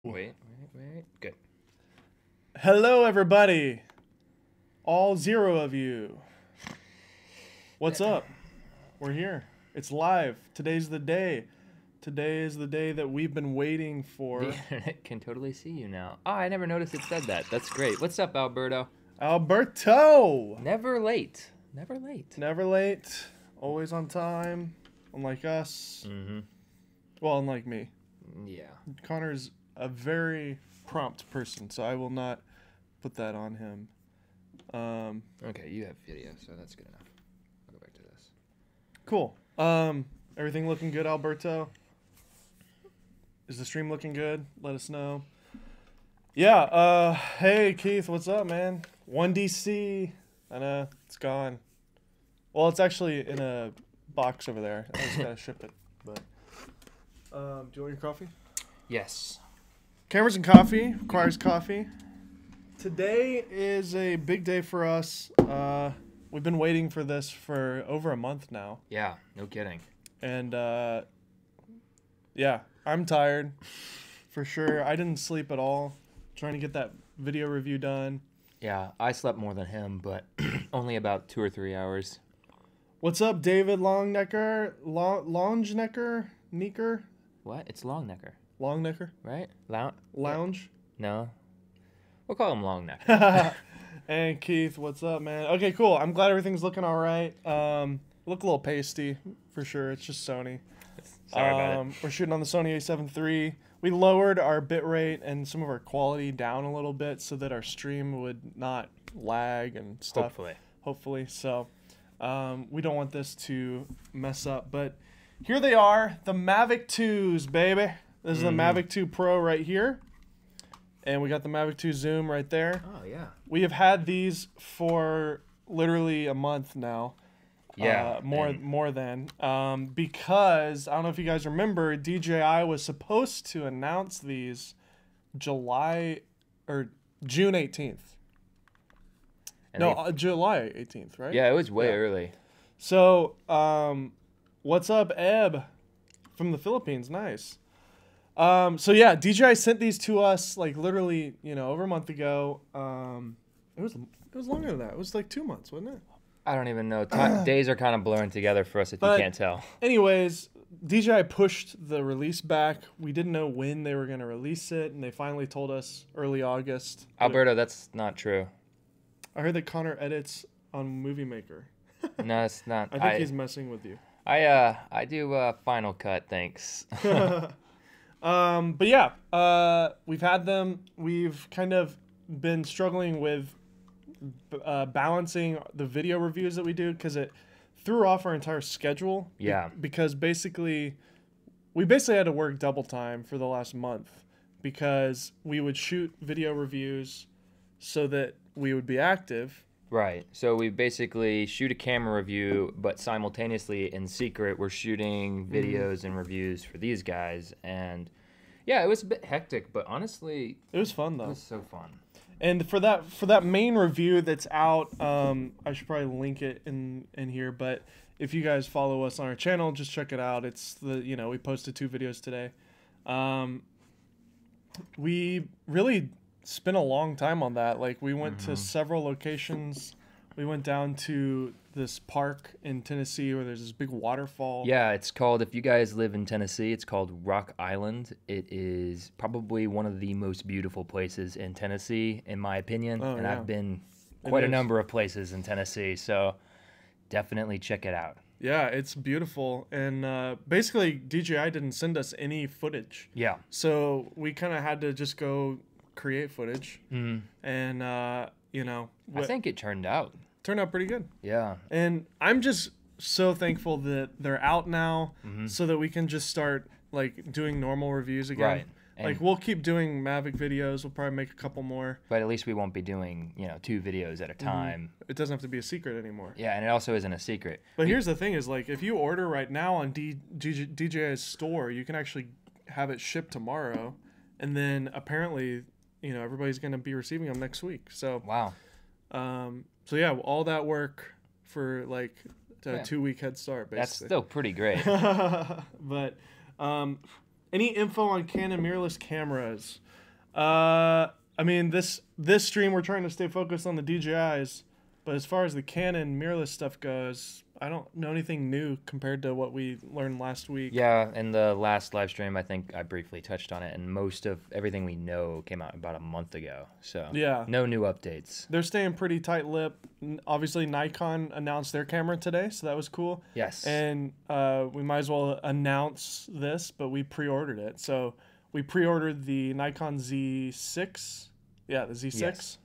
Wait. Good. Hello, everybody. All 0 of you. What's up? We're here. It's live. Today's the day. Today is the day that we've been waiting for. The internet can totally see you now. Oh, I never noticed it said that. That's great. What's up, Alberto? Alberto! Never late. Never late. Never late. Always on time. Unlike us. Mm-hmm. Well, unlike me. Yeah. Connor's a very prompt person, so I will not put that on him. Okay, you have video, so that's good enough. I'll go back to this. Cool. Everything looking good, Alberto? Is the stream looking good? Let us know. Yeah, hey Keith, what's up, man? 1DC. I know, it's gone. Well, it's actually in a box over there. I just gotta ship it. But do you want your coffee? Yes. Cameras and coffee requires coffee. Today is a big day for us. We've been waiting for this for over a month now. Yeah, no kidding. And yeah, I'm tired for sure. I didn't sleep at all trying to get that video review done. Yeah, I slept more than him, but only about 2 or 3 hours. What's up, David Longnecker? Necker? What? It's Longnecker, Longnecker? right? Lounge? No. We'll call him Longnecker. And Keith, what's up, man? Okay, cool. I'm glad everything's looking all right. Look a little pasty for sure. It's just Sony. Sorry about it. We're shooting on the Sony a7 III. We lowered our bitrate and some of our quality down a little bit so that our stream would not lag and stuff. Hopefully. So we don't want this to mess up. But here they are, the Mavic 2s, baby. This is the Mavic 2 Pro right here. And we got the Mavic 2 Zoom right there. Oh, yeah. We have had these for literally a month now. Yeah. More than. Because, I don't know if you guys remember, DJI was supposed to announce these June 18th. No, July 18th, right? Yeah, it was way early. So, what's up, Eb? From the Philippines, nice. So yeah, DJI sent these to us like literally, over a month ago. It was longer than that. It was like 2 months, wasn't it? I don't even know. Days are kind of blurring together for us if you can't tell. Anyways, DJI pushed the release back. We didn't know when they were going to release it, and they finally told us early August. Alberto, that's not true. I heard that Connor edits on Movie Maker. No, it's not. I think he's messing with you. I do Final Cut, thanks. But yeah, we've had them. We've kind of been struggling with balancing the video reviews that we do because it threw off our entire schedule. Yeah. Because we basically had to work double time for the last month because we would shoot video reviews so that we would be active. Right. So we basically shoot a camera review, but simultaneously in secret, we're shooting videos and reviews for these guys. And yeah, it was a bit hectic, but honestly, it was fun though. It was so fun. And for that main review that's out, I should probably link it in here. But if you guys follow us on our channel, just check it out. It's we posted 2 videos today. We really spent a long time on that. Like we went to several locations. We went down to this park in Tennessee where there's this big waterfall. Yeah, it's called, if you guys live in Tennessee, it's called Rock Island. It is probably one of the most beautiful places in Tennessee, in my opinion. Oh, and yeah. I've been quite a number of places in Tennessee, so definitely check it out. Yeah, it's beautiful. And basically, DJI didn't send us any footage. Yeah. So we kind of had to just go create footage. And, I think it turned out pretty good. Yeah. And I'm just so thankful that they're out now so that we can just start like doing normal reviews again. Right. Like we'll keep doing Mavic videos. We'll probably make a couple more. But at least we won't be doing, 2 videos at a time. It doesn't have to be a secret anymore. Yeah, and it also isn't a secret. But here's the thing is like if you order right now on DJI's store, you can actually have it shipped tomorrow. And then apparently, everybody's going to be receiving them next week. So wow. So yeah, all that work for like a 2-week head start, basically. That's still pretty great. But Any info on Canon mirrorless cameras? I mean, this stream we're trying to stay focused on the DJIs, but as far as the Canon mirrorless stuff goes, I don't know anything new compared to what we learned last week. Yeah, in the last live stream, I think I briefly touched on it, and most of everything we know came out about a month ago. So yeah, no new updates. They're staying pretty tight-lipped. Obviously, Nikon announced their camera today, so that was cool. Yes. And we might as well announce this, but we pre-ordered it. So we pre-ordered the Nikon Z6. Yeah, the Z6, yes.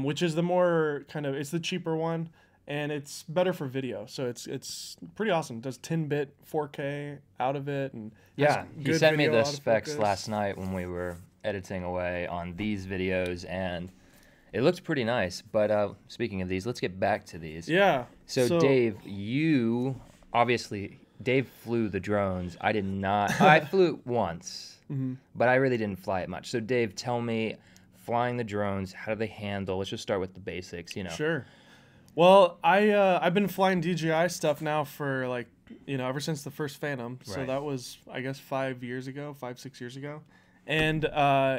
Which is the more it's the cheaper one. And it's better for video, so it's pretty awesome. It does 10-bit 4K out of it, and yeah, he sent me the specs last night when we were editing away on these videos, and it looked pretty nice. But speaking of these, let's get back to these. Yeah. So Dave, you obviously Dave flew the drones. I did not. I flew it once, but I really didn't fly it much. So Dave, tell me, flying the drones, how do they handle? Let's just start with the basics. Sure. Well, I've been flying DJI stuff now for ever since the first Phantom. So that was, I guess, 6 years ago. And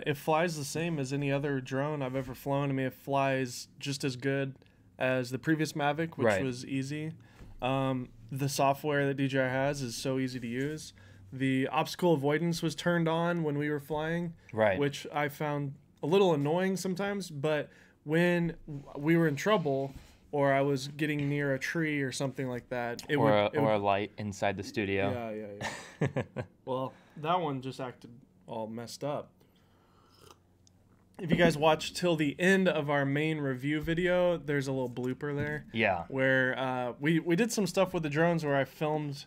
it flies the same as any other drone I've ever flown. I mean, it flies just as good as the previous Mavic, which was easy. The software that DJI has is so easy to use. The obstacle avoidance was turned on when we were flying, which I found a little annoying sometimes. But when we were in trouble, or I was getting near a tree or something like that. Or a light inside the studio. Yeah. Well, that one just acted all messed up. If you guys watch till the end of our main review video, there's a little blooper there. Yeah. Where we did some stuff with the drones where I filmed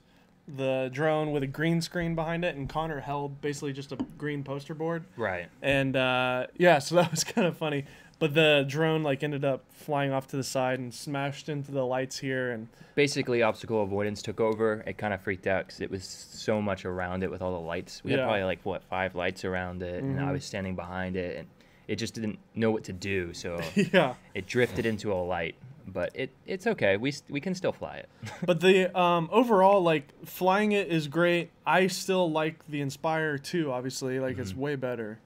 the drone with a green screen behind it, and Connor held basically just a green poster board. Right. And so that was kind of funny. But the drone ended up flying off to the side and smashed into the lights here, and basically obstacle avoidance took over. It kind of freaked out because it was so much around it with all the lights. We had probably 5 lights around it, and I was standing behind it, and it just didn't know what to do. So it drifted into a light, but it's okay. We can still fly it. But the overall flying it is great. I still like the Inspire 2. Obviously, it's way better.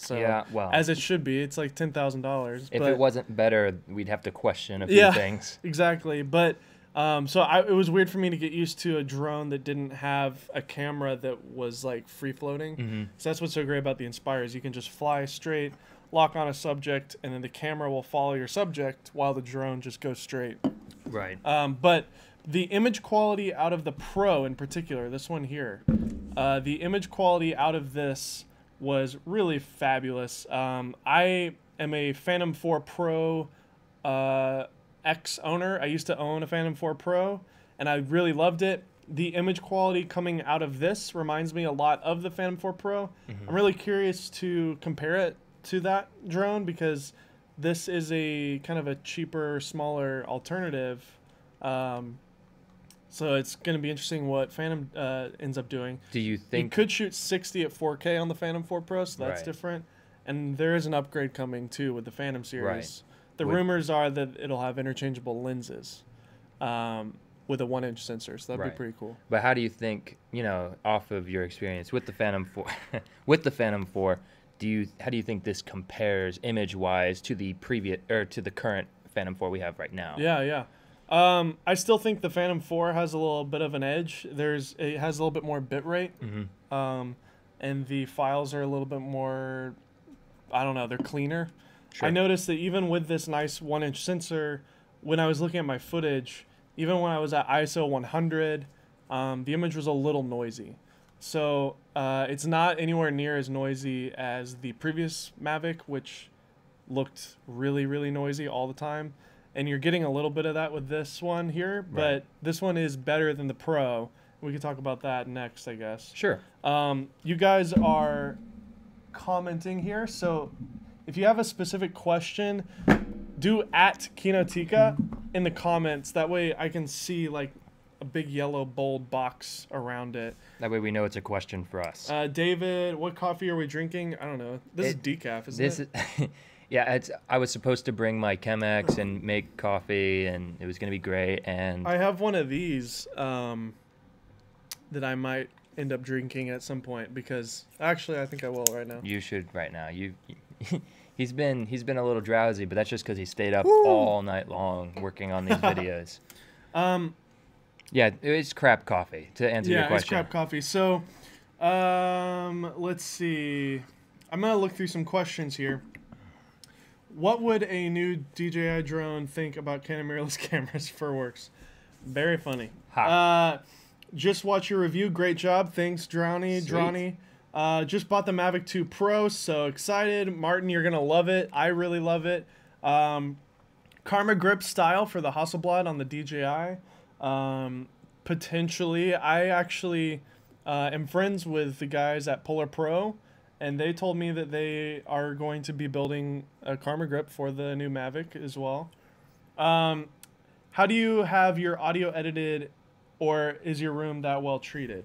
So, yeah, well, as it should be. It's like $10,000. If it wasn't better, we'd have to question a few things. Exactly. But it was weird for me to get used to a drone that didn't have a camera that was free floating. So that's what's so great about the Inspire is you can just fly straight, lock on a subject, and then the camera will follow your subject while the drone just goes straight. Right. But the image quality out of the Pro in particular, this one here, the image quality out of this was really fabulous. I am a Phantom 4 Pro X owner. I used to own a Phantom 4 Pro, and I really loved it. The image quality coming out of this reminds me a lot of the Phantom 4 Pro. I'm really curious to compare it to that drone because this is a kind of a cheaper, smaller alternative. So it's going to be interesting what Phantom ends up doing. Do you think... You could shoot 60 at 4K on the Phantom 4 Pro, so that's different. And there is an upgrade coming, too, with the Phantom series. The rumors are that it'll have interchangeable lenses with a 1-inch sensor, so that'd be pretty cool. But how do you think, off of your experience with the Phantom 4, with the Phantom 4, how do you think this compares image-wise to the previous or to the current Phantom 4 we have right now? Yeah. I still think the Phantom 4 has a little bit of an edge. It has a little bit more bitrate, and the files are a little bit more, I don't know, they're cleaner. Sure. I noticed that even with this nice 1-inch sensor, when I was looking at my footage, even when I was at ISO 100, the image was a little noisy. So it's not anywhere near as noisy as the previous Mavic, which looked really, really noisy all the time. And you're getting a little bit of that with this one here, but this one is better than the Pro. We can talk about that next, I guess. Sure. You guys are commenting here, so if you have a specific question, do at Kinotika in the comments. That way I can see a big yellow bold box around it. That way we know it's a question for us. David, what coffee are we drinking? I don't know. This is decaf, isn't it? Yeah, I was supposed to bring my Chemex and make coffee, and it was going to be great. And I have one of these that I might end up drinking at some point because actually I think I will right now. You should right now. He's been a little drowsy, but that's just because he stayed up all night long working on these videos. Yeah, it's crap coffee to answer your question. Yeah, it's crap coffee. So, let's see. I'm gonna look through some questions here. What would a new DJI drone think about Canon mirrorless cameras for works? Very funny. Just watch your review. Great job. Thanks, Drowny. Just bought the Mavic 2 Pro. So excited. Martin, you're going to love it. I really love it. Karma grip style for the Hasselblad on the DJI. Potentially. I actually am friends with the guys at Polar Pro, and they told me that they are going to be building a Karma grip for the new Mavic as well. How do you have your audio edited, or is your room that well treated?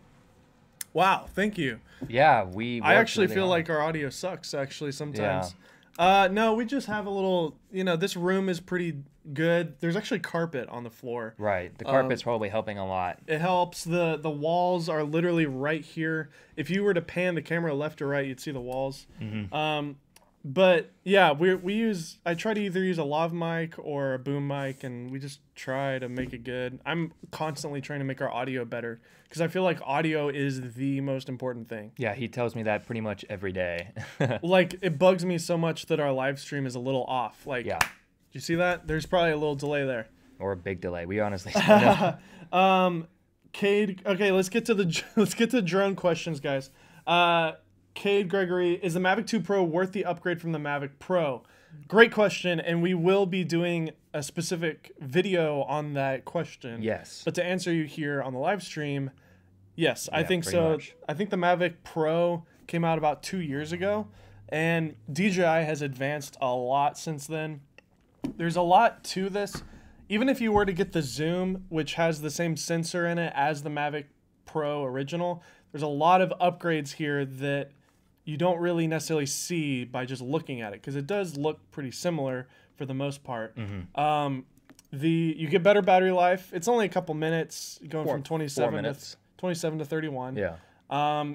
Wow, thank you. Yeah, I actually feel like our audio sucks, actually, sometimes. Yeah. No, we just have a little, this room is pretty good. There's actually carpet on the floor. Right. The carpet's probably helping a lot. It helps. The walls are literally right here. If you were to pan the camera left or right, you'd see the walls. Mm-hmm. But yeah, I try to either use a lav mic or a boom mic, and we just try to make it good. I'm constantly trying to make our audio better because I feel like audio is the most important thing. Yeah, he tells me that pretty much every day. Like, it bugs me so much that our live stream is a little off. Like, yeah. You see that? There's probably a little delay there. Or a big delay. We honestly don't know. Cade, okay, let's get to drone questions, guys. Cade Gregory, is the Mavic 2 Pro worth the upgrade from the Mavic Pro? Great question, and we will be doing a specific video on that question. Yes. But to answer you here on the live stream, yes, I think so. Much. I think the Mavic Pro came out about 2 years ago, and DJI has advanced a lot since then. There's a lot to this. Even if you were to get the zoom, which has the same sensor in it as the Mavic Pro original, there's a lot of upgrades here that you don't really necessarily see by just looking at it, because it does look pretty similar for the most part. Mm-hmm. You get better battery life. It's only a couple minutes, going from 27 to 31. Yeah.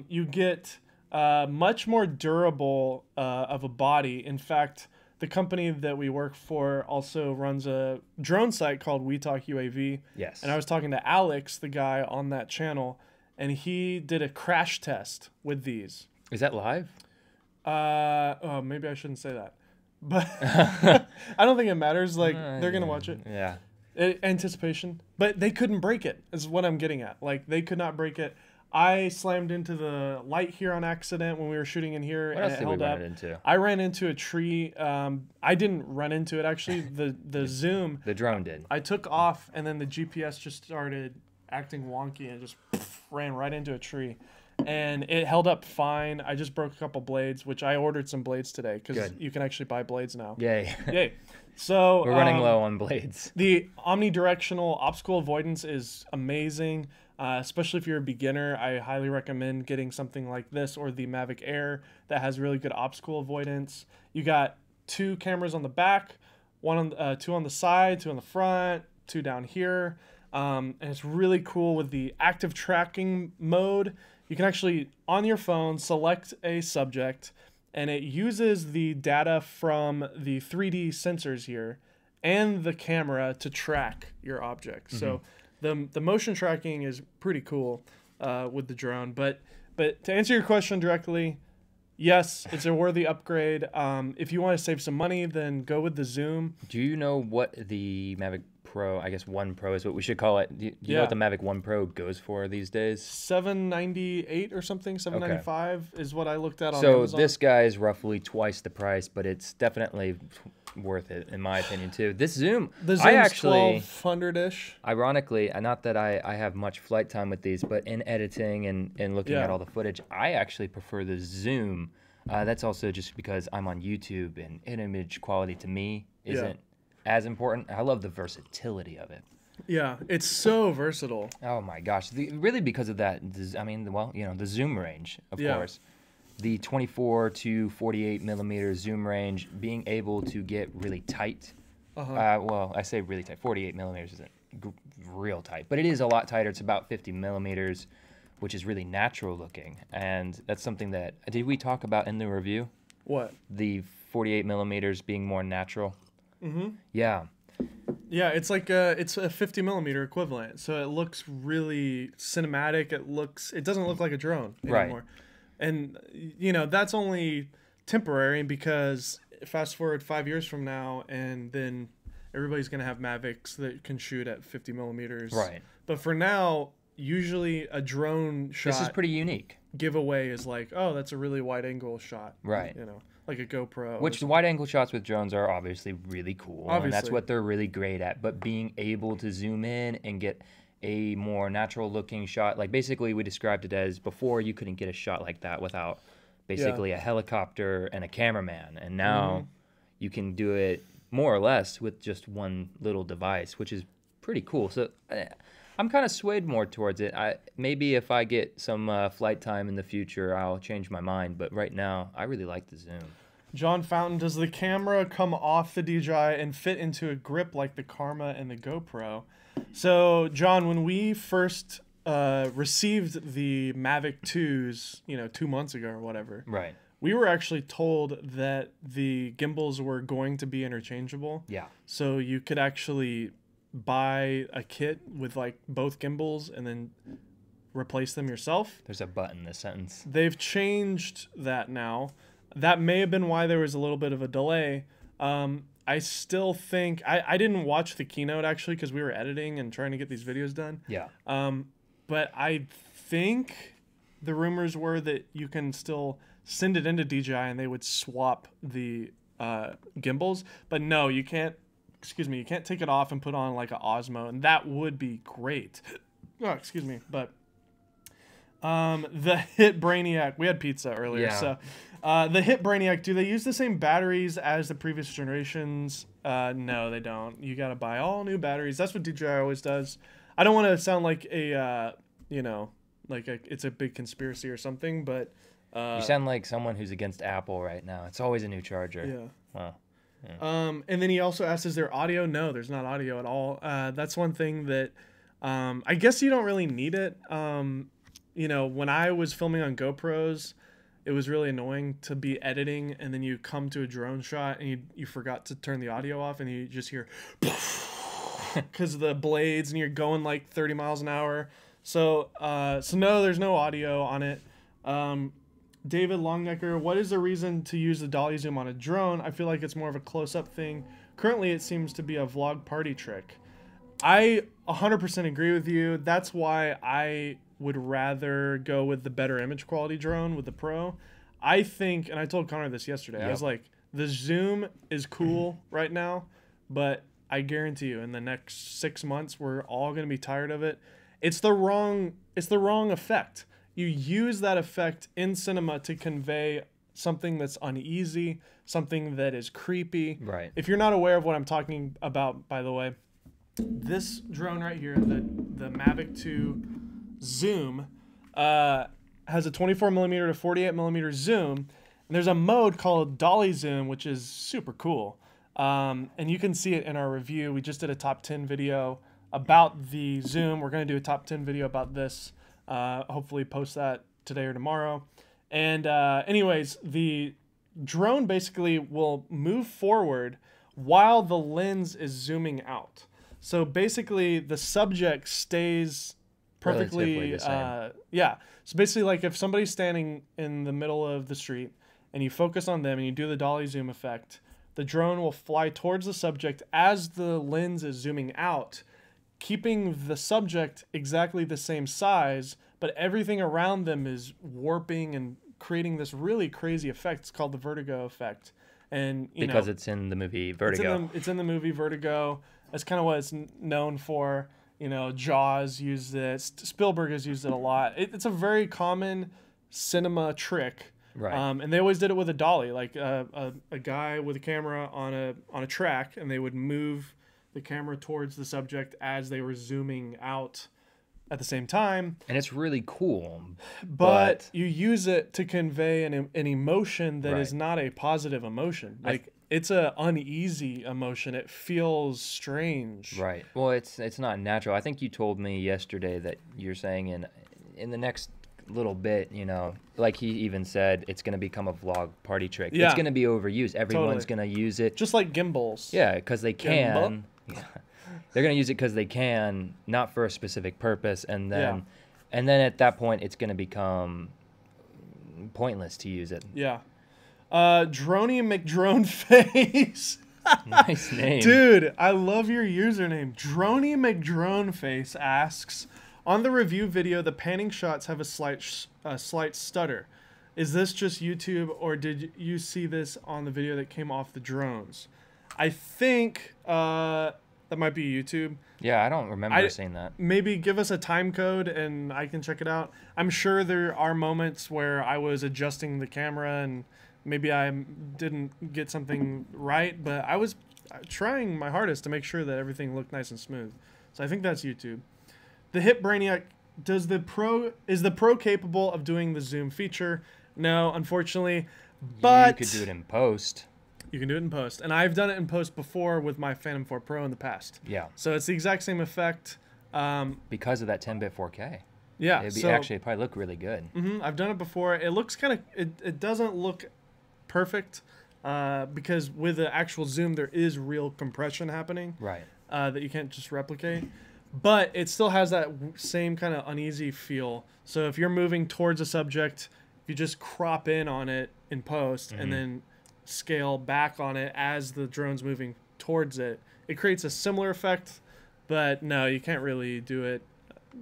You get much more durable of a body. In fact, the company that we work for also runs a drone site called We Talk UAV. Yes. And I was talking to Alex, the guy on that channel, and he did a crash test with these. Is that live? Oh, maybe I shouldn't say that. But I don't think it matters. Like, they're going to watch it. Yeah. Anticipation. But they couldn't break it, is what I'm getting at. Like, they could not break it. I slammed into the light here on accident when we were shooting in here. What else did we run into? I ran into a tree. I didn't run into it, actually. The zoom. The drone did. I took off, and then the GPS just started acting wonky and just ran right into a tree. And it held up fine. I just broke a couple blades, which I ordered some blades today because you can actually buy blades now. Yay. Yay. So we're running low on blades. The omnidirectional obstacle avoidance is amazing, especially if you're a beginner. I highly recommend getting something like this or the Mavic Air that has really good obstacle avoidance. You got 2 cameras on the back, 2 on the side, 2 on the front, 2 down here. And it's really cool with the active tracking mode. You can actually, on your phone, select a subject, and it uses the data from the 3D sensors here and the camera to track your object. Mm-hmm. So the motion tracking is pretty cool with the drone. But to answer your question directly, yes, it's a worthy upgrade. If you want to save some money, then go with the zoom. Do you know what the Mavic Pro, I guess 1 Pro is what we should call it. Do you know what the Mavic 1 Pro goes for these days? $798 or something. $795 is what I looked at on Amazon. So this guy is roughly twice the price, but it's definitely worth it in my opinion too. This zoom, the zoom's $1,200-ish. Ironically, not that I have much flight time with these, but in editing and looking at all the footage, I actually prefer the zoom. That's also just because I'm on YouTube and image quality to me isn't as important. I love the versatility of it. Yeah, it's so versatile. Oh my gosh, really because of that. I mean, well, the zoom range, of course. The 24 to 48 millimeter zoom range, being able to get really tight. Well, I say really tight. 48 millimeters isn't real tight, but it is a lot tighter. It's about 50 millimeters, which is really natural looking. And that's something that, did we talk about in the review? What? The 48 millimeters being more natural. Mm-hmm. Yeah. Yeah, it's like it's a 50 millimeter equivalent, so it looks really cinematic. It doesn't look like a drone anymore, and you know that's only temporary because fast forward 5 years from now, and then everybody's gonna have Mavics that can shoot at 50 millimeters. Right. But for now, usually a drone shot. This is pretty unique. Giveaway is like, oh, that's a really wide angle shot. Right. You know, like a GoPro. Which the wide angle shots with drones are obviously really cool. Obviously. And that's what they're really great at. But being able to zoom in and get a more natural looking shot, like basically we described it as before you couldn't get a shot like that without basically a helicopter and a cameraman. And now you can do it more or less with just one little device, which is pretty cool. So I'm kind of swayed more towards it. Maybe if I get some flight time in the future, I'll change my mind. But right now, I really like the zoom. John Fountain, does the camera come off the DJI and fit into a grip like the Karma and the GoPro? So, John, when we first received the Mavic 2s, 2 months ago or whatever, right, we were actually told that the gimbals were going to be interchangeable. Yeah. So you could actually buy a kit with like both gimbals and then replace them yourself. There's a but in this sentence. They've changed that now. That may have been why there was a little bit of a delay. I still think I didn't watch the keynote actually because we were editing and trying to get these videos done. Yeah. But I think the rumors were that you can still send it into DJI and they would swap the gimbals. But no, you can't. Excuse me, you can't take it off and put on like an Osmo, and that would be great. Oh, excuse me, but the Hit Brainiac, we had pizza earlier, so the Hit Brainiac, do they use the same batteries as the previous generations? No, they don't. You gotta buy all new batteries. That's what DJI always does. I don't want to sound like a, it's a big conspiracy or something, but you sound like someone who's against Apple right now. It's always a new charger. Yeah. Wow. Yeah. And then he also asked, is there audio? No, there's not audio at all. That's one thing that I guess you don't really need it. When I was filming on GoPros, it was really annoying to be editing and then you come to a drone shot and you forgot to turn the audio off and you just hear because of the blades and you're going like 30 miles an hour. So no, there's no audio on it. David Longnecker, what is the reason to use the dolly zoom on a drone? I feel like it's more of a close-up thing. Currently, it seems to be a vlog party trick. I 100% agree with you. That's why I would rather go with the better image quality drone with the Pro. I think, and I told Connor this yesterday, I was like, the zoom is cool right now, but I guarantee you in the next 6 months, we're all going to be tired of it. It's the wrong effect. You use that effect in cinema to convey something that's uneasy, something that is creepy. Right. If you're not aware of what I'm talking about, by the way, this drone right here, the Mavic 2 Zoom, has a 24 millimeter to 48 millimeter zoom. And there's a mode called dolly zoom, which is super cool. And you can see it in our review. We just did a top 10 video about the zoom. We're going to do a top 10 video about this. Hopefully post that today or tomorrow. And anyways, the drone basically will move forward while the lens is zooming out. So basically the subject stays perfectly, the same. So basically like if somebody's standing in the middle of the street and you focus on them and you do the dolly zoom effect, the drone will fly towards the subject as the lens is zooming out, keeping the subject exactly the same size, but everything around them is warping and creating this really crazy effect. It's called the vertigo effect. And because it's in the movie Vertigo. It's in the movie Vertigo. That's kind of what it's known for. Jaws used it. Spielberg has used it a lot. It's a very common cinema trick. Right. And they always did it with a dolly, like a guy with a camera on a track, and they would move the camera towards the subject as they were zooming out at the same time. And it's really cool. But you use it to convey an emotion that is not a positive emotion. Like it's a uneasy emotion. It feels strange. Right. Well, it's not natural. I think you told me yesterday that you're saying in the next little bit, you know, like he even said, it's going to become a vlog party trick. Yeah. It's going to be overused. Everyone's going to use it. Just like gimbals. Yeah, because they can. Yeah. They're going to use it because they can, not for a specific purpose. And then at that point, it's going to become pointless to use it. Yeah. Droney McDrone Face. Nice name. Dude, I love your username. Droney McDrone Face asks, on the review video, the panning shots have a slight stutter. Is this just YouTube, or did you see this on the video that came off the drones? I think that might be YouTube. Yeah, I don't remember seeing that. Maybe give us a time code and I can check it out. I'm sure there are moments where I was adjusting the camera and maybe I didn't get something right, but I was trying my hardest to make sure that everything looked nice and smooth. So I think that's YouTube. The Hip Brainiac, is the Pro capable of doing the zoom feature? No, unfortunately, but you could do it in post. You can do it in post, and I've done it in post before with my Phantom 4 Pro in the past. Yeah. So it's the exact same effect. Because of that 10-bit 4K. Yeah. It'd probably look really good. I've done it before. It looks kind of. It doesn't look perfect because with the actual zoom there is real compression happening. Right. That you can't just replicate. But it still has that same kind of uneasy feel. So if you're moving towards a subject, if you just crop in on it in post and then scale back on it as the drone's moving towards it, it creates a similar effect. But no, you can't really do it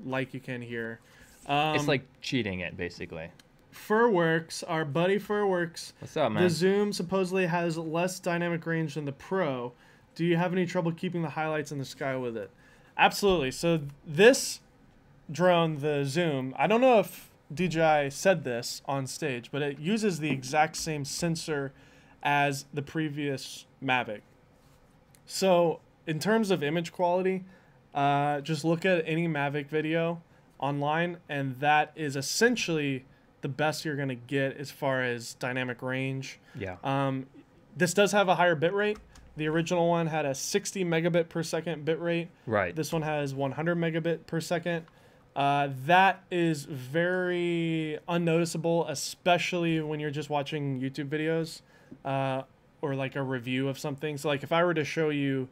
like you can here. It's like cheating it, basically. Furworks, our buddy Furworks. What's up, man? The Zoom supposedly has less dynamic range than the Pro. Do you have any trouble keeping the highlights in the sky with it? Absolutely. So this drone, the Zoom, I don't know if DJI said this on stage, but it uses the exact same sensor as the previous Mavic. So in terms of image quality, just look at any Mavic video online, and that is essentially the best you're going to get as far as dynamic range. Yeah. This does have a higher bit rate. The original one had a 60 megabit per second bit rate. Right. This one has 100 megabit per second. That is very unnoticeable, especially when you're just watching YouTube videos or like a review of something. So like if I were to show you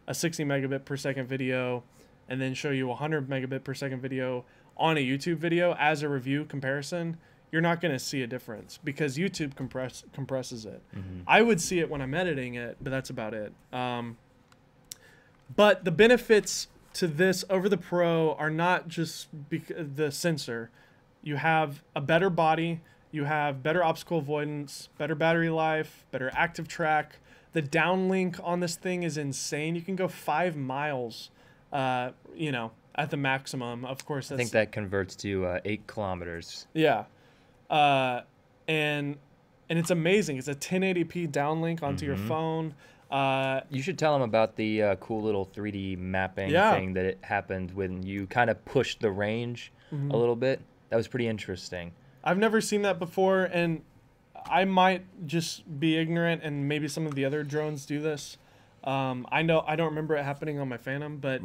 a 60 megabit per second video and then show you a 100 megabit per second video on a YouTube video as a review comparison, you're not going to see a difference because YouTube compresses it. I would see it when I'm editing it, but that's about it. But the benefits to this over the Pro are not just the sensor. You have a better body, you have better obstacle avoidance, better battery life, better active track. The downlink on this thing is insane. You can go 5 miles, you know, at the maximum. Of course, that's, I think that converts to 8 kilometers. Yeah. And it's amazing. It's a 1080p downlink onto your phone. You should tell them about the cool little 3D mapping thing that it happened when you kind of pushed the range a little bit. That was pretty interesting. I've never seen that before, and I might just be ignorant, and maybe some of the other drones do this. I don't remember it happening on my Phantom, but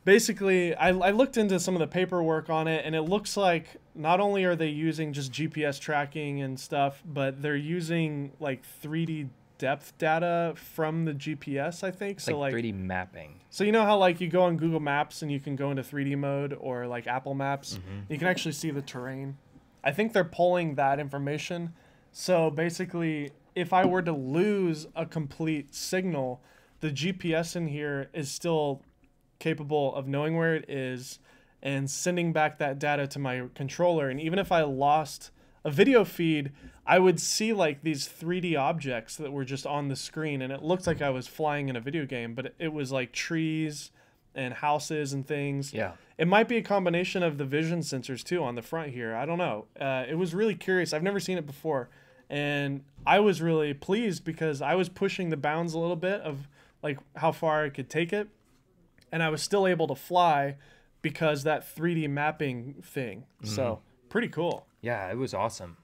basically, I looked into some of the paperwork on it, and it looks like not only are they using just GPS tracking and stuff, but they're using like 3D depth data from the GPS, I think. It's so like 3D mapping. So you know how like you go on Google Maps and you can go into 3D mode, or like Apple Maps, you can actually see the terrain. I think they're pulling that information. So basically, if I were to lose a complete signal, the GPS in here is still capable of knowing where it is and sending back that data to my controller. And even if I lost a video feed, I would see like these 3D objects that were just on the screen, and it looked like I was flying in a video game, but it was like trees and houses and things. Yeah. It might be a combination of the vision sensors too on the front here. I don't know. It was really curious. I've never seen it before, and I was really pleased because I was pushing the bounds a little bit of like how far I could take it, and I was still able to fly because that 3D mapping thing. So pretty cool. Yeah, it was awesome.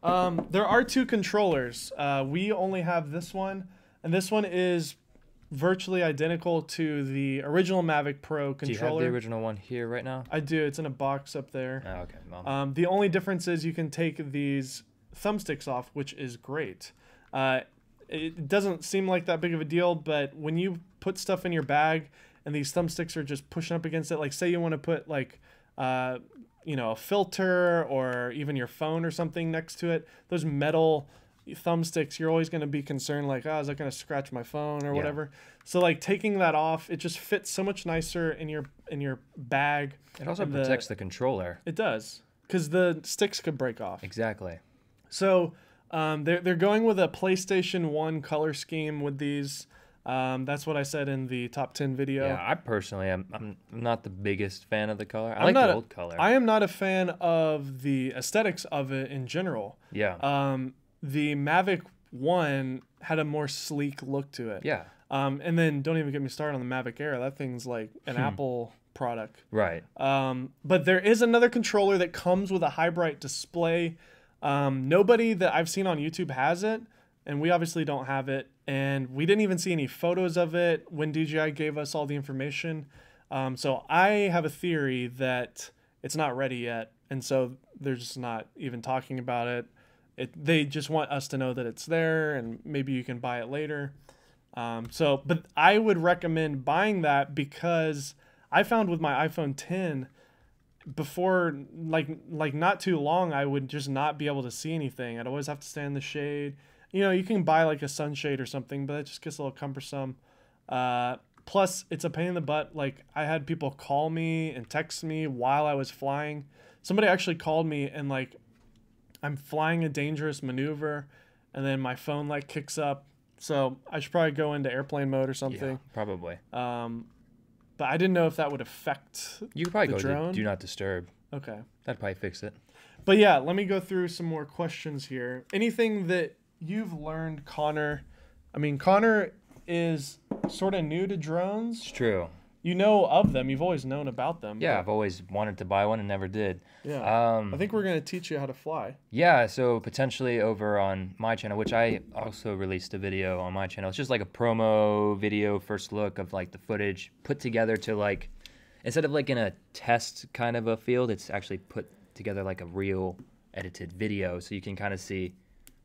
There are 2 controllers. We only have this one, and this one is virtually identical to the original Mavic Pro controller. Do you have the original one here right now? I do. It's in a box up there. Oh, okay. Well. The only difference is you can take these thumbsticks off, which is great. It doesn't seem like that big of a deal, but when you put stuff in your bag and these thumbsticks are just pushing up against it, like say you want to put like, you know, a filter or even your phone or something next to it, those metal thumbsticks, you're always going to be concerned like, oh, is that going to scratch my phone or whatever? So like taking that off, it just fits so much nicer in your bag. It also protects the controller. It does, because the sticks could break off. Exactly. So they're going with a PlayStation 1 color scheme with these. That's what I said in the top 10 video. Yeah, I personally I'm not the biggest fan of the color. I like the old color. I am not a fan of the aesthetics of it in general. Yeah. The Mavic 1 had a more sleek look to it. Yeah. And then don't even get me started on the Mavic Air. That thing's like an Apple product. Right. But there is another controller that comes with a high bright display. Nobody that I've seen on YouTube has it, and we obviously don't have it. And we didn't even see any photos of it when DJI gave us all the information. So I have a theory that it's not ready yet. And so they're just not even talking about it. They just want us to know that it's there and maybe you can buy it later. But I would recommend buying that because I found with my iPhone 10 before, like not too long, I would just not be able to see anything. I'd always have to stay in the shade. You know, you can buy like a sunshade or something, but it just gets a little cumbersome. Plus, it's a pain in the butt. Like, I had people call me and text me while I was flying. Somebody actually called me and like, I'm flying a dangerous maneuver, and then my phone like kicks up. So I should probably go into airplane mode or something. Yeah, probably. But I didn't know if that would affect You could probably the go drone. to Do Not Disturb. Okay. That'd probably fix it. But yeah, let me go through some more questions here. Anything that you've learned, Connor? I mean, Connor is sort of new to drones. It's true. You know of them. You've always known about them. Yeah, I've always wanted to buy one and never did. Yeah. I think we're going to teach you how to fly. Yeah, so potentially over on my channel, which I also released a video on my channel. It's just like a promo video, first look of like the footage put together to like, instead of like in a test kind of a field, it's actually put together like a real edited video. So you can kind of see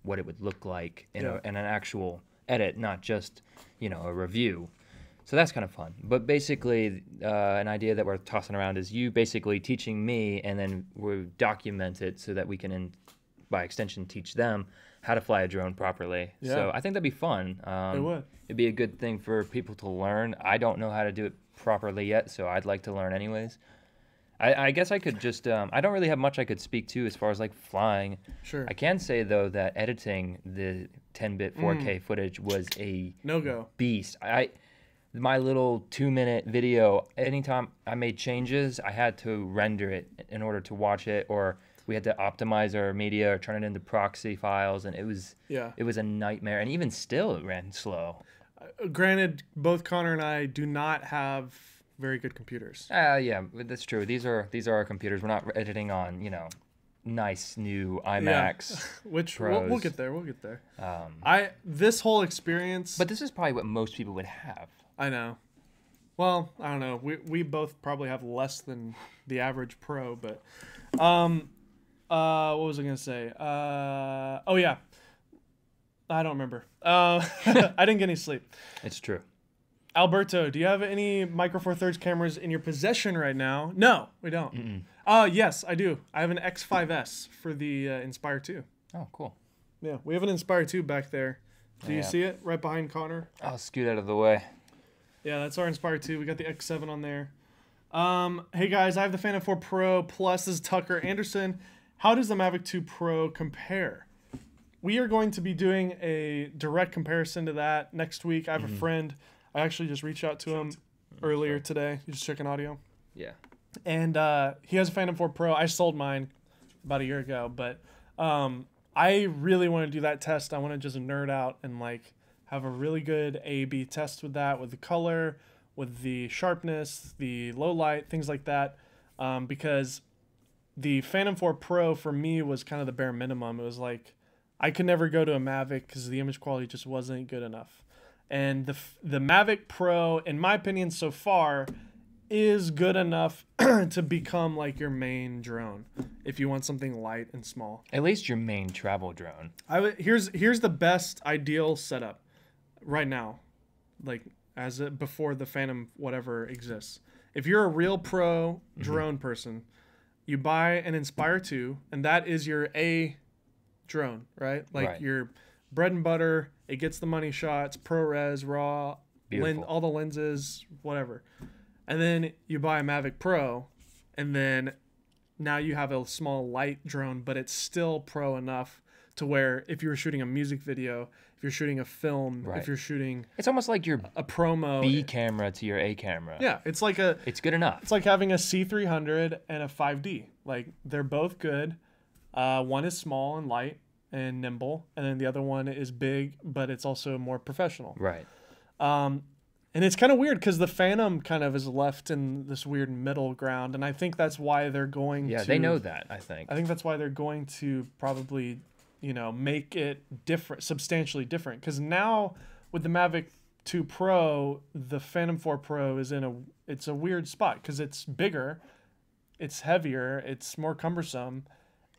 what it would look like in an actual edit, not just, you know, a review. So that's kind of fun. But basically, an idea that we're tossing around is you basically teaching me, and then we document it so that we can, by extension, teach them how to fly a drone properly. Yeah. So I think that'd be fun. It would. It'd be a good thing for people to learn. I don't know how to do it properly yet, so I'd like to learn anyways. I guess I could just, I don't really have much I could speak to as far as like flying. Sure. I can say though that editing the 10-bit 4K footage was a no-go beast. My little 2-minute video, anytime I made changes, I had to render it in order to watch it, or we had to optimize our media or turn it into proxy files, and it was a nightmare. And even still, it ran slow. Granted, both Connor and I do not have very good computers. Yeah, that's true. These are our computers. We're not editing on, you know, nice new iMacs. Which Pros. we'll get there. We'll get there. This whole experience. But this is probably what most people would have. I know. Well, I don't know. We both probably have less than the average pro, but what was I gonna say? Oh yeah. I don't remember. I didn't get any sleep. It's true. Alberto, do you have any Micro Four Thirds cameras in your possession right now? No, we don't. Yes, I do. I have an X5S for the Inspire 2. Oh, cool. Yeah, we have an Inspire 2 back there. Do you see it right behind Connor? I'll scoot out of the way. Yeah, that's our Inspire 2. We got the X7 on there. Hey guys, I have the Phantom 4 Pro Plus. This is Tucker Anderson. How does the Mavic 2 Pro compare? We are going to be doing a direct comparison to that next week. I have a friend. I actually just reached out to him earlier today. He's just checking audio. Yeah. And he has a Phantom 4 Pro. I sold mine about a year ago, but I really want to do that test. I want to just nerd out and like have a really good A/B test with that, with the color, with the sharpness, the low light, things like that. Because the Phantom 4 Pro for me was kind of the bare minimum. It was like I could never go to a Mavic because the image quality just wasn't good enough. And the Mavic Pro, in my opinion, so far, is good enough to become like your main drone if you want something light and small. At least your main travel drone. Here's the best ideal setup right now, like before the Phantom whatever exists. If you're a real pro drone person, you buy an Inspire 2, and that is your A drone, right? Like your bread and butter. It gets the money shots, ProRes, RAW, all the lenses, whatever. And then you buy a Mavic Pro, and then now you have a small light drone, but it's still pro enough to where if you were shooting a music video, if you're shooting a film, if you're shooting... It's almost like your a promo B camera to your A camera. Yeah, it's like it's good enough. It's like having a C300 and a 5D. Like, they're both good. One is small and light and nimble, and then the other one is big, but it's also more professional. Right. And it's kind of weird because the Phantom kind of is left in this weird middle ground, and I think that's why they're going to... Yeah, they know that, I think. I think that's why they're going to probably, make it different, substantially different. Because now, with the Mavic 2 Pro, the Phantom 4 Pro is it's a weird spot because it's bigger, it's heavier, it's more cumbersome,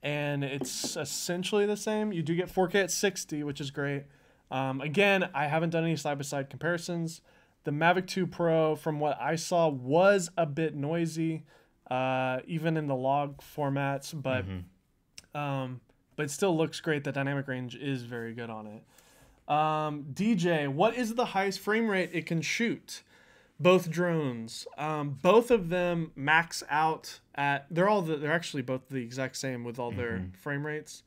and it's essentially the same. You do get 4K at 60, which is great. Again, I haven't done any side-by-side comparisons. The Mavic 2 Pro, from what I saw, was a bit noisy, even in the log formats, but it still looks great. The dynamic range is very good on it. DJ, what is the highest frame rate it can shoot? Both drones. Both of them max out at... They're actually both the exact same with all their frame rates.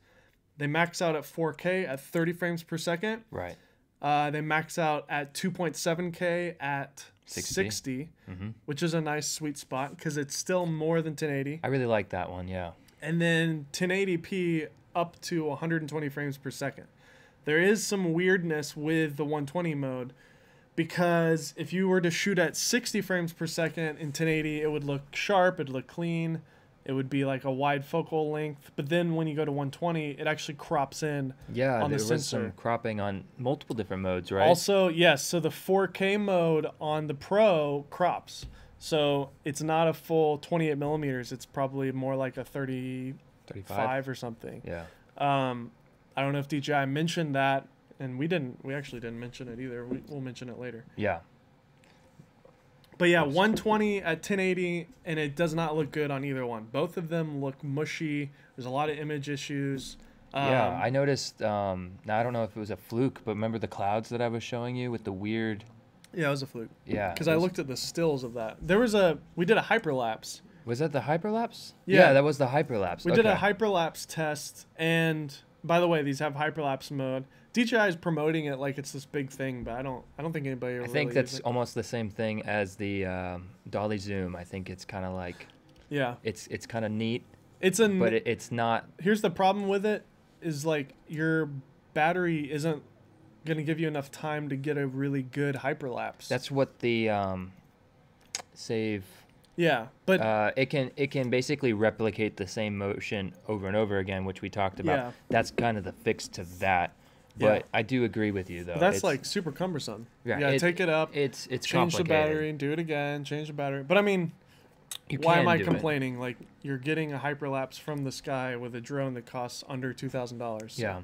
They max out at 4K at 30 frames per second. Right. They max out at 2.7K at 60 which is a nice sweet spot because it's still more than 1080. I really like that one, yeah. And then 1080p up to 120 frames per second. There is some weirdness with the 120 mode because if you were to shoot at 60 frames per second in 1080, it would look sharp, it'd look clean. It would be like a wide focal length, but then when you go to 120, it actually crops in on the sensor. There was some cropping on multiple different modes, right? Also, yes, so the 4K mode on the Pro crops. So it's not a full 28 millimeters. It's probably more like a 35 or something. Yeah. I don't know if DJI mentioned that, and we actually didn't mention it either. We'll mention it later. Yeah. But yeah, 120 at 1080, and it does not look good on either one. Both of them look mushy. There's a lot of image issues. Yeah, I noticed, now I don't know if it was a fluke, but remember the clouds that I was showing you with the weird... Yeah, it was a fluke. Yeah. Because I looked at the stills of that. We did a hyperlapse. Was that the hyperlapse? Yeah. Yeah, that was the hyperlapse. We did a hyperlapse test, and by the way, these have hyperlapse mode. DJI is promoting it like it's this big thing, but I don't think anybody really I think that's almost the same thing as the dolly zoom. I think it's kind of like... Yeah. It's kind of neat, but it's not... Here's the problem with it, is like your battery isn't going to give you enough time to get a really good hyperlapse. That's what the Save... Yeah, but it can basically replicate the same motion over and over again, which we talked about. Yeah. That's kind of the fix to that. But I do agree with you, though. But that's like super cumbersome. Yeah, take it up. It's change the battery and do it again. Change the battery. But I mean, why am I complaining? Like, you're getting a hyperlapse from the sky with a drone that costs under $2,000. So yeah,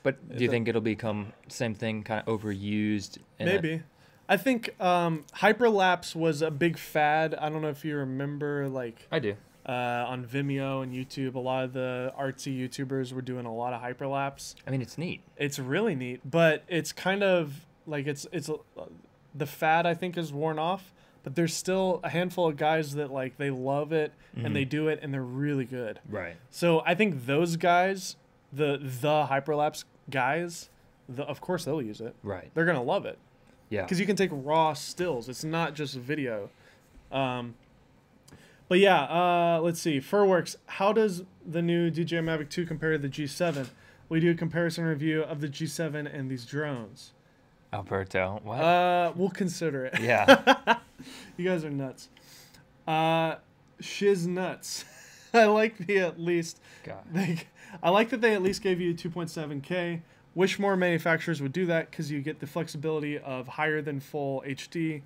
but do you think it'll become same thing, kind of overused? Maybe. I think hyperlapse was a big fad. I don't know if you remember, like... I do. On Vimeo and YouTube, a lot of the artsy YouTubers were doing a lot of hyperlapse. I mean, it's neat. It's really neat, but it's kind of like the fad, I think, is worn off. But there's still a handful of guys that like they love it and they do it and they're really good. Right. So I think those guys, the hyperlapse guys, of course they'll use it. Right. They're gonna love it. Yeah. Because you can take raw stills. It's not just video. But yeah, let's see. Furworks, how does the new DJI Mavic 2 compare to the G7? We do a comparison review of the G7 and these drones. Alberto, what? We'll consider it. Yeah. You guys are nuts. Shiz nuts. I like the at least. God. I like that they at least gave you 2.7K, Wish more manufacturers would do that because you get the flexibility of higher than full HD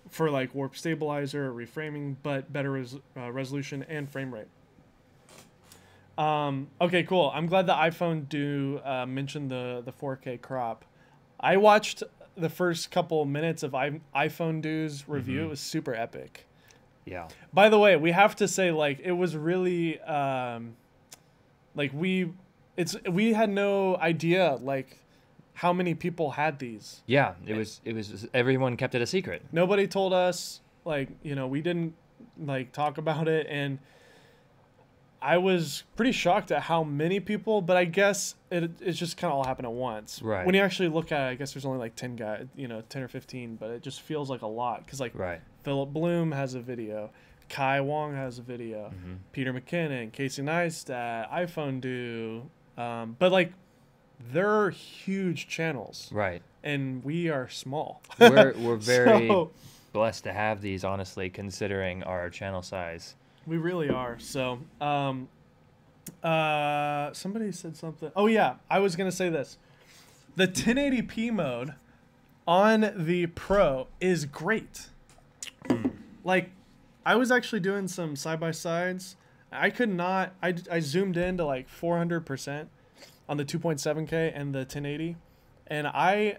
for like warp stabilizer or reframing, but better resolution and frame rate. Okay, cool. I'm glad the iPhone do mention the 4K crop. I watched the first couple minutes of iPhone Do's review. It was super epic. Yeah. By the way, we have to say, like, it was really like we had no idea like how many people had these. Yeah, it was everyone kept it a secret. Nobody told us, like, you know, we didn't like talk about it, and I was pretty shocked at how many people, but I guess it's just kind of all happened at once. Right. When you actually look at it, I guess there's only like 10 guys, you know, 10 or 15, but it just feels like a lot because like Philip Bloom has a video, Kai Wong has a video, Peter McKinnon, Casey Neistat, iPhone Do, but like they're huge channels. Right. And we are small. We're very blessed to have these, honestly, considering our channel size. We really are. So, somebody said something. Oh yeah, I was gonna say this. The 1080p mode on the Pro is great. Like, I was actually doing some side-by-sides. I could not. I zoomed in to like 400% on the 2.7K and the 1080, and I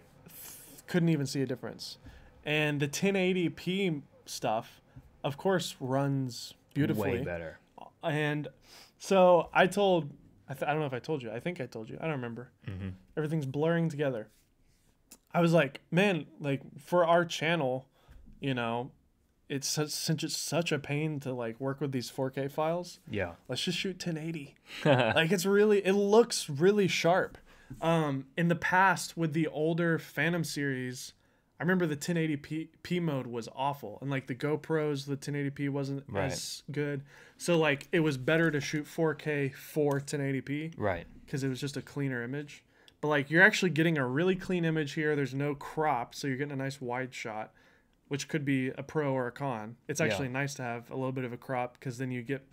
couldn't even see a difference. And the 1080p stuff, of course, runs beautifully. Way better. And so I told, I don't know if I told you. I think I told you. I don't remember. Everything's blurring together. I was like, man, like for our channel, you know, it's such a pain to like work with these 4K files. Yeah. Let's just shoot 1080. Like it looks really sharp. In the past with the older Phantom series, I remember the 1080p mode was awful, and like the GoPros, the 1080p wasn't as good. So like it was better to shoot 4K for 1080p, right? Because it was just a cleaner image. But like you're actually getting a really clean image here. There's no crop, so you're getting a nice wide shot, which could be a pro or a con. It's actually nice to have a little bit of a crop because then you get,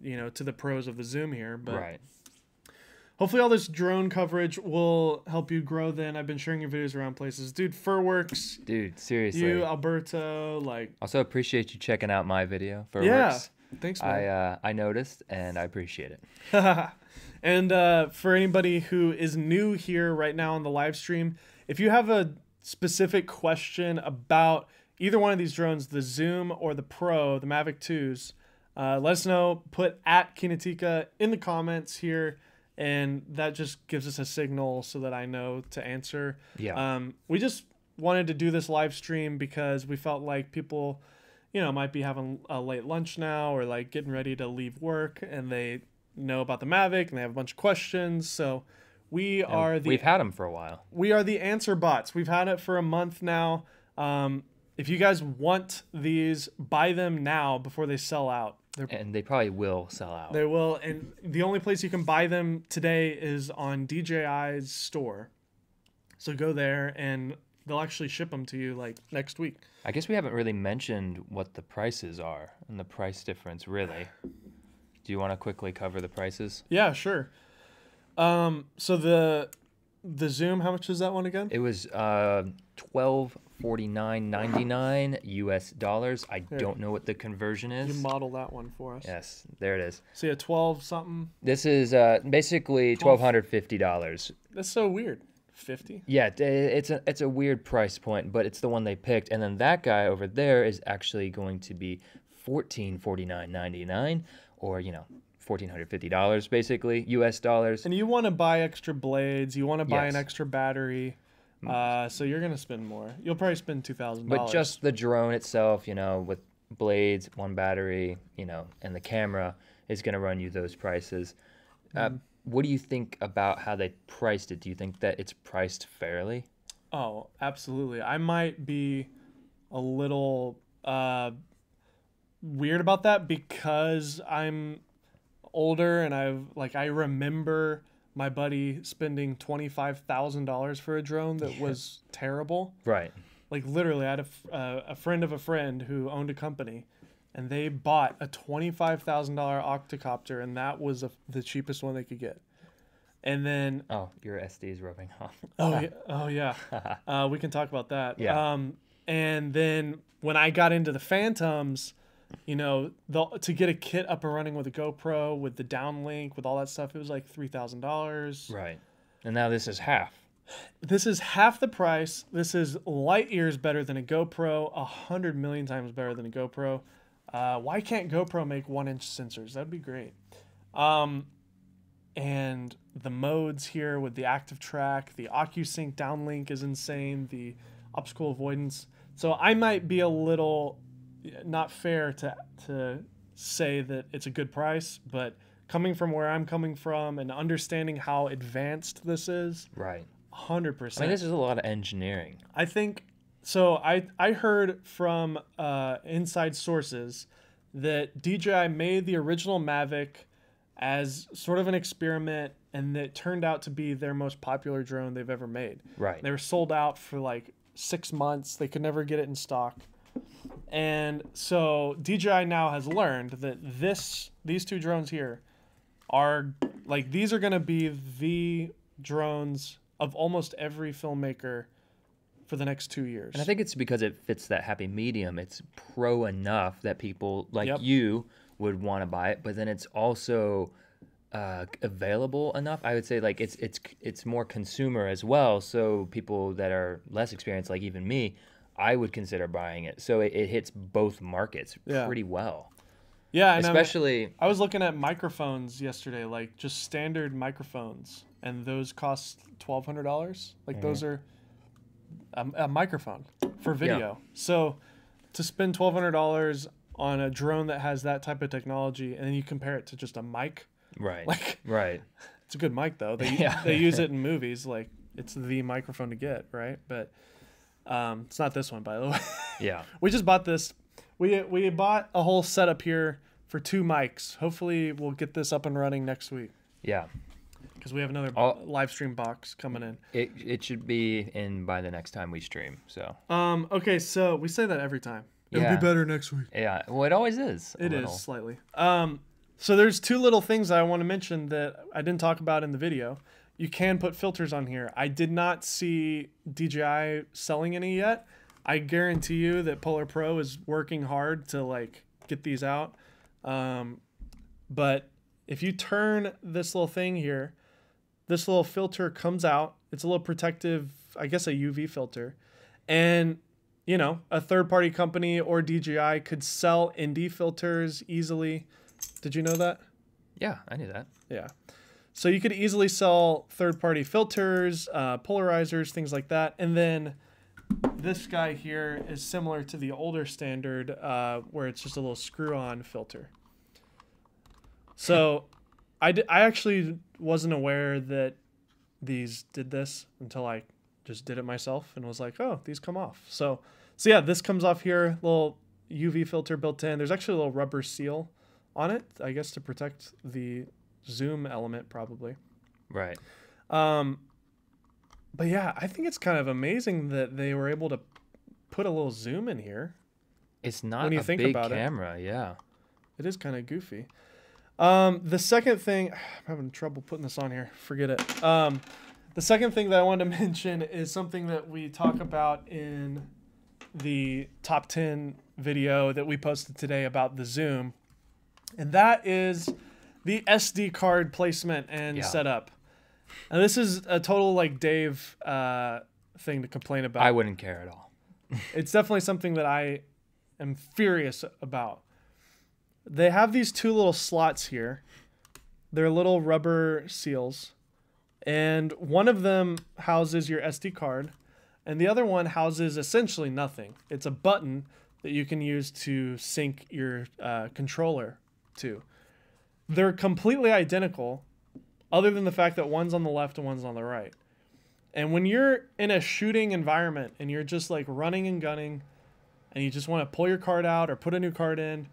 you know, to the pros of the zoom here. But hopefully all this drone coverage will help you grow then. I've been sharing your videos around places. Dude, Furworks. Dude, seriously. You, Alberto, like... Also appreciate you checking out my video, Furworks. Yeah, thanks, man. I noticed, and I appreciate it. And for anybody who is new here right now on the live stream, if you have a specific question about either one of these drones, the Zoom or the Pro, the Mavic 2s, let us know. Put @Kinotika in the comments here. And that just gives us a signal so that I know to answer. Yeah. We just wanted to do this live stream because we felt like people, you know, might be having a late lunch now or like getting ready to leave work, and they know about the Mavic and they have a bunch of questions. So we've had them for a while. We are the answer bots. We've had it for a month now. If you guys want these, buy them now before they sell out. And they probably will sell out. They will. And the only place you can buy them today is on DJI's store. So go there and they'll actually ship them to you like next week. I guess we haven't really mentioned what the prices are and the price difference, really. Do you want to quickly cover the prices? Yeah, sure. So the Zoom, how much is that one again? It was $1249.99 US dollars. I don't know what the conversion is. You model that one for us. Yes, there it is. See, a 12 something. This is basically $1,250. That's so weird. 50. Yeah, it's a weird price point, but it's the one they picked. And then that guy over there is actually going to be $1,449.99, or you know, $1,450 basically, US dollars. And you want to buy extra blades, you want to buy an extra battery, so you're going to spend more. You'll probably spend $2,000. But just the drone itself, you know, with blades, one battery, you know, and the camera is going to run you those prices. What do you think about how they priced it? Do you think that it's priced fairly? Oh, absolutely. I might be a little weird about that because I'm older and I remember my buddy spending $25,000 for a drone that was terrible. Right. Like literally, I had a friend of a friend who owned a company, and they bought a $25,000 octocopter, and that was the cheapest one they could get. And then your SD is rubbing off. oh yeah. We can talk about that. Yeah. And then when I got into the Phantoms, you know, to get a kit up and running with a GoPro, with the downlink, with all that stuff, it was like $3,000. Right. And now this is half. This is half the price. This is light years better than a GoPro, 100 million times better than a GoPro. Why can't GoPro make 1-inch sensors? That'd be great. And the modes here with the active track, the OcuSync downlink is insane, the obstacle avoidance. So I might be a little not fair to say that it's a good price, but coming from where I'm coming from and understanding how advanced this is, right, 100%. I mean, this is a lot of engineering. I think so. I heard from inside sources that DJI made the original Mavic as sort of an experiment, and it turned out to be their most popular drone they've ever made. Right. They were sold out for like 6 months. They could never get it in stock. And so DJI now has learned that these two drones here are like, these are going to be the drones of almost every filmmaker for the next 2 years. And I think it's because it fits that happy medium. It's pro enough that people like Yep. you would want to buy it, but then it's also available enough. I would say like it's more consumer as well. So people that are less experienced, like even me, I would consider buying it. So it hits both markets pretty well. Yeah, and especially I was looking at microphones yesterday, like just standard microphones, and those cost $1,200. Like those are a microphone for video. Yeah. So to spend $1,200 on a drone that has that type of technology, and then you compare it to just a mic, right, like right. It's a good mic though. They use it in movies, like it's the microphone to get, right? But it's not this one, by the way. Yeah. We just bought this. We bought a whole setup here for 2 mics. Hopefully we'll get this up and running next week. Yeah. Because we have another live stream box coming in. It should be in by the next time we stream. So. Okay, so we say that every time. It'll be better next week. Yeah. Well, it always is. It is slightly. So there's 2 little things I want to mention that I didn't talk about in the video. You can put filters on here. I did not see DJI selling any yet. I guarantee you that Polar Pro is working hard to like get these out. But if you turn this little thing here, this little filter comes out. It's a little protective, I guess a UV filter. And, you know, a third-party company or DJI could sell ND filters easily. Did you know that? Yeah, I knew that. Yeah. So you could easily sell third-party filters, polarizers, things like that. And then this guy here is similar to the older standard where it's just a little screw-on filter. So I actually wasn't aware that these did this until I just did it myself and was like, oh, these come off. So yeah, this comes off here, little UV filter built in. There's actually a little rubber seal on it, I guess, to protect the zoom element probably. Right. But yeah, I think it's kind of amazing that they were able to put a little zoom in here. It's not when you a think big about camera, yeah. It is kind of goofy. The second thing, I'm having trouble putting this on here. Forget it. The second thing that I wanted to mention is something that we talk about in the top 10 video that we posted today about the zoom. And that is the SD card placement and setup. And this is a total like Dave thing to complain about. I wouldn't care at all. It's definitely something that I am furious about. They have these 2 little slots here. They're little rubber seals. And one of them houses your SD card. And the other one houses essentially nothing. It's a button that you can use to sync your controller to. They're completely identical, other than the fact that one's on the left and one's on the right. And when you're in a shooting environment and you're just like running and gunning and you just want to pull your card out or put a new card in,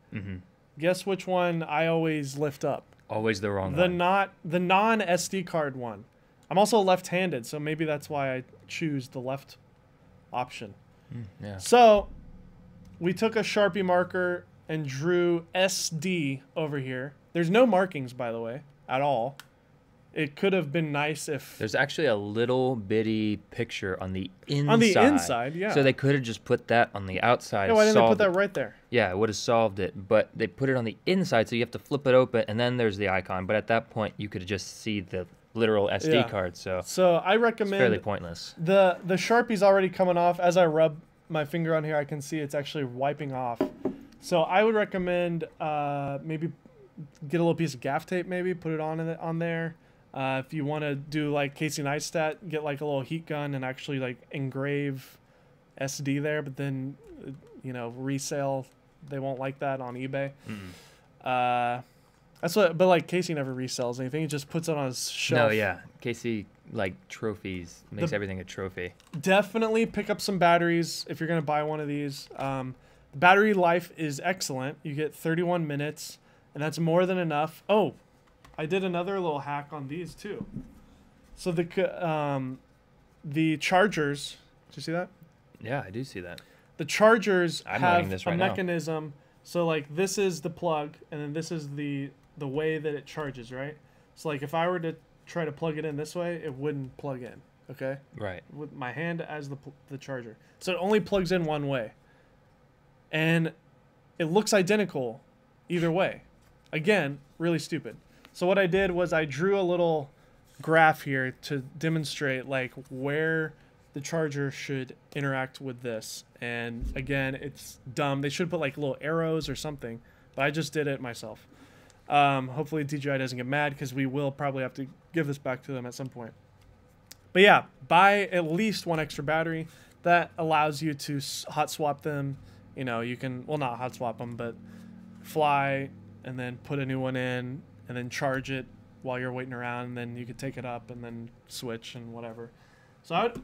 guess which one I always lift up? Always the wrong one. The non-SD card one. I'm also left-handed, so maybe that's why I choose the left option. Yeah. So we took a Sharpie marker and drew SD over here. There's no markings, by the way, at all. It could have been nice if there's actually a little bitty picture on the inside. On the inside, yeah. So they could have just put that on the outside. Yeah, why didn't they put that right there? Yeah, it would have solved it. But they put it on the inside, so you have to flip it open, and then there's the icon. But at that point, you could just see the literal SD card. So I recommend. It's fairly pointless. The Sharpie's already coming off. As I rub my finger on here, I can see it's actually wiping off. So I would recommend maybe get a little piece of gaff tape, maybe put it on there. If you want to do like Casey Neistat, get like a little heat gun and actually like engrave SD there, but then resale, they won't like that on eBay. That's what, but like Casey never resells anything. He just puts it on his shelf. No, yeah, Casey like trophies, makes everything a trophy. Definitely pick up some batteries if you're gonna buy one of these. Battery life is excellent. You get 31 minutes, and that's more than enough. Oh, I did another little hack on these too. So the chargers, did you see that? Yeah, I do see that. The chargers have this a mechanism. So like this is the plug, and then this is the way that it charges, right? So like if I were to try to plug it in this way, it wouldn't plug in, okay? Right. With my hand as the charger. So it only plugs in one way. And it looks identical either way. Again, really stupid. So what I did was I drew a little graph here to demonstrate like where the charger should interact with this. And again, it's dumb. They should put like little arrows or something, but I just did it myself. Hopefully DJI doesn't get mad because we will probably have to give this back to them at some point. But yeah, buy at least one extra battery. That allows you to hot swap them. You can, well, not hot swap them, but fly and then put a new one in and then charge it while you're waiting around, and then you could take it up and then switch and whatever. So I would,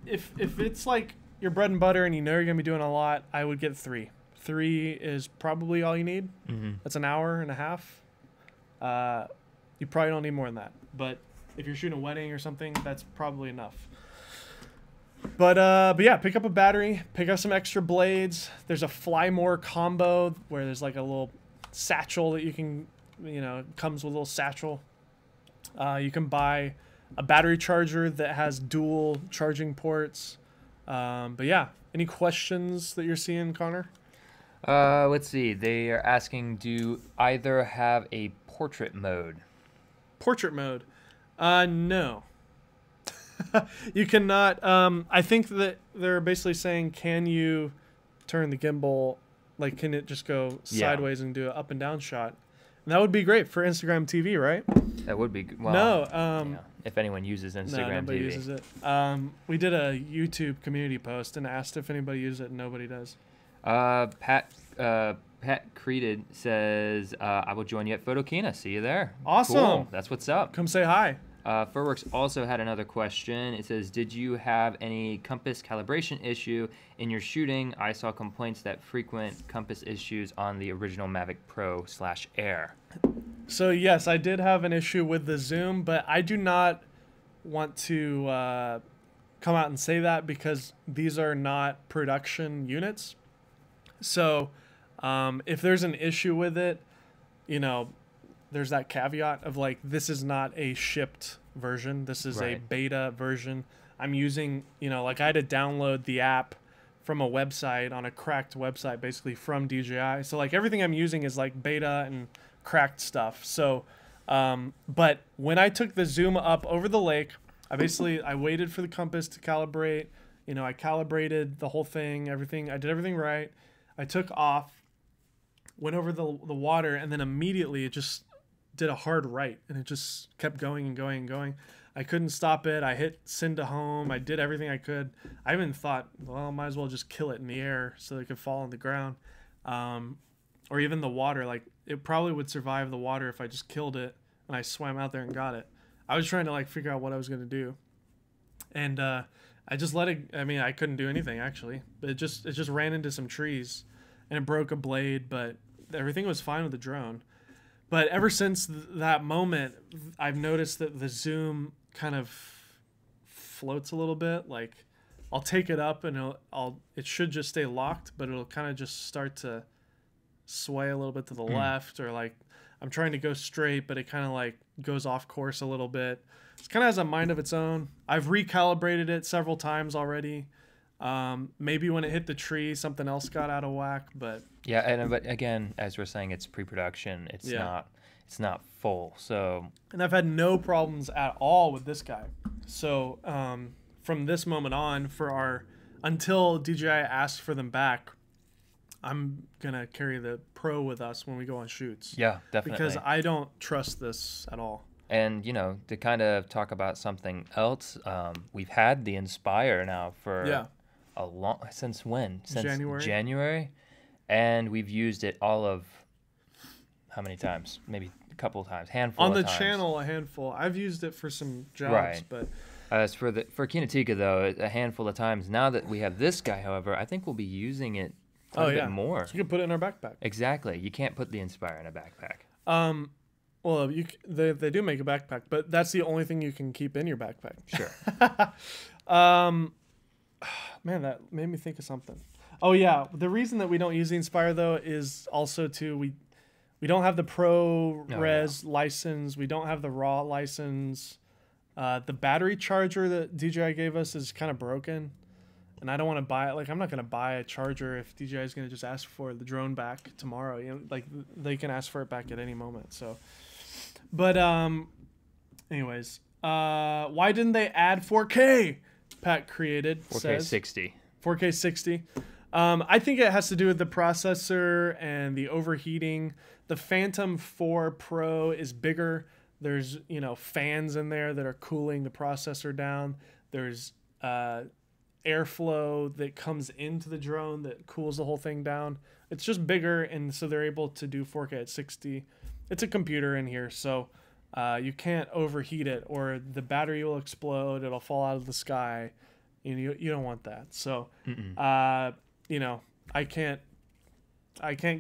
if it's like your bread and butter and you know you're gonna be doing a lot, I would get 3. 3 is probably all you need. That's an hour and a half. You probably don't need more than that. But if you're shooting a wedding or something, that's probably enough. But yeah, pick up a battery, pick up some extra blades. There's a Fly More combo where there's like a little satchel that you can, comes with a little satchel. You can buy a battery charger that has dual charging ports. But yeah, any questions that you're seeing, Connor? Let's see. They are asking, do either have a portrait mode? Portrait mode? No. You cannot. I think that they're basically saying, can you turn the gimbal, like can it just go sideways and do an up and down shot? And that would be great for Instagram TV, right? That would be. Well, no. If anyone uses Instagram nobody TV. uses it. We did a YouTube community post and asked if anybody uses it, and nobody does. Pat Creeded says, I will join you at Photokina. See you there. Awesome. Cool. That's what's up. Come say hi. Furworks also had another question. It says, did you have any compass calibration issue in your shooting? I saw complaints that frequent compass issues on the original Mavic Pro/Air. So yes, I did have an issue with the zoom, but I do not want to come out and say that because these are not production units. So if there's an issue with it, there's that caveat of like, this is not a shipped version. This is a beta version. I'm using, like I had to download the app from a website, on a cracked website, basically from DJI. So like everything I'm using is like beta and cracked stuff. So, but when I took the zoom up over the lake, I waited for the compass to calibrate. I calibrated the whole thing, everything. I did everything right. I took off, went over the water, and then immediately it just did a hard right, and it just kept going and going and going. I couldn't stop it. I hit send to home. I did everything I could. I even thought, well, I might as well just kill it in the air so it could fall on the ground. Or even the water. Like, it probably would survive the water if I just killed it and I swam out there and got it. I was trying to like figure out what I was going to do. And I just let it, I couldn't do anything actually. But it just ran into some trees and it broke a blade, but everything was fine with the drone. But ever since that moment, I've noticed that the zoom kind of floats a little bit. Like, I'll take it up and it should just stay locked, but it'll kind of just start to sway a little bit to the left, or like I'm trying to go straight, but it kind of like goes off course a little bit. It kind of has a mind of its own. I've recalibrated it several times already. Maybe when it hit the tree, something else got out of whack, but yeah. But again, as we're saying, it's pre-production. It's not full. So, and I've had no problems at all with this guy. So from this moment on, until DJI asks for them back, I'm gonna carry the Pro with us when we go on shoots. Yeah, definitely. Because I don't trust this at all. And, you know, to kind of talk about something else, we've had the Inspire now for since when? Since January. And we've used it all of, how many times? Maybe a couple of times, handful of times. On the channel, a handful. I've used it for some jobs, but... As for Kinotika, though, a handful of times. Now that we have this guy, however, I think we'll be using it a bit more. So you can put it in our backpack. Exactly. You can't put the Inspire in a backpack. Well, they do make a backpack, but that's the only thing you can keep in your backpack. Sure. Man, that made me think of something. Oh yeah, the reason that we don't use the Inspire though is also we don't have the ProRes license. We don't have the RAW license. The battery charger that DJI gave us is kind of broken, and I don't want to buy it. Like, I'm not going to buy a charger if DJI is going to just ask for the drone back tomorrow. You know, like, they can ask for it back at any moment. So, but anyways, why didn't they add 4K? Pat created 4K 60. 4K 60. I think it has to do with the processor and the overheating. The Phantom 4 Pro is bigger. There's, you know, fans in there that are cooling the processor down. There's airflow that comes into the drone that cools the whole thing down. It's just bigger, and so they're able to do 4K at 60. It's a computer in here, so you can't overheat it, or the battery will explode. It'll fall out of the sky. You don't want that. So, you know, I can't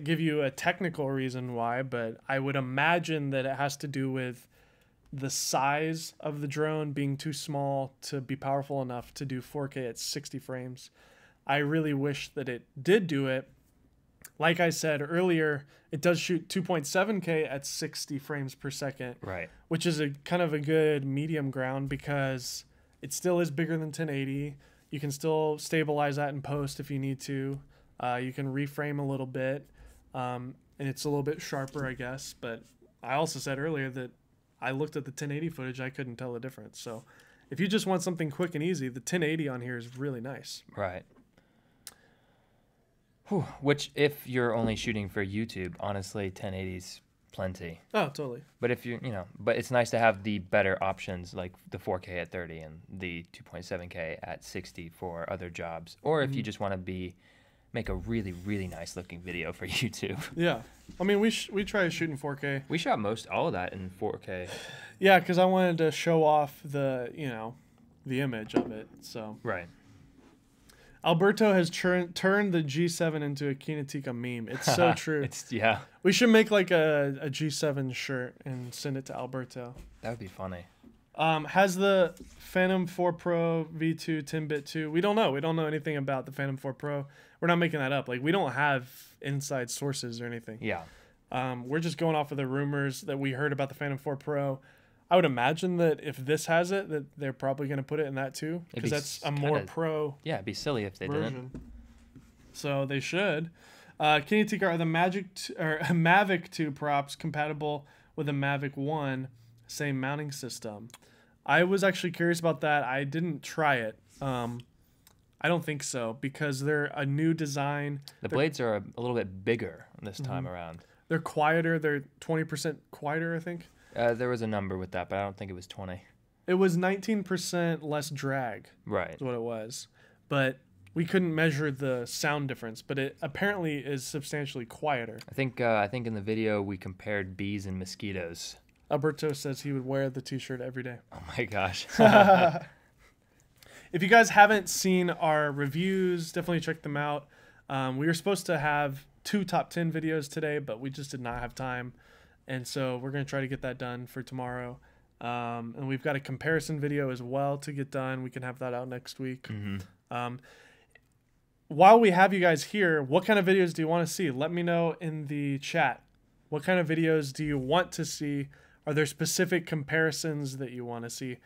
give you a technical reason why, but I would imagine that it has to do with the size of the drone being too small to be powerful enough to do 4K at 60 frames. I really wish that it did do it. Like I said earlier, it does shoot 2.7K at 60 frames per second, right? Which is a kind of a good medium ground because it still is bigger than 1080. You can still stabilize that in post if you need to. You can reframe a little bit, and it's a little bit sharper, I guess. But I also said earlier that I looked at the 1080 footage. I couldn't tell the difference. So if you just want something quick and easy, the 1080 on here is really nice. Right. Whew. Which, if you're only shooting for YouTube, honestly, 1080's plenty. Oh, totally. But if you know, but it's nice to have the better options like the 4K at 30 and the 2.7K at 60 for other jobs. Or if you just want to make a really, really nice looking video for YouTube. Yeah. I mean, we tried shooting 4K. We shot all of that in 4K. Yeah, because I wanted to show off the image of it. So right. Alberto has turned the G7 into a Kinotika meme. It's so true. Yeah. We should make like a G7 shirt and send it to Alberto. That would be funny. Has the Phantom 4 Pro V2 10-bit 2? We don't know. We don't know anything about the Phantom 4 Pro. We're not making that up. Like, we don't have inside sources or anything. Yeah. We're just going off of the rumors that we heard about the Phantom 4 Pro. I would imagine that if this has it, that they're probably going to put it in that too, because that's a more pro. Yeah, it'd be silly if they didn't. So they should. Kinotika, are the Mavic 2 props compatible with the Mavic 1? Same mounting system. I was actually curious about that. I didn't try it. I don't think so because they're a new design. The blades are a little bit bigger this time around. They're quieter. They're 20% quieter, I think. There was a number with that, but I don't think it was 20. It was 19% less drag. Right. Is what it was. But we couldn't measure the sound difference, but it apparently is substantially quieter. I think in the video we compared bees and mosquitoes. Alberto says he would wear the t-shirt every day. Oh my gosh. If you guys haven't seen our reviews, definitely check them out. We were supposed to have 2 top 10 videos today, but we just did not have time. And so we're going to try to get that done for tomorrow. And we've got a comparison video as well to get done. We can have that out next week. While we have you guys here, what kind of videos do you want to see? Let me know in the chat. What kind of videos do you want to see? Are there specific comparisons that you want to see?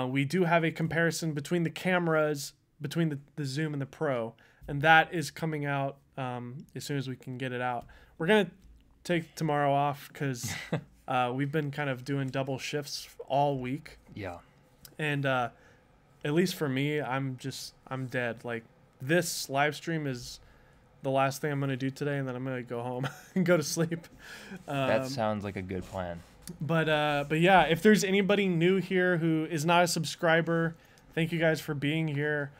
We do have a comparison between the cameras, between the Zoom and the Pro, and that is coming out as soon as we can get it out. We're going to take tomorrow off because we've been kind of doing double shifts all week. Yeah. And at least for me, I'm dead. Like, this live stream is the last thing I'm going to do today, and then I'm going to go home and go to sleep. That sounds like a good plan. But yeah, if there's anybody new here who is not a subscriber, thank you guys for being here.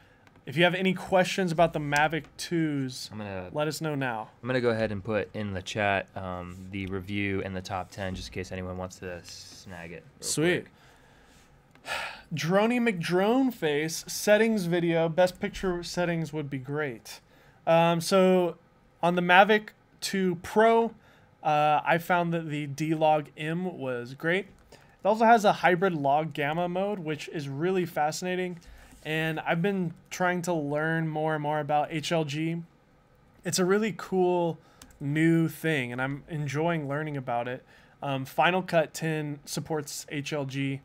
If you have any questions about the Mavic 2s, let us know now. I'm going to go ahead and put in the chat the review and the top 10 just in case anyone wants to snag it. Sweet. Droney McDrone face settings video. Best picture settings would be great. So on the Mavic 2 Pro, I found that the D-Log M was great. It also has a hybrid log gamma mode, which is really fascinating. And I've been trying to learn more and more about HLG. It's a really cool new thing, and I'm enjoying learning about it. Final Cut 10 supports HLG,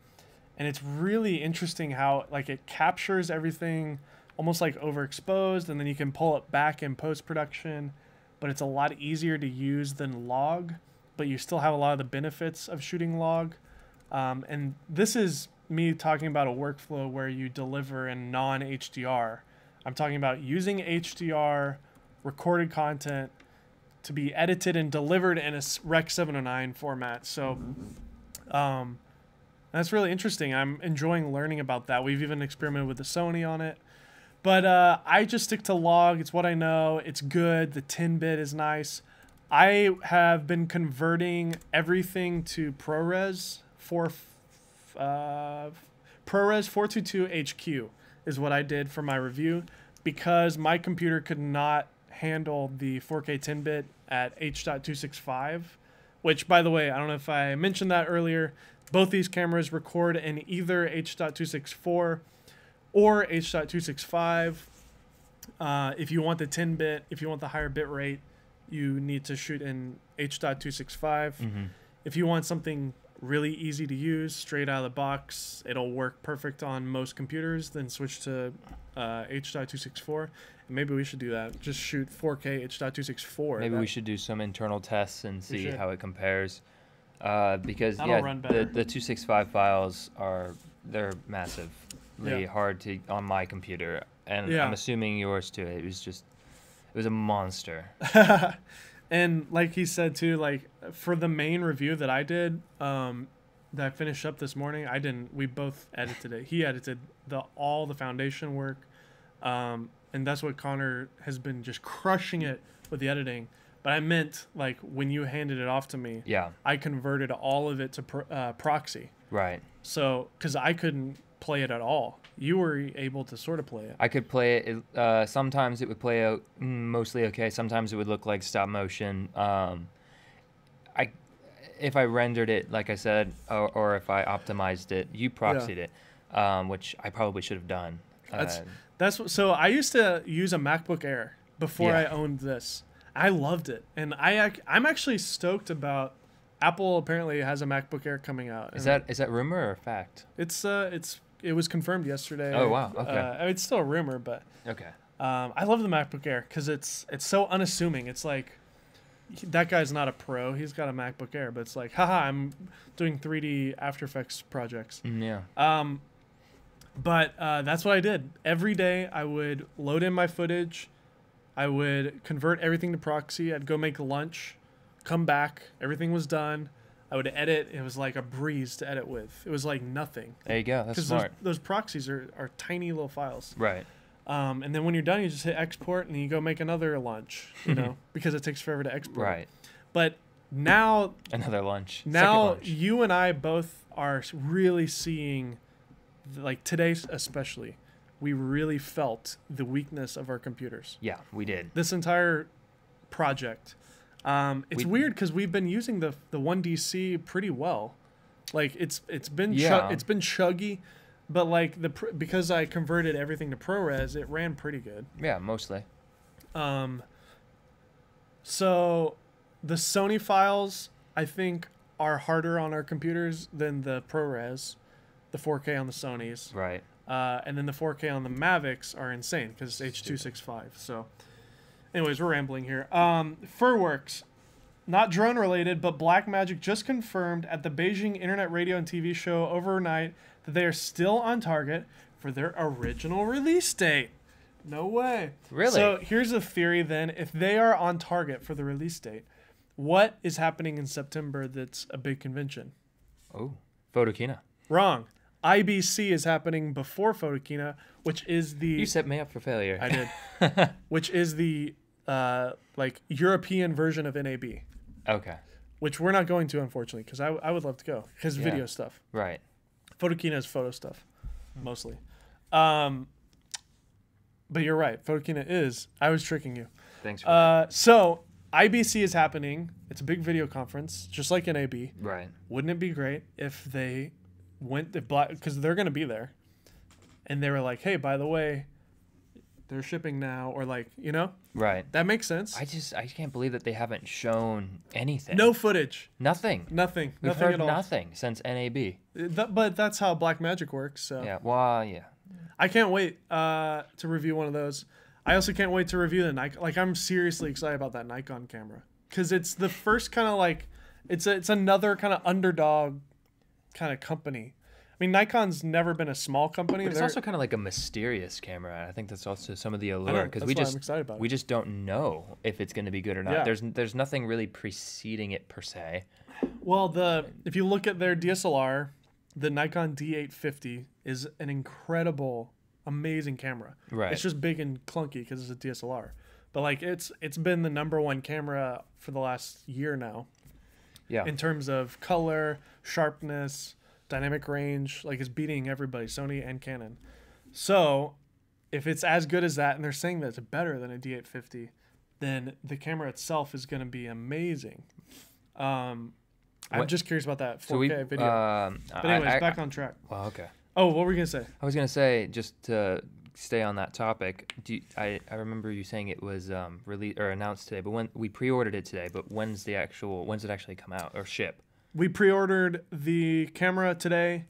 and it's really interesting how like it captures everything almost like overexposed, and then you can pull it back in post-production, but it's a lot easier to use than log, but you still have a lot of the benefits of shooting log. And this is me talking about a workflow where you deliver in non-HDR. I'm talking about using HDR recorded content to be edited and delivered in a Rec 709 format. So that's really interesting. I'm enjoying learning about that. We've even experimented with the Sony on it. But I just stick to log. It's what I know. It's good. The 10-bit is nice. I have been converting everything to ProRes. ProRes 422 HQ is what I did for my review because my computer could not handle the 4K 10-bit at H.265, which, by the way, I don't know if I mentioned that earlier. Both these cameras record in either H.264 or H.265. If you want the 10-bit, if you want the higher bit rate, you need to shoot in H.265. If you want something really easy to use, straight out of the box, it'll work perfect on most computers, then switch to H.264. And maybe we should do that. Just shoot 4K H.264. Maybe we should do some internal tests and see how it compares. Because the 265 files they're massively hard to on my computer, and I'm assuming yours too. It was a monster. And like he said too, like for the main review that I did, that I finished up this morning, we both edited it. He edited all the foundation work, and that's what Connor has been just crushing it with the editing. But I meant like when you handed it off to me, I converted all of it to proxy. Right. So because I couldn't play it at all. You were able to sort of play it. I could play it. Sometimes it would play out mostly okay. Sometimes it would look like stop motion. If I rendered it, like I said, or if I optimized it, you proxied it, which I probably should have done. So I used to use a MacBook Air before I owned this. I loved it, and I'm actually stoked about. Apple apparently has a MacBook Air coming out. Is that rumor or fact? It was confirmed yesterday. Oh wow! Okay. It's still a rumor, but okay. I love the MacBook Air because it's so unassuming. It's like that guy's not a pro. He's got a MacBook Air, but it's like, haha, I'm doing 3D After Effects projects. But that's what I did. Every day I would load in my footage. I would convert everything to proxy. I'd go make lunch, come back. Everything was done. I would edit. It was like a breeze to edit with. It was like nothing. There you go. That's smart. Those proxies are tiny little files. Right. And then when you're done, you just hit export and you go make another lunch, because it takes forever to export. Right. But now... Another lunch. Now you and I both are really seeing, like today especially, we really felt the weakness of our computers. Yeah, we did. This entire project... it's weird because we've been using the 1DC pretty well. Like it's been chuggy, but like because I converted everything to ProRes, it ran pretty good. Yeah, mostly. So the Sony files, I think, are harder on our computers than the ProRes, the 4K on the Sonys. Right. And then the 4K on the Mavics are insane because it's H.265. So, anyways, we're rambling here. Furworks, not drone related, but Blackmagic just confirmed at the Beijing Internet Radio and TV show overnight that they are still on target for their original release date. No way. Really? So here's a theory then. If they are on target for the release date, what is happening in September that's a big convention? Oh, Photokina. Wrong. IBC is happening before Photokina, which is the... You set me up for failure. I did. Which is the like European version of NAB. Okay. Which we're not going to, unfortunately, because I would love to go. Because video stuff. Right. Photokina is photo stuff, mostly. But you're right. Photokina is. I was tricking you. Thanks for that. So IBC is happening. It's a big video conference, just like NAB. Right. Wouldn't it be great if they went to Black, because they're going to be there, and they were like, hey, by the way, they're shipping now, or like, you know? Right. That makes sense. I can't believe that they haven't shown anything. No footage. Nothing. Nothing. We've Nothing heard at all. Nothing since NAB. But that's how Blackmagic works. So Yeah. Well, yeah. I can't wait to review one of those. I also can't wait to review the Nikon. Like, I'm seriously excited about that Nikon camera because it's the first kind of like it's another kind of underdog kind of company. I mean, Nikon's never been a small company. But it's also kind of like a mysterious camera. I think that's also some of the allure because I'm excited about it. we just don't know if it's going to be good or not. Yeah. There's nothing really preceding it per se. Well, if you look at their DSLR, the Nikon D850 is an incredible, amazing camera. Right. It's just big and clunky because it's a DSLR. But like it's been the #1 camera for the last year now. Yeah. In terms of color, sharpness, dynamic range, like it's beating everybody, Sony and Canon. So, if it's as good as that, and they're saying that it's better than a D850, then the camera itself is going to be amazing. I'm just curious about that 4K video. But anyways, back on track. Well, okay. Oh, what were you going to say? I was going to say, just to stay on that topic, I remember you saying it was released or announced today, but when we pre-ordered it today, but when's it actually come out or ship? We pre-ordered the camera today.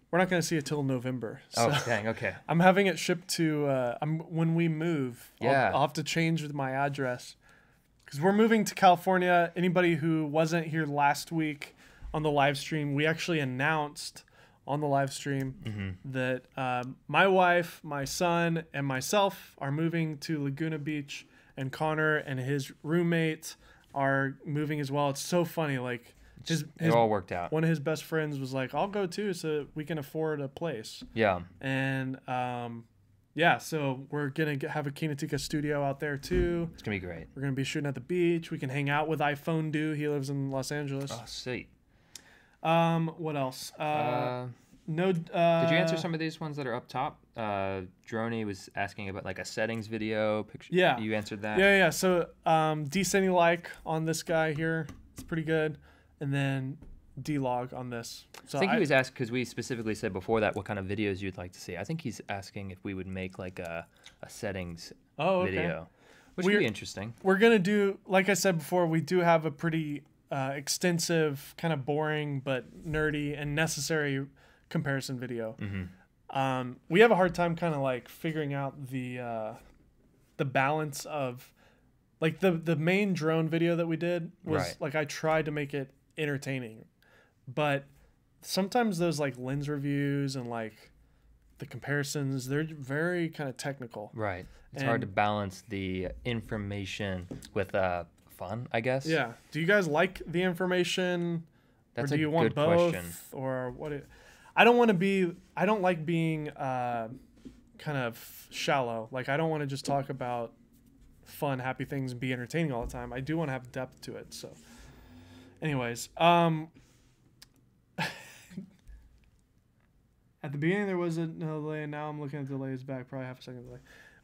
We're not going to see it till November. So oh, dang, okay. I'm having it shipped to when we move. Yeah. I'll have to change my address because we're moving to California. Anybody who wasn't here last week on the live stream, we actually announced on the live stream that my wife, my son, and myself are moving to Laguna Beach, and Connor and his roommate are moving as well. It's so funny, like. It all worked out. One of his best friends was like, I'll go too so we can afford a place. Yeah. And so we're going to have a Kinotika studio out there too. It's going to be great. We're going to be shooting at the beach. We can hang out with iPhone Do. He lives in Los Angeles. Oh, sweet. What else? No. Did you answer some of these ones that are up top? Droney was asking about like a settings video picture. Yeah. You answered that? Yeah. So descending like on this guy here. It's pretty good. And then D-Log on this. So I think he was asking, because we specifically said before that what kind of videos you'd like to see. I think he's asking if we would make like a settings video, which would be interesting. We're going to do, like I said before, we do have a pretty extensive, kind of boring but nerdy and necessary comparison video. We have a hard time kind of like figuring out the balance of, like the main drone video that we did was like I tried to make it entertaining, but sometimes those like lens reviews and like the comparisons, they're very kind of technical. Right. It's hard to balance the information with fun, I guess. Yeah. Do you guys like the information? That's or do you want both? Question. Or what? I don't like being kind of shallow. Like I don't want to just talk about fun, happy things and be entertaining all the time. I do want to have depth to it. So anyways, at the beginning there was a delay, and now I'm looking at delays back, probably half a second delay.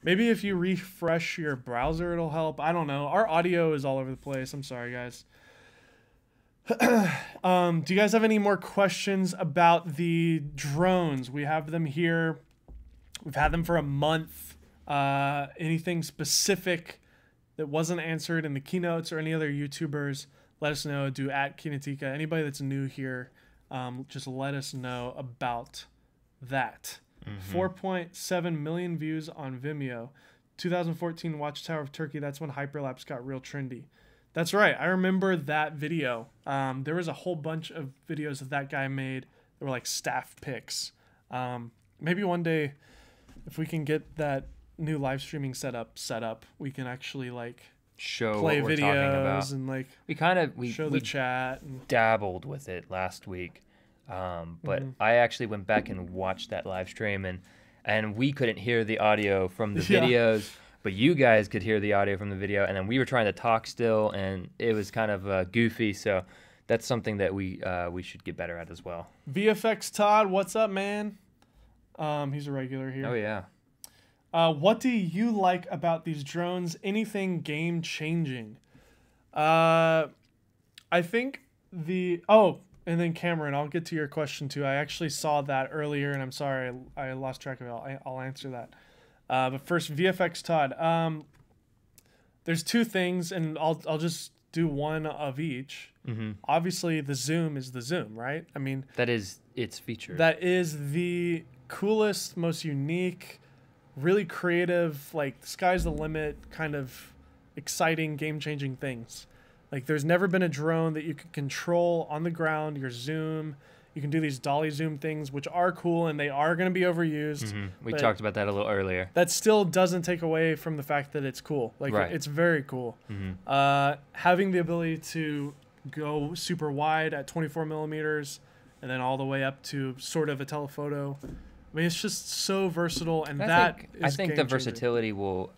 Maybe if you refresh your browser, it'll help. I don't know. Our audio is all over the place. I'm sorry, guys. Do you guys have any more questions about the drones? We have them here. We've had them for a month. Anything specific that wasn't answered in the keynotes or any other YouTubers, let us know. Do at Kinotika. Anybody that's new here, just let us know about that. 4.7 million views on Vimeo. 2014 Watchtower of Turkey. That's when hyperlapse got real trendy. That's right. I remember that video. There was a whole bunch of videos that guy made. They were like staff picks. Maybe one day, if we can get that new live streaming setup, we can actually like show play what we're videos talking about. And like we show the chat. And dabbled with it last week, but I actually went back and watched that live stream, and we couldn't hear the audio from the videos, but you guys could hear the audio from the video, and then we were trying to talk still, and it was kind of goofy. So that's something that we should get better at as well. VFX Todd, what's up, man? He's a regular here. Oh yeah. What do you like about these drones? Anything game changing? I think and then Cameron, I'll get to your question too. I actually saw that earlier, and I'm sorry I lost track of it. I'll answer that. But first, VFX Todd. There's two things, and I'll just do one of each. Obviously, the zoom is the zoom, right? I mean, that is its feature. That is the coolest, most unique, really creative, like sky's the limit, kind of exciting, game-changing things. Like there's never been a drone that you can control on the ground, your zoom. You can do these dolly zoom things, which are cool, and they are going to be overused. We talked about that a little earlier. That still doesn't take away from the fact that it's cool. Like it's very cool. Having the ability to go super wide at 24 millimeters and then all the way up to sort of a telephoto. I mean, it's just so versatile, and I think the versatility will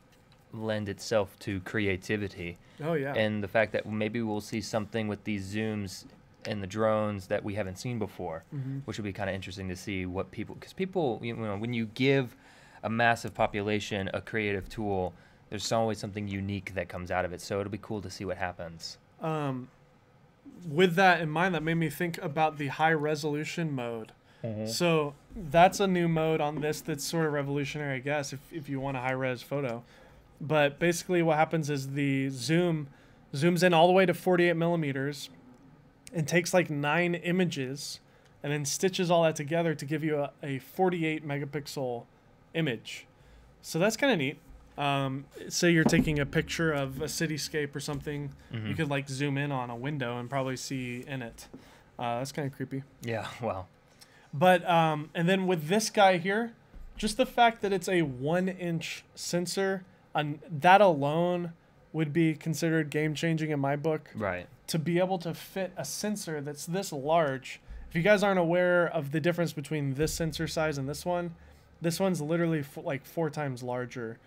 lend itself to creativity. Oh yeah. And the fact that maybe we'll see something with these zooms and the drones that we haven't seen before, which would be kind of interesting to see what because people, when you give a massive population a creative tool, there's always something unique that comes out of it. So it'll be cool to see what happens. With that in mind, that made me think about the high resolution mode. So that's a new mode on this that's sort of revolutionary, I guess, if you want a high-res photo. But basically what happens is the zoom zooms in all the way to 48 millimeters and takes like 9 images and then stitches all that together to give you a 48 megapixel image. So that's kind of neat. Say you're taking a picture of a cityscape or something, you could like zoom in on a window and probably see in it. That's kind of creepy. Yeah, wow. But and then with this guy here, just the fact that it's a 1-inch sensor, that alone would be considered game-changing in my book. Right. To be able to fit a sensor that's this large. If you guys aren't aware of the difference between this sensor size and this one's literally like 4 times larger,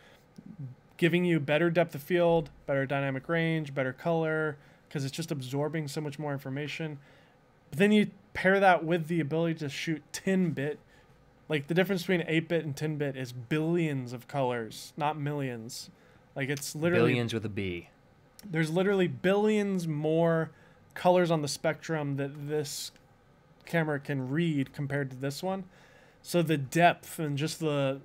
giving you better depth of field, better dynamic range, better color, because it's just absorbing so much more information. But then you pair that with the ability to shoot 10-bit. Like the difference between 8-bit and 10-bit is billions of colors, not millions. Like it's literally billions with a B. There's literally billions more colors on the spectrum that this camera can read compared to this one. So the depth and just the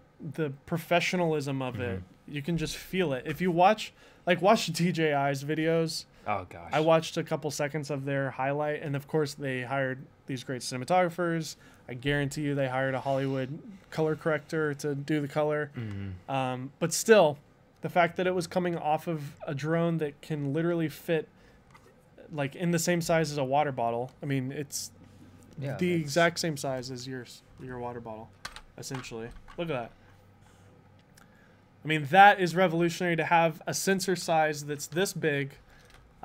professionalism of it, you can just feel it. If you watch DJI's videos. Oh gosh. I watched a couple seconds of their highlight, and of course they hired these great cinematographers. I guarantee you they hired a Hollywood color corrector to do the color. But still, the fact that it was coming off of a drone that can literally fit like in the same size as a water bottle. I mean, it's the exact same size as your water bottle, essentially. Look at that. I mean, that is revolutionary to have a sensor size that's this big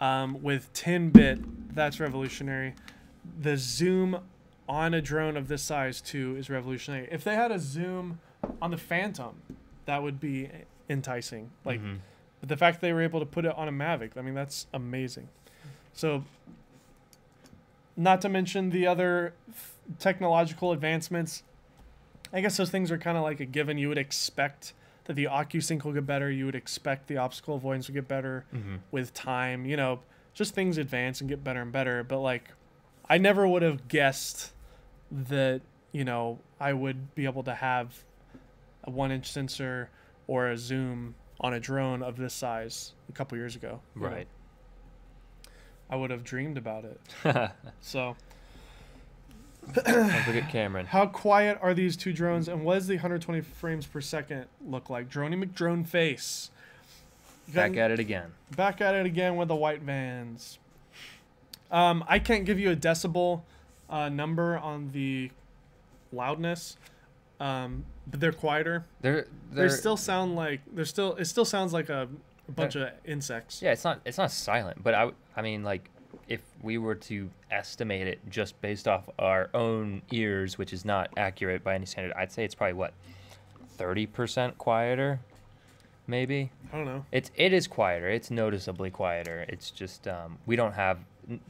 with 10-bit. That's revolutionary. The zoom on a drone of this size, too, is revolutionary. If they had a zoom on the Phantom, that would be enticing. Like, but the fact they were able to put it on a Mavic, I mean, that's amazing. So, not to mention the other technological advancements. I guess those things are kind of like a given. You would expect that the OcuSync will get better. You would expect the obstacle avoidance will get better with time. You know, just things advance and get better and better. But, like, I never would have guessed that, you know, I would be able to have a 1-inch sensor or a zoom on a drone of this size a couple years ago. Right. I would have dreamed about it. So. Don't forget Cameron. How quiet are these two drones, and what does the 120 frames per second look like? Droney McDrone face. Back at it again. Back at it again with the white vans. I can't give you a decibel number on the loudness, but they're quieter. They still sound like it still sounds like a bunch of insects. Yeah, it's not silent, but I mean, like, if we were to estimate it just based off our own ears, which is not accurate by any standard, I'd say it's probably what, 30% quieter, maybe. I don't know. It is quieter. It's noticeably quieter. It's just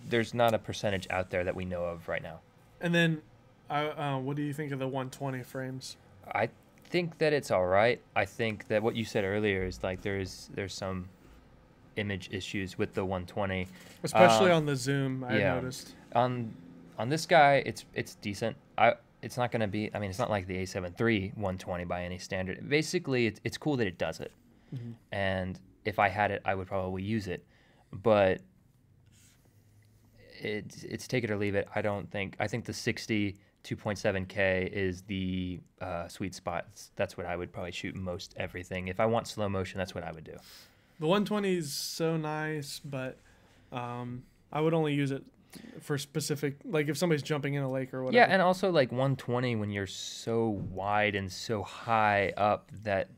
there's not a percentage out there that we know of right now. And then, what do you think of the 120 frames? I think that it's all right. I think that what you said earlier is like there's some image issues with the 120, especially on the zoom. I noticed on this guy it's decent. It's not gonna be, I mean, it's not like the A7 III 120 by any standard. Basically it's cool that it does it, and if I had it I would probably use it, but it's take it or leave it. I think the 60 2.7K is the sweet spot. That's what I would probably shoot most everything. If I want slow motion, that's what I would do. The 120 is so nice, but I would only use it for specific, like if somebody's jumping in a lake or whatever. Yeah, and also like 120 when you're so wide and so high up that,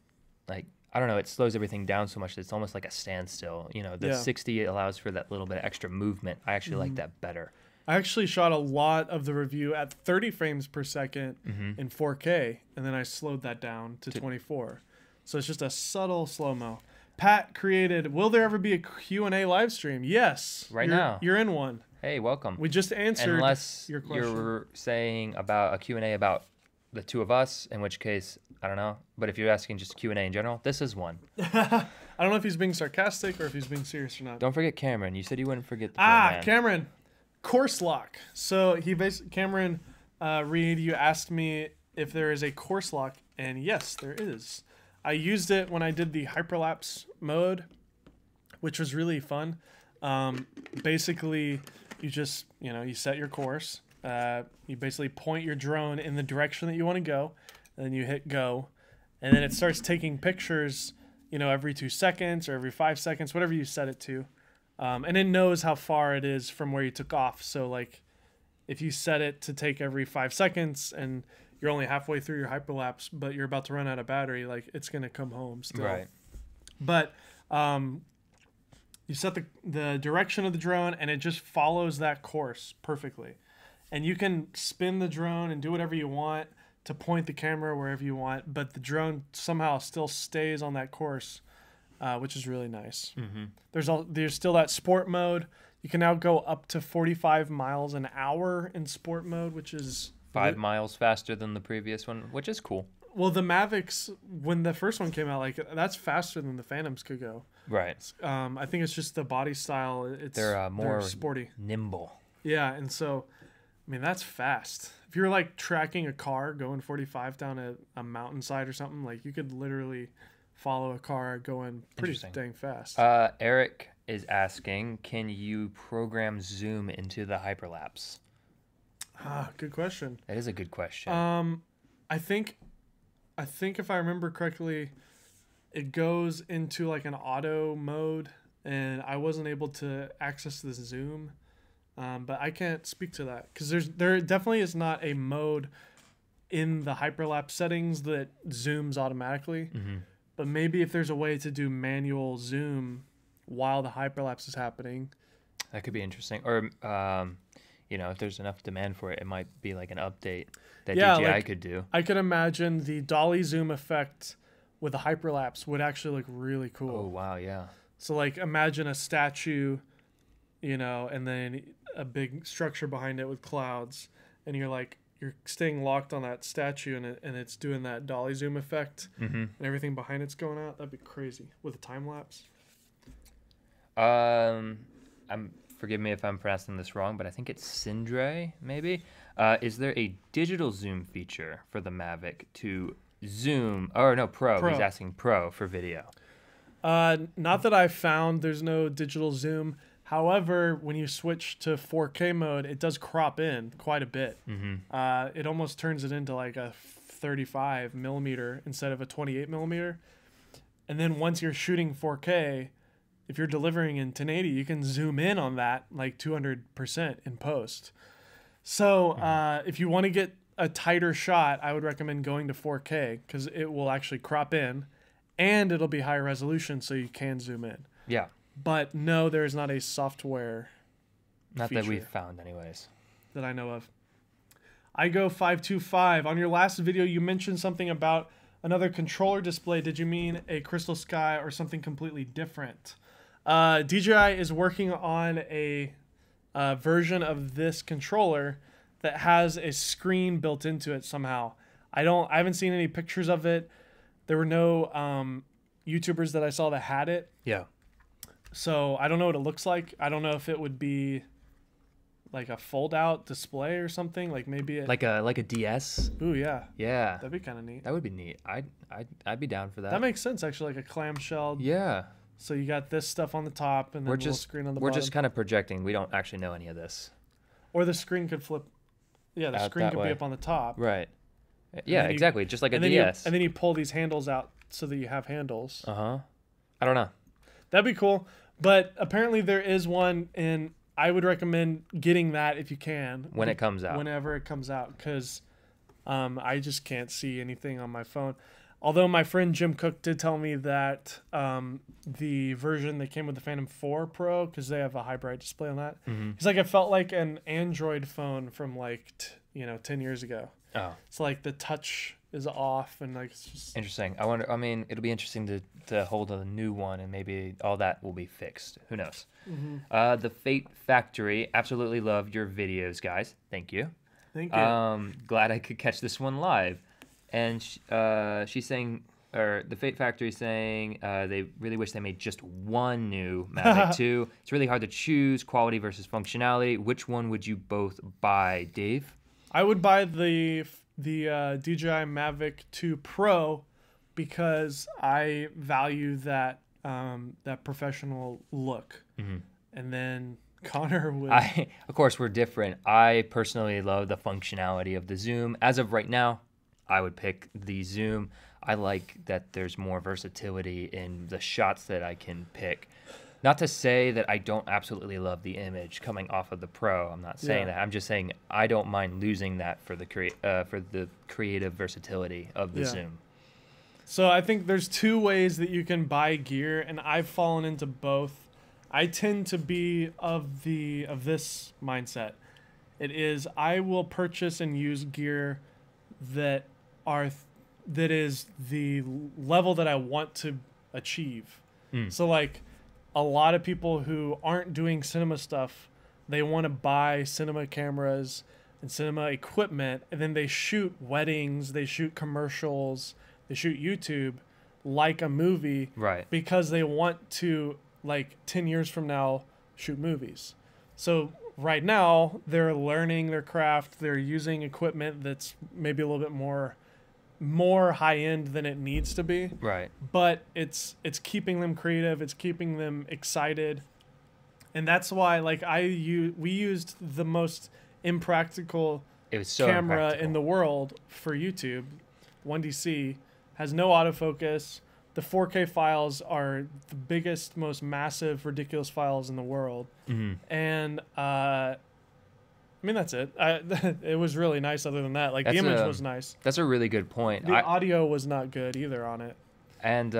like, I don't know, it slows everything down so much that it's almost like a standstill. You know, the 60 allows for that little bit of extra movement. I actually like that better. I actually shot a lot of the review at 30 frames per second in 4K, and then I slowed that down to 24. So it's just a subtle slow-mo. Pat created, will there ever be a Q&A live stream? Yes. Now. You're in one. Hey, welcome. We just answered Unless your question. you're saying about a Q&A about the two of us, in which case, I don't know. But if you're asking just Q&A in general, this is one. I don't know if he's being sarcastic or if he's being serious or not. Don't forget Cameron. You said you wouldn't forget the man. Cameron. Course lock. So Cameron Reed, you asked me if there is a course lock, and yes, there is. I used it when I did the hyperlapse mode, which was really fun. Basically, you just, you set your course. You basically point your drone in the direction that you want to go, and then you hit go, and then it starts taking pictures, every 2 seconds or every 5 seconds, whatever you set it to. And it knows how far it is from where you took off. So, like, if you set it to take every 5 seconds and you're only halfway through your hyperlapse, but you're about to run out of battery, like, it's going to come home still. Right. But you set the direction of the drone, and it just follows that course perfectly. And you can spin the drone and do whatever you want to point the camera wherever you want, but the drone somehow still stays on that course. Which is really nice. There's still that sport mode. You can now go up to 45 miles an hour in sport mode, which is 5 miles faster than the previous one, which is cool. Well, the Mavics, when the first one came out, like, that's faster than the Phantoms could go. Right. I think it's just the body style. They're more sporty, nimble. Yeah, and so, I mean, that's fast. If you're like tracking a car going 45 down a mountainside or something, like, you could literally follow a car going pretty dang fast. Eric is asking, can you program zoom into the hyperlapse? Good question. That is a good question. I think if I remember correctly, it goes into like an auto mode, and I wasn't able to access the zoom, but I can't speak to that because there definitely is not a mode in the hyperlapse settings that zooms automatically. But maybe if there's a way to do manual zoom while the hyperlapse is happening. That could be interesting. Or, if there's enough demand for it, it might be like an update that DJI could do. I could imagine the dolly zoom effect with a hyperlapse would actually look really cool. Oh, wow, yeah. So, like, imagine a statue, and then a big structure behind it with clouds. And you're staying locked on that statue, and it's doing that dolly zoom effect, and everything behind it's going out. That'd be crazy with a time lapse. Forgive me if I'm pronouncing this wrong, but I think it's Sindre, maybe. Is there a digital zoom feature for the Mavic to zoom? Or no, Pro. He's asking Pro for video. Not that I've found. There's no digital zoom. However, when you switch to 4K mode, it does crop in quite a bit. It almost turns it into like a 35 millimeter instead of a 28 millimeter. And then once you're shooting 4K, if you're delivering in 1080, you can zoom in on that like 200% in post. So if you want to get a tighter shot, I would recommend going to 4K because it will actually crop in and it'll be higher resolution so you can zoom in. Yeah. But no, there is not a software Not that we've found anyways. That I know of. I go 525. On your last video, you mentioned something about another controller display. Did you mean a Crystal Sky or something completely different? DJI is working on a version of this controller that has a screen built into it somehow. I haven't seen any pictures of it. There were no YouTubers that I saw that had it. Yeah. So I don't know what it looks like. I don't know if it would be like a fold-out display or something. Like maybe like a DS. Ooh, yeah. Yeah. That'd be kind of neat. That would be neat. I'd be down for that. That makes sense actually, like a clamshell. Yeah. So you got this stuff on the top and then a little screen on the bottom. We're just kind of projecting. We don't actually know any of this. Or the screen could flip. Yeah, the screen could be up on the top. Right. Yeah, exactly. Just like a DS. And then you pull these handles out so that you have handles. Uh-huh. I don't know. That'd be cool. But apparently there is one, and I would recommend getting that if you can. When it comes out. Whenever it comes out, because I just can't see anything on my phone. Although my friend Jim Cook did tell me that the version that came with the Phantom 4 Pro, because they have a high bright display on that, he's like, it felt like an Android phone from like 10 years ago. Oh. It's like the touch is off and like it's just interesting. I wonder. I mean, it'll be interesting to hold a new one and maybe all that will be fixed. Who knows? The Fate Factory. Absolutely love your videos, guys. Thank you. Thank you. Glad I could catch this one live. And she's saying, or the Fate Factory is saying, they really wish they made just one new Mavic 2. It's really hard to choose quality versus functionality. Which one would you both buy, Dave? I would buy the DJI Mavic 2 Pro because I value that that professional look. And then Connor would. Of course, we're different. I personally love the functionality of the zoom. As of right now, I would pick the zoom. I like that there's more versatility in the shots that I can pick. Not to say that I don't absolutely love the image coming off of the Pro. I'm not saying that. I'm just saying I don't mind losing that for the creative versatility of the zoom. So I think there's two ways that you can buy gear, and I've fallen into both. I tend to be of this mindset. It is I will purchase and use gear that is the level that I want to achieve. So like a lot of people who aren't doing cinema stuff, they want to buy cinema cameras and cinema equipment, and then they shoot weddings, they shoot commercials, they shoot YouTube like a movie, right? Because they want to, like 10 years from now, shoot movies. So right now they're learning their craft, they're using equipment that's maybe a little bit more high end than it needs to be, right? But it's keeping them creative, it's keeping them excited, and that's why like we used the most impractical camera in the world for YouTube. 1DC has no autofocus. The 4K files are the biggest, most massive, ridiculous files in the world, and I mean, that's it. It was really nice other than that. Like, the image was nice. That's a really good point. The audio was not good either on it. And,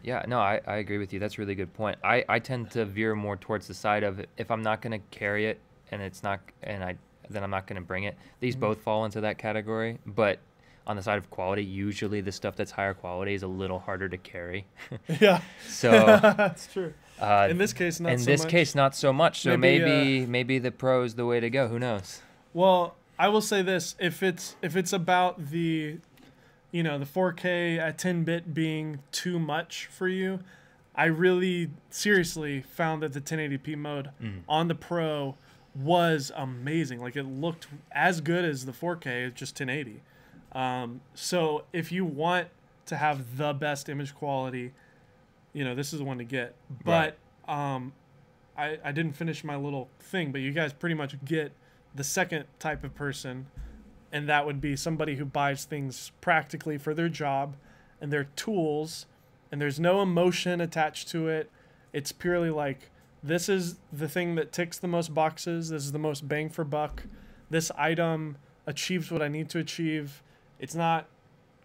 yeah, no, I agree with you. That's a really good point. I tend to veer more towards the side of if I'm not going to carry it and it's not, then I'm not going to bring it. These both fall into that category. But on the side of quality, usually the stuff that's higher quality is a little harder to carry. Yeah. So. That's true. In this case, not so much. In this case, not so much. So maybe the Pro is the way to go. Who knows? Well, I will say this: if it's about the 4K at 10-bit being too much for you, I really seriously found that the 1080p mode on the Pro was amazing. Like, it looked as good as the 4K, it's just 1080. So if you want to have the best image quality, you know, this is the one to get. But I didn't finish my little thing, but you guys pretty much get the second type of person, and that would be somebody who buys things practically for their job and their tools, and there's no emotion attached to it. It's purely like, this is the thing that ticks the most boxes. This is the most bang for buck. This item achieves what I need to achieve. It's not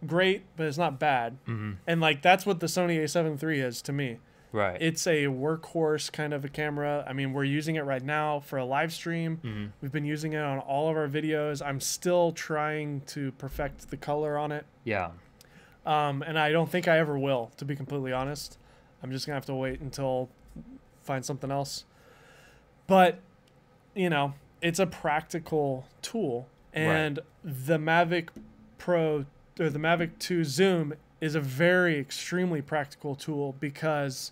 great, but it's not bad. And like, that's what the Sony a7 III is to me. Right. It's a workhorse kind of a camera. I mean, we're using it right now for a live stream. We've been using it on all of our videos. I'm still trying to perfect the color on it. Yeah. And I don't think I ever will, to be completely honest. I'm just gonna have to wait until find something else. But, you know, it's a practical tool, and the Mavic Pro or the Mavic 2 Zoom is a very extremely practical tool because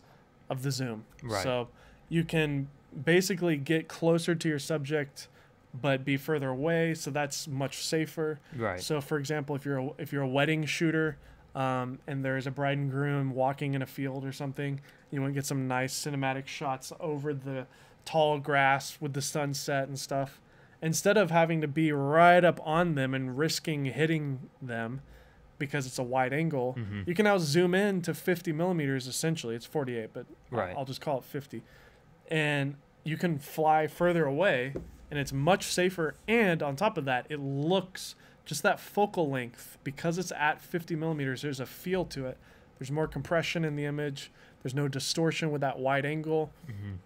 of the zoom. So you can basically get closer to your subject but be further away, so that's much safer. So for example, if you're a wedding shooter, and there's a bride and groom walking in a field or something, you want to get some nice cinematic shots over the tall grass with the sunset and stuff. Instead of having to be right up on them and risking hitting them because it's a wide angle, you can now zoom in to 50 millimeters, essentially. It's 48, but I'll just call it 50. And you can fly further away, and it's much safer. And on top of that, it looks, just that focal length, because it's at 50 millimeters, there's a feel to it. There's more compression in the image. There's no distortion with that wide angle.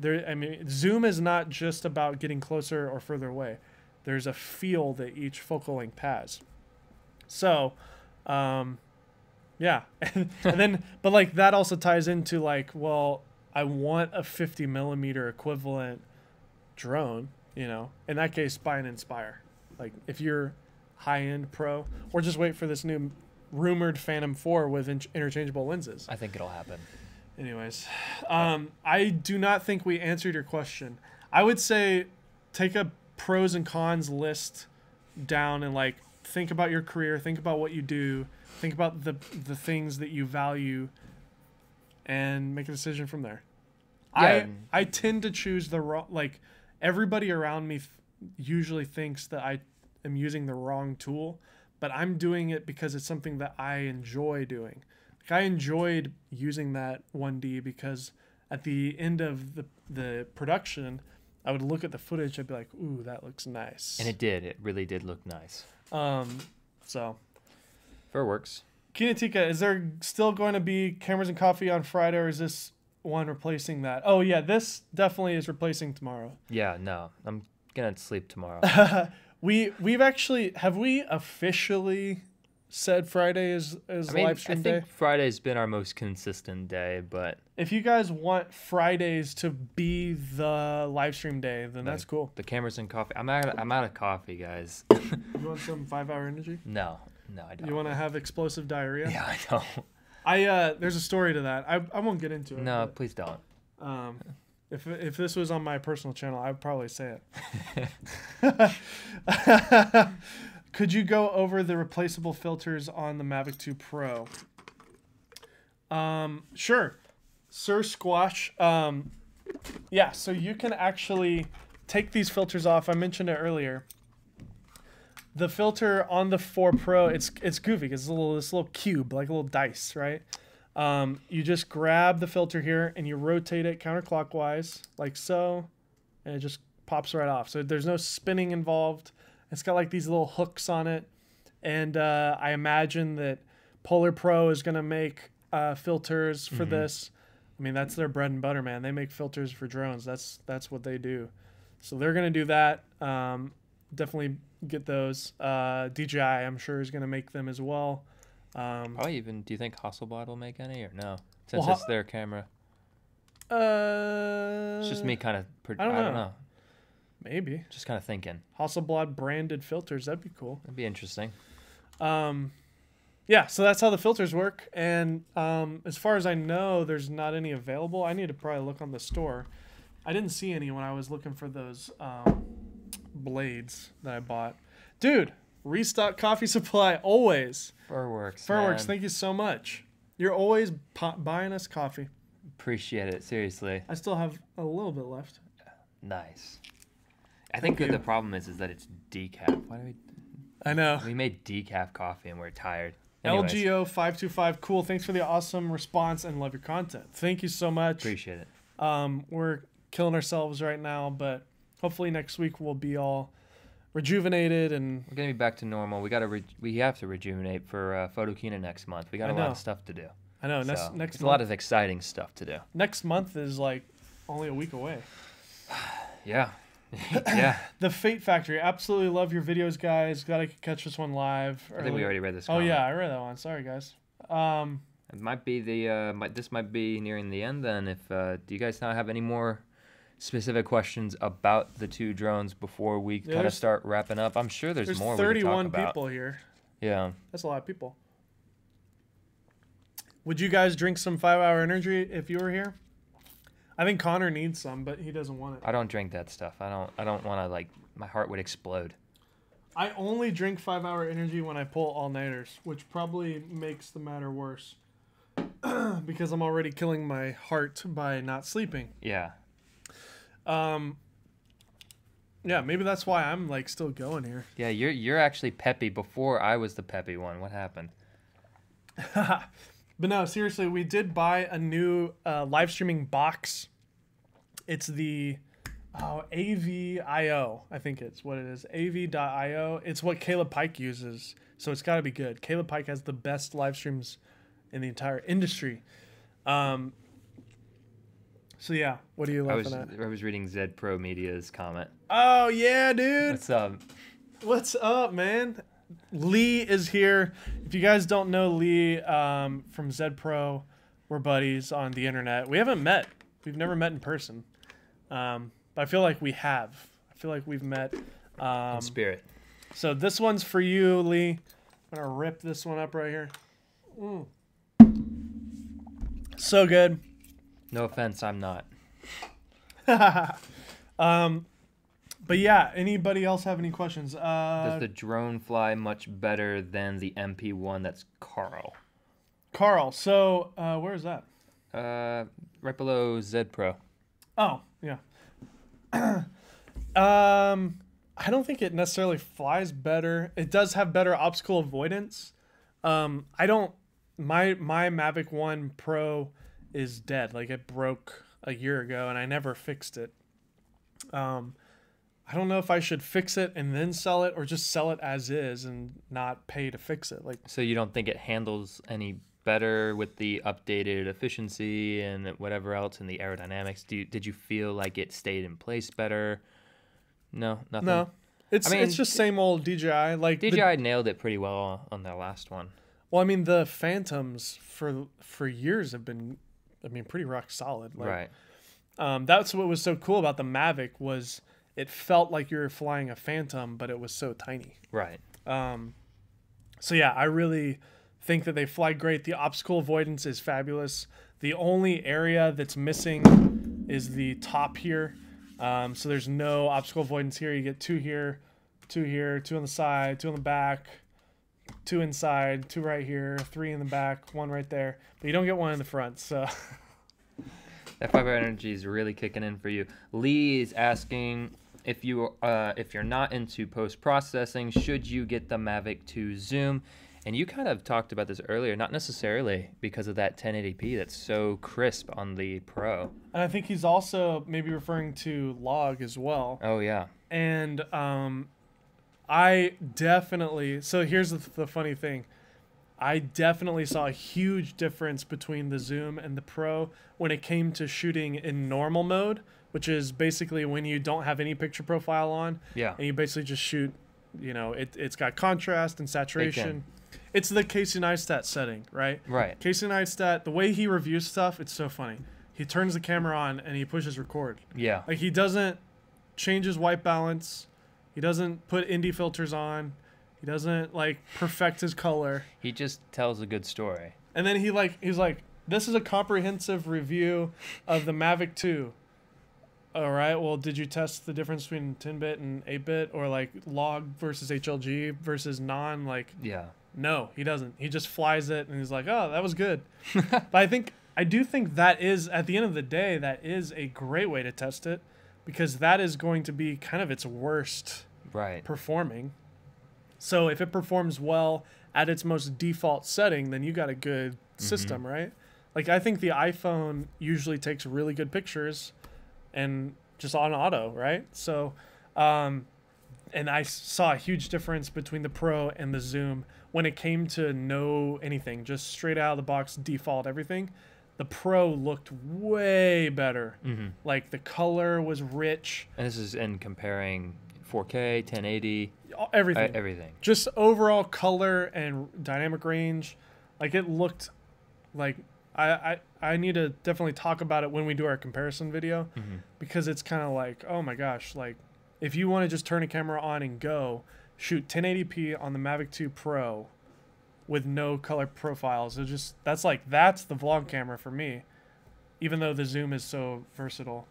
I mean, zoom is not just about getting closer or further away. There's a feel that each focal length has. So, yeah. and then, but like that also ties into like, well, I want a 50 millimeter equivalent drone, you know. In that case, buy an Inspire. Like if you're high-end pro, or just wait for this new rumored Phantom 4 with interchangeable lenses. I think it'll happen. Anyways, I do not think we answered your question. I would say take a pros and cons list down and like think about your career, think about what you do, think about the things that you value, and make a decision from there. Yeah. I tend to choose the wrong, like everybody around me usually thinks that I am using the wrong tool, but I'm doing it because it's something that I enjoy doing. Like I enjoyed using that 1D because at the end of the production, I would look at the footage, I'd be like, ooh, that looks nice. And it did. It really did look nice. So. Fair works. Kinotika, is there still going to be Cameras and Coffee on Friday, or is this one replacing that? Oh, yeah, this definitely is replacing tomorrow. Yeah, no. I'm going to sleep tomorrow. We've actually, have we officially said Friday is live stream day? I think Friday's been our most consistent day, but if you guys want Fridays to be the live stream day, then that's cool. The Cameras and Coffee. I'm out of coffee, guys. You want some 5-hour energy? No, I don't. You want to have explosive diarrhea? Yeah, I don't. There's a story to that. I won't get into it. No, please don't. If this was on my personal channel, I would probably say it. Could you go over the replaceable filters on the Mavic 2 Pro? Sure. Sir Squash. Yeah, so you can actually take these filters off. I mentioned it earlier. The filter on the 4 Pro, it's goofy. It's this little cube, like a little dice, right? You just grab the filter here and you rotate it counterclockwise, like so, and it just pops right off. So there's no spinning involved. It's got like these little hooks on it, and I imagine that Polar Pro is gonna make filters for this. I mean, that's their bread and butter, man. They make filters for drones. That's what they do. So they're gonna do that. Definitely get those. DJI, I'm sure, is gonna make them as well. Probably even. Do you think Hasselblad will make any or no? Since it's their camera. It's just me kind of. I don't know. Maybe. Just kind of thinking. Hasselblad branded filters. That'd be cool. That'd be interesting. Yeah, so that's how the filters work. And as far as I know, there's not any available. I need to probably look on the store. I didn't see any when I was looking for those blades that I bought. Dude, Restock Coffee Supply, always. Furworks, man. Thank you so much. You're always buying us coffee. Appreciate it, seriously. I still have a little bit left. Nice. I think that the problem is that it's decaf. Why do we? I know. We made decaf coffee and we're tired. Anyways. LGO525, cool. Thanks for the awesome response and love your content. Thank you so much. Appreciate it. We're killing ourselves right now, but hopefully next week we'll be all rejuvenated and we're gonna be back to normal. We have to rejuvenate for Photokina next month. We got a lot of stuff to do. I know. So next it's a lot of exciting stuff to do. Next month is like only a week away. Yeah. Yeah. The Fate Factory. Absolutely love your videos, guys. Glad I could catch this one live. I think we already read this. Oh yeah, I read that one. Sorry, guys. It might be this might be nearing the end then. If do you guys not have any more specific questions about the 2 drones before we kind of start wrapping up? I'm sure there's more. 31 people here. Yeah. That's a lot of people. Would you guys drink some 5-hour energy if you were here? I think Connor needs some, but he doesn't want it. I don't drink that stuff. I don't want to, like, my heart would explode. I only drink 5-hour energy when I pull all-nighters, which probably makes the matter worse. Because I'm already killing my heart by not sleeping. Yeah. Yeah, maybe that's why I'm like still going here. Yeah, you're actually peppy before I was the peppy one. What happened? But no, seriously, we did buy a new live streaming box. It's the AVIO, I think it's what it is. AV.io. It's what Caleb Pike uses, so it's got to be good. Caleb Pike has the best live streams in the entire industry. So yeah, what are you laughing at? I was reading Zed Pro Media's comment. Oh yeah, dude. What's up? What's up, man? Lee is here. If you guys don't know Lee from Zed Pro, we're buddies on the internet. We haven't met. We've never met in person. But I feel like we have. I feel like we've met. In spirit. So this one's for you, Lee. I'm going to rip this one up right here. So good. No offense, I'm not. But yeah, anybody else have any questions? Does the drone fly much better than the MP1 that's Carl? Carl. So where is that? Right below Zed Pro. Oh, yeah. I don't think it necessarily flies better. It does have better obstacle avoidance. My Mavic 1 Pro is dead. Like it broke a year ago and I never fixed it. I don't know if I should fix it and then sell it or just sell it as is and not pay to fix it. Like, so you don't think it handles any better with the updated efficiency and whatever else and the aerodynamics? Did you feel like it stayed in place better? No, nothing. No, it's just same old DJI. Like DJI nailed it pretty well on their last one. Well, I mean the Phantoms for years have been, pretty rock solid. Like, right. That's what was so cool about the Mavic was it felt like you were flying a Phantom, but it was so tiny. Right. So yeah, I really think that they fly great. The obstacle avoidance is fabulous. The only area that's missing is the top here. So there's no obstacle avoidance here. You get 2 here, 2 here, 2 on the side, 2 on the back, 2 inside, 2 right here, 3 in the back, 1 right there. But you don't get 1 in the front. So that 5-hour energy is really kicking in for you. Lee is asking if you're not into post-processing, should you get the Mavic 2 Zoom? And you kind of talked about this earlier, not necessarily because of that 1080p that's so crisp on the Pro. And I think he's also maybe referring to log as well. Oh, yeah. And I definitely, so here's the funny thing. I definitely saw a huge difference between the Zoom and the Pro when it came to shooting in normal mode, which is basically when you don't have any picture profile on. Yeah. And you basically just shoot, it's got contrast and saturation. It's the Casey Neistat setting, right? Right. Casey Neistat, the way he reviews stuff, it's so funny. He turns the camera on and he pushes record. Yeah. Like he doesn't change his white balance. He doesn't put indie filters on. He doesn't perfect his color. He just tells a good story. And then he's like, this is a comprehensive review of the Mavic 2. All right, well, did you test the difference between 10-bit and 8-bit or log versus HLG versus non? Yeah. No, he doesn't. He just flies it and he's like, oh, that was good. But I think I do think that is, at the end of the day, that is a great way to test it, because that is going to be kind of its worst performing. So if it performs well at its most default setting, then you got a good system, right? Like, I think the iPhone usually takes really good pictures and just on auto, right? So, and I saw a huge difference between the Pro and the Zoom when it came to no anything, just straight out of the box, default everything. The Pro looked way better. Like, the color was rich. And this is in comparing 4K, 1080, everything. Everything. Just overall color and dynamic range. Like, it looked like I need to definitely talk about it when we do our comparison video, because it's kind of like, oh my gosh, like, if you want to just turn a camera on and go shoot 1080p on the Mavic 2 Pro with no color profiles, that's the vlog camera for me, even though the Zoom is so versatile.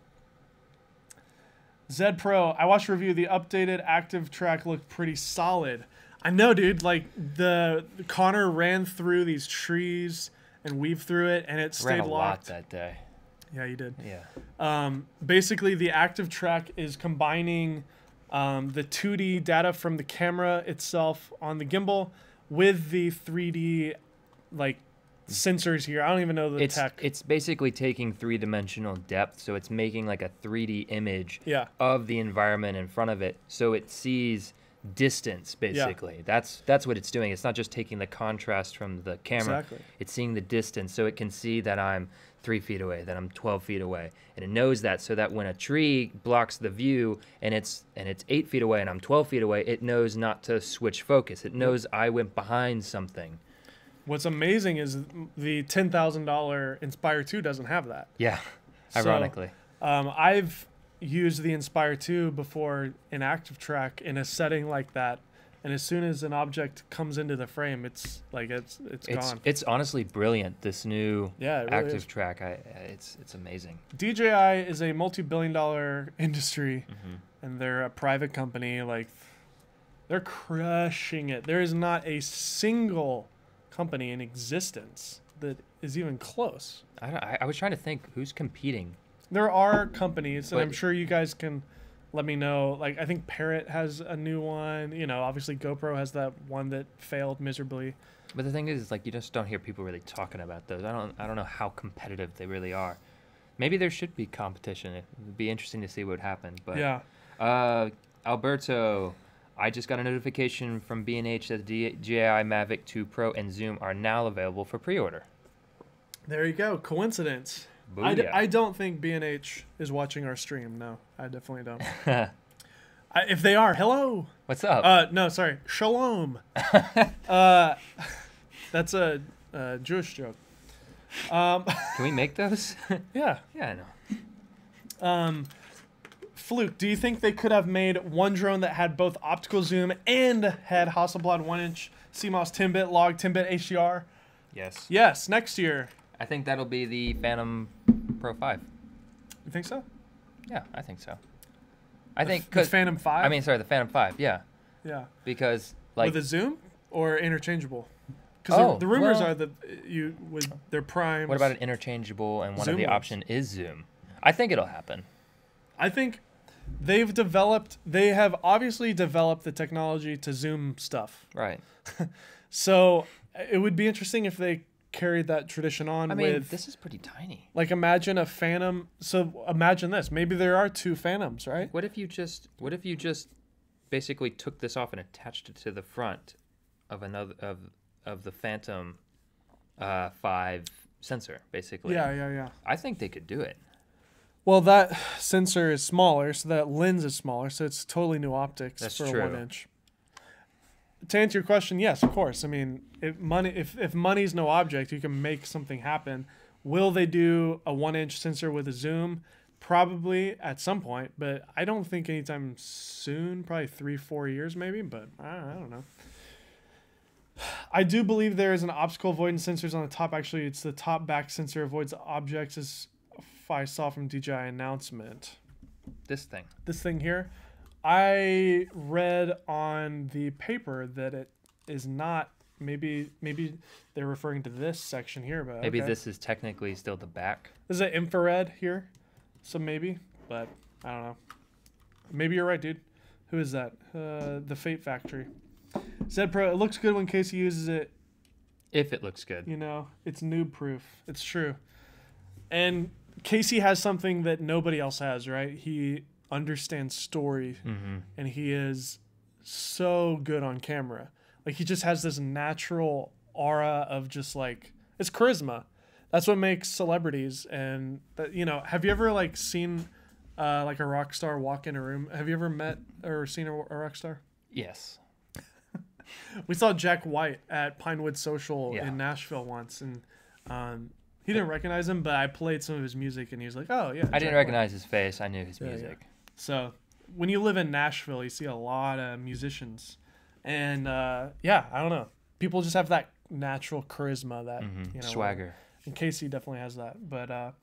Zed Pro, I watched a review. The updated active track looked pretty solid. I know, dude. Like, the Connor ran through these trees and weaved through it, and it stayed locked. Ran a lot that day. Yeah, you did. Yeah. Basically, the active track is combining the 2D data from the camera itself on the gimbal with the 3D, like, sensors here. I don't even know the tech. It's basically taking three-dimensional depth, so it's making like a 3D image of the environment in front of it, so it sees distance, basically. That's what it's doing. It's not just taking the contrast from the camera. Exactly. It's seeing the distance, so it can see that I'm 3 feet away, that I'm 12 feet away, and it knows that, so that when a tree blocks the view and it's 8 feet away and I'm 12 feet away, it knows not to switch focus. It knows I went behind something. What's amazing is the $10,000 Inspire 2 doesn't have that. Yeah, ironically. So, I've used the Inspire 2 before in active track in a setting like that, and as soon as an object comes into the frame, it's gone. It's honestly brilliant, this new active is. track. It's amazing. DJI is a multi-billion-dollar industry, and they're a private company. Like, they're crushing it. There is not a single company in existence that is even close. I was trying to think who's competing. There are companies, and I'm sure you guys can let me know. Like, I think Parrot has a new one. You know, obviously GoPro has that one that failed miserably. But the thing is, like, you just don't hear people really talking about those. I don't know how competitive they really are. Maybe there should be competition. It would be interesting to see what would happen. But yeah. Alberto, I just got a notification from B&H that the DJI Mavic 2 Pro and Zoom are now available for pre-order. There you go. Coincidence. I don't think B&H is watching our stream. No, I definitely don't. If they are, hello. What's up? No, sorry. Shalom. That's a Jewish joke. Can we make those? Yeah. Yeah, I know. Fluke, do you think they could have made one drone that had both optical zoom and had Hasselblad 1-inch CMOS 10-bit log 10-bit HDR? Yes. Yes, next year. I think that'll be the Phantom Pro 5. You think so? Yeah, I think so. I think the Phantom 5? I mean, sorry, the Phantom 5, yeah. Yeah. Because, like... With a zoom or interchangeable? Because the rumors are that with their primes... What about an interchangeable and one of the option is zoom? I think it'll happen. I think they have obviously developed the technology to zoom stuff. Right. So it would be interesting if they carried that tradition on. I mean, this is pretty tiny. Like, imagine a Phantom. So imagine this. Maybe there are two Phantoms, right? What if you just basically took this off and attached it to the front of another of the Phantom 5 sensor, basically? Yeah. I think they could do it. Well, that sensor is smaller, so that lens is smaller, so it's totally new optics for true. A 1-inch. To answer your question, yes, of course. I mean, if money's no object, you can make something happen. Will they do a 1-inch sensor with a zoom? Probably at some point, but I don't think anytime soon. Probably 3-4 years maybe, but I don't know. I do believe there is an optical avoidance sensors on the top. Actually, it's the top back sensor avoids objects, as I saw from DJI announcement. This thing here. I read on the paper that it is not maybe they're referring to this section here, but maybe this is technically still the back. This is an infrared here, so maybe, but I don't know. Maybe you're right, dude. Who is that? The Fate Factory. Zed Pro. It looks good when Casey uses it. If it looks good. You know, it's noob proof. It's true. And Casey has something that nobody else has, right? He understands story, and he is so good on camera. Like, he just has this natural aura of just like, it's charisma. That's what makes celebrities. And you know, have you ever like seen like a rock star walk in a room? Have you ever met or seen a rock star? Yes. We saw Jack White at Pinewood Social in Nashville once, and he didn't recognize him, but I played some of his music, and he was like, "Oh yeah." I didn't recognize his face. I knew his music. Yeah. So when you live in Nashville, you see a lot of musicians, and yeah, I don't know. People just have that natural charisma, that you know, swagger. And Casey definitely has that. But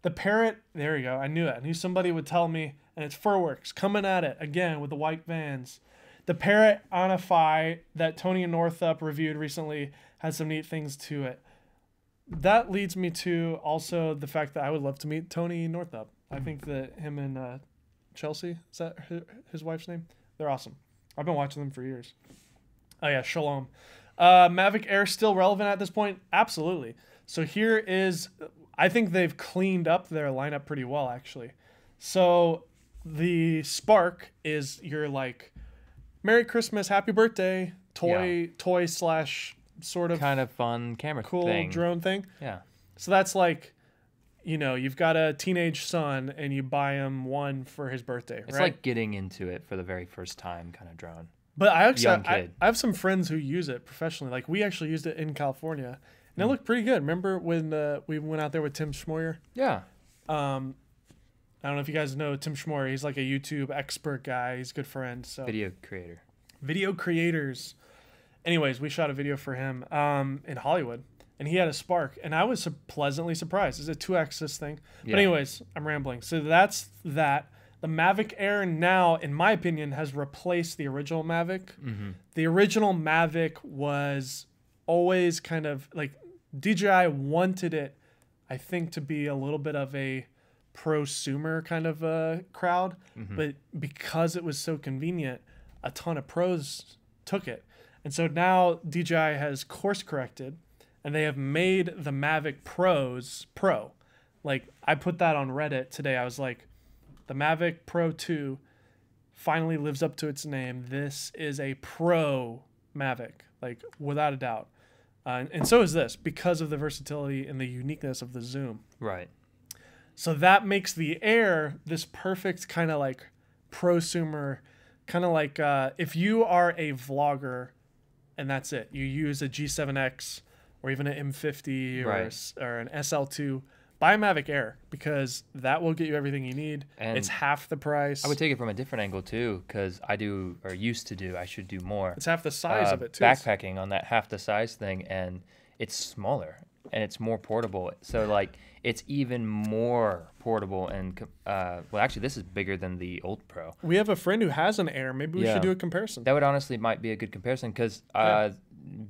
the Parrot, there you go. I knew it. I knew somebody would tell me, and it's Furworks coming at it again with the white vans. The Parrot on a Fi that Tony Northup reviewed recently has some neat things to it. That leads me to also the fact that I would love to meet Tony Northup. I think that him and Chelsea, is that his wife's name? They're awesome. I've been watching them for years. Oh yeah, Shalom. Mavic Air still relevant at this point? Absolutely. So here is, I think they've cleaned up their lineup pretty well, actually. So the Spark is your like Merry Christmas, Happy Birthday toy slash sort of kind of fun camera cool thing. Drone thing. Yeah. So that's like, you know, you've got a teenage son and you buy him one for his birthday. It's like getting into it for the very first time kind of drone. But I actually I have some friends who use it professionally. Like we actually used it in California, and it looked pretty good. Remember when we went out there with Tim Schmoyer? Yeah. I don't know if you guys know Tim Schmoyer. He's like a YouTube expert guy. He's a good friend. So video creator. Video creators. Anyways, we shot a video for him in Hollywood, and he had a Spark, and I was pleasantly surprised. It's a 2-axis thing. Yeah. But anyways, I'm rambling. So that's that. The Mavic Air now, in my opinion, has replaced the original Mavic. The original Mavic was always kind of like DJI wanted it, I think, to be a little bit of a prosumer kind of a crowd, but because it was so convenient, a ton of pros took it. And so now DJI has course corrected, and they have made the Mavic Pros Pro. Like, I put that on Reddit today. I was like, the Mavic Pro 2 finally lives up to its name. This is a Pro Mavic, like, without a doubt. And so is this, because of the versatility and the uniqueness of the zoom. Right. So that makes the Air this perfect kind of like prosumer, kind of like if you are a vlogger and that's it, you use a G7X or even an M50 or an SL2, buy a Mavic Air, because that will get you everything you need. And it's half the price. I would take it from a different angle too, because I do, or used to do, I should do more. It's half the size of it too. Backpacking on that half the size thing, and it's smaller and it's more portable. So like it's even more portable, and well, actually this is bigger than the old Pro. We have a friend who has an Air. Maybe we should do a comparison. That would honestly might be a good comparison, because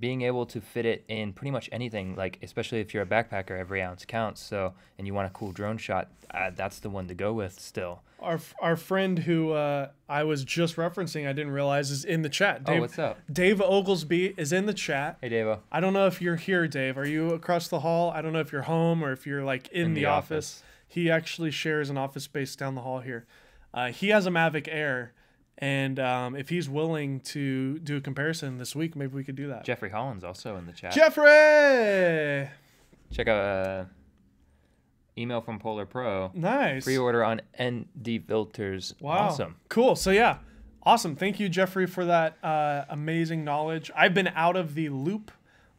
being able to fit it in pretty much anything, like especially if you're a backpacker, every ounce counts. So, and you want a cool drone shot, that's the one to go with still. Our friend who I was just referencing, I didn't realize, is in the chat. Dave, what's up? Dave Oglesby is in the chat. Hey, Dave. I don't know if you're here, Dave. Are you across the hall? I don't know if you're home or if you're like in the office. He actually shares an office space down the hall here. He has a Mavic Air. And if he's willing to do a comparison this week, maybe we could do that. Jeffrey Holland's also in the chat. Jeffrey! Check out email from Polar Pro. Nice. Pre-order on ND filters. Wow. Awesome. Cool. So yeah, awesome. Thank you, Jeffrey, for that amazing knowledge. I've been out of the loop.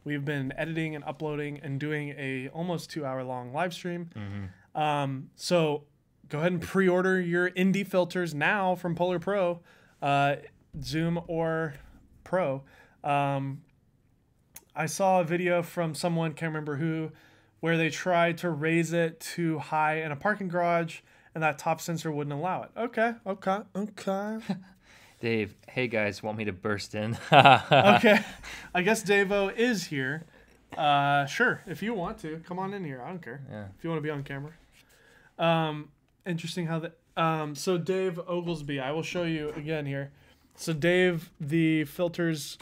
We've been editing and uploading and doing a almost 2-hour-long live stream. So go ahead and pre-order your ND filters now from Polar Pro, Zoom or Pro. I saw a video from someone, can't remember who, where they tried to raise it too high in a parking garage, and that top sensor wouldn't allow it. Okay. Dave, hey guys, want me to burst in? Okay. I guess Davo is here. Sure, if you want to. Come on in here. I don't care. Yeah. If you want to be on camera. Interesting how that... so Dave Oglesby, I will show you again here. So Dave, the filters,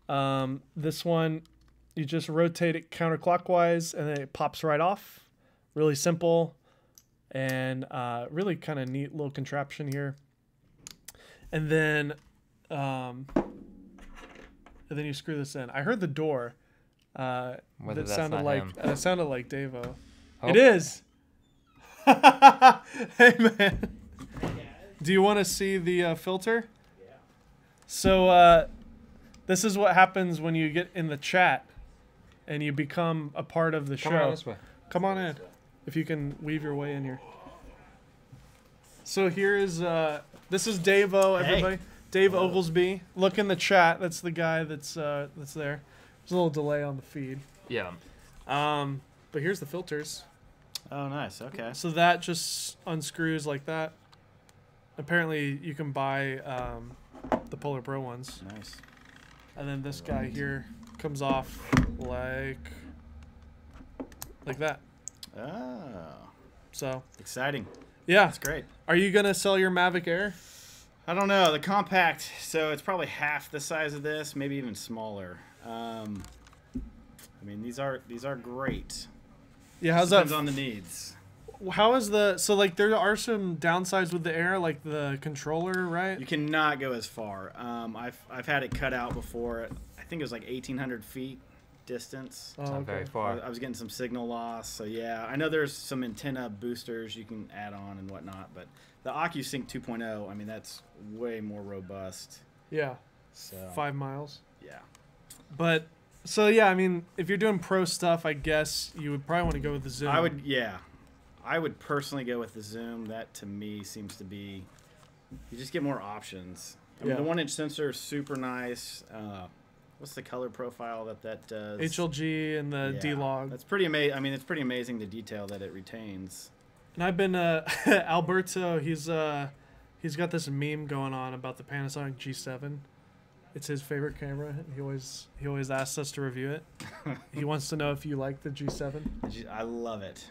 this one, you just rotate it counterclockwise and then it pops right off. Really simple and really kind of neat little contraption here. And then you screw this in. I heard the door. That sounded like Davo. Oh. It is. Hey man. Do you want to see the filter? Yeah. So this is what happens when you get in the chat and you become a part of the show. Come on this way. Come on in. If you can weave your way in here. So here is this is Davo, everybody. Hey. Dave Oglesby. Look in the chat. That's the guy that's there. There's a little delay on the feed. Yeah. But here's the filters. Oh, nice. Okay. So that just unscrews like that. Apparently, you can buy the Polar Pro ones. Nice. And then this guy here comes off like that. Oh. So exciting. Yeah. That's great. Are you going to sell your Mavic Air? I don't know. The compact, so it's probably half the size of this, maybe even smaller. I mean, these are great. Yeah, how's that? Depends on the needs. How is so like there are some downsides with the Air, like the controller, right? You cannot go as far. I've had it cut out before. I think it was like 1,800 feet distance. Oh, not very far. I was getting some signal loss, so yeah. I know there's some antenna boosters you can add on and whatnot, but the OcuSync 2.0, I mean, that's way more robust. Yeah. So 5 miles. Yeah. But so yeah, I mean, if you're doing pro stuff, I guess you would probably want to go with the zoom. I would personally go with the zoom. That to me seems to be, you just get more options. I mean, the 1-inch sensor is super nice. What's the color profile that does? HLG and the D-Log. That's pretty amazing. I mean, it's pretty amazing the detail that it retains. And I've been Alberto. He's got this meme going on about the Panasonic G7. It's his favorite camera. He always asks us to review it. He wants to know if you like the G7. I love it.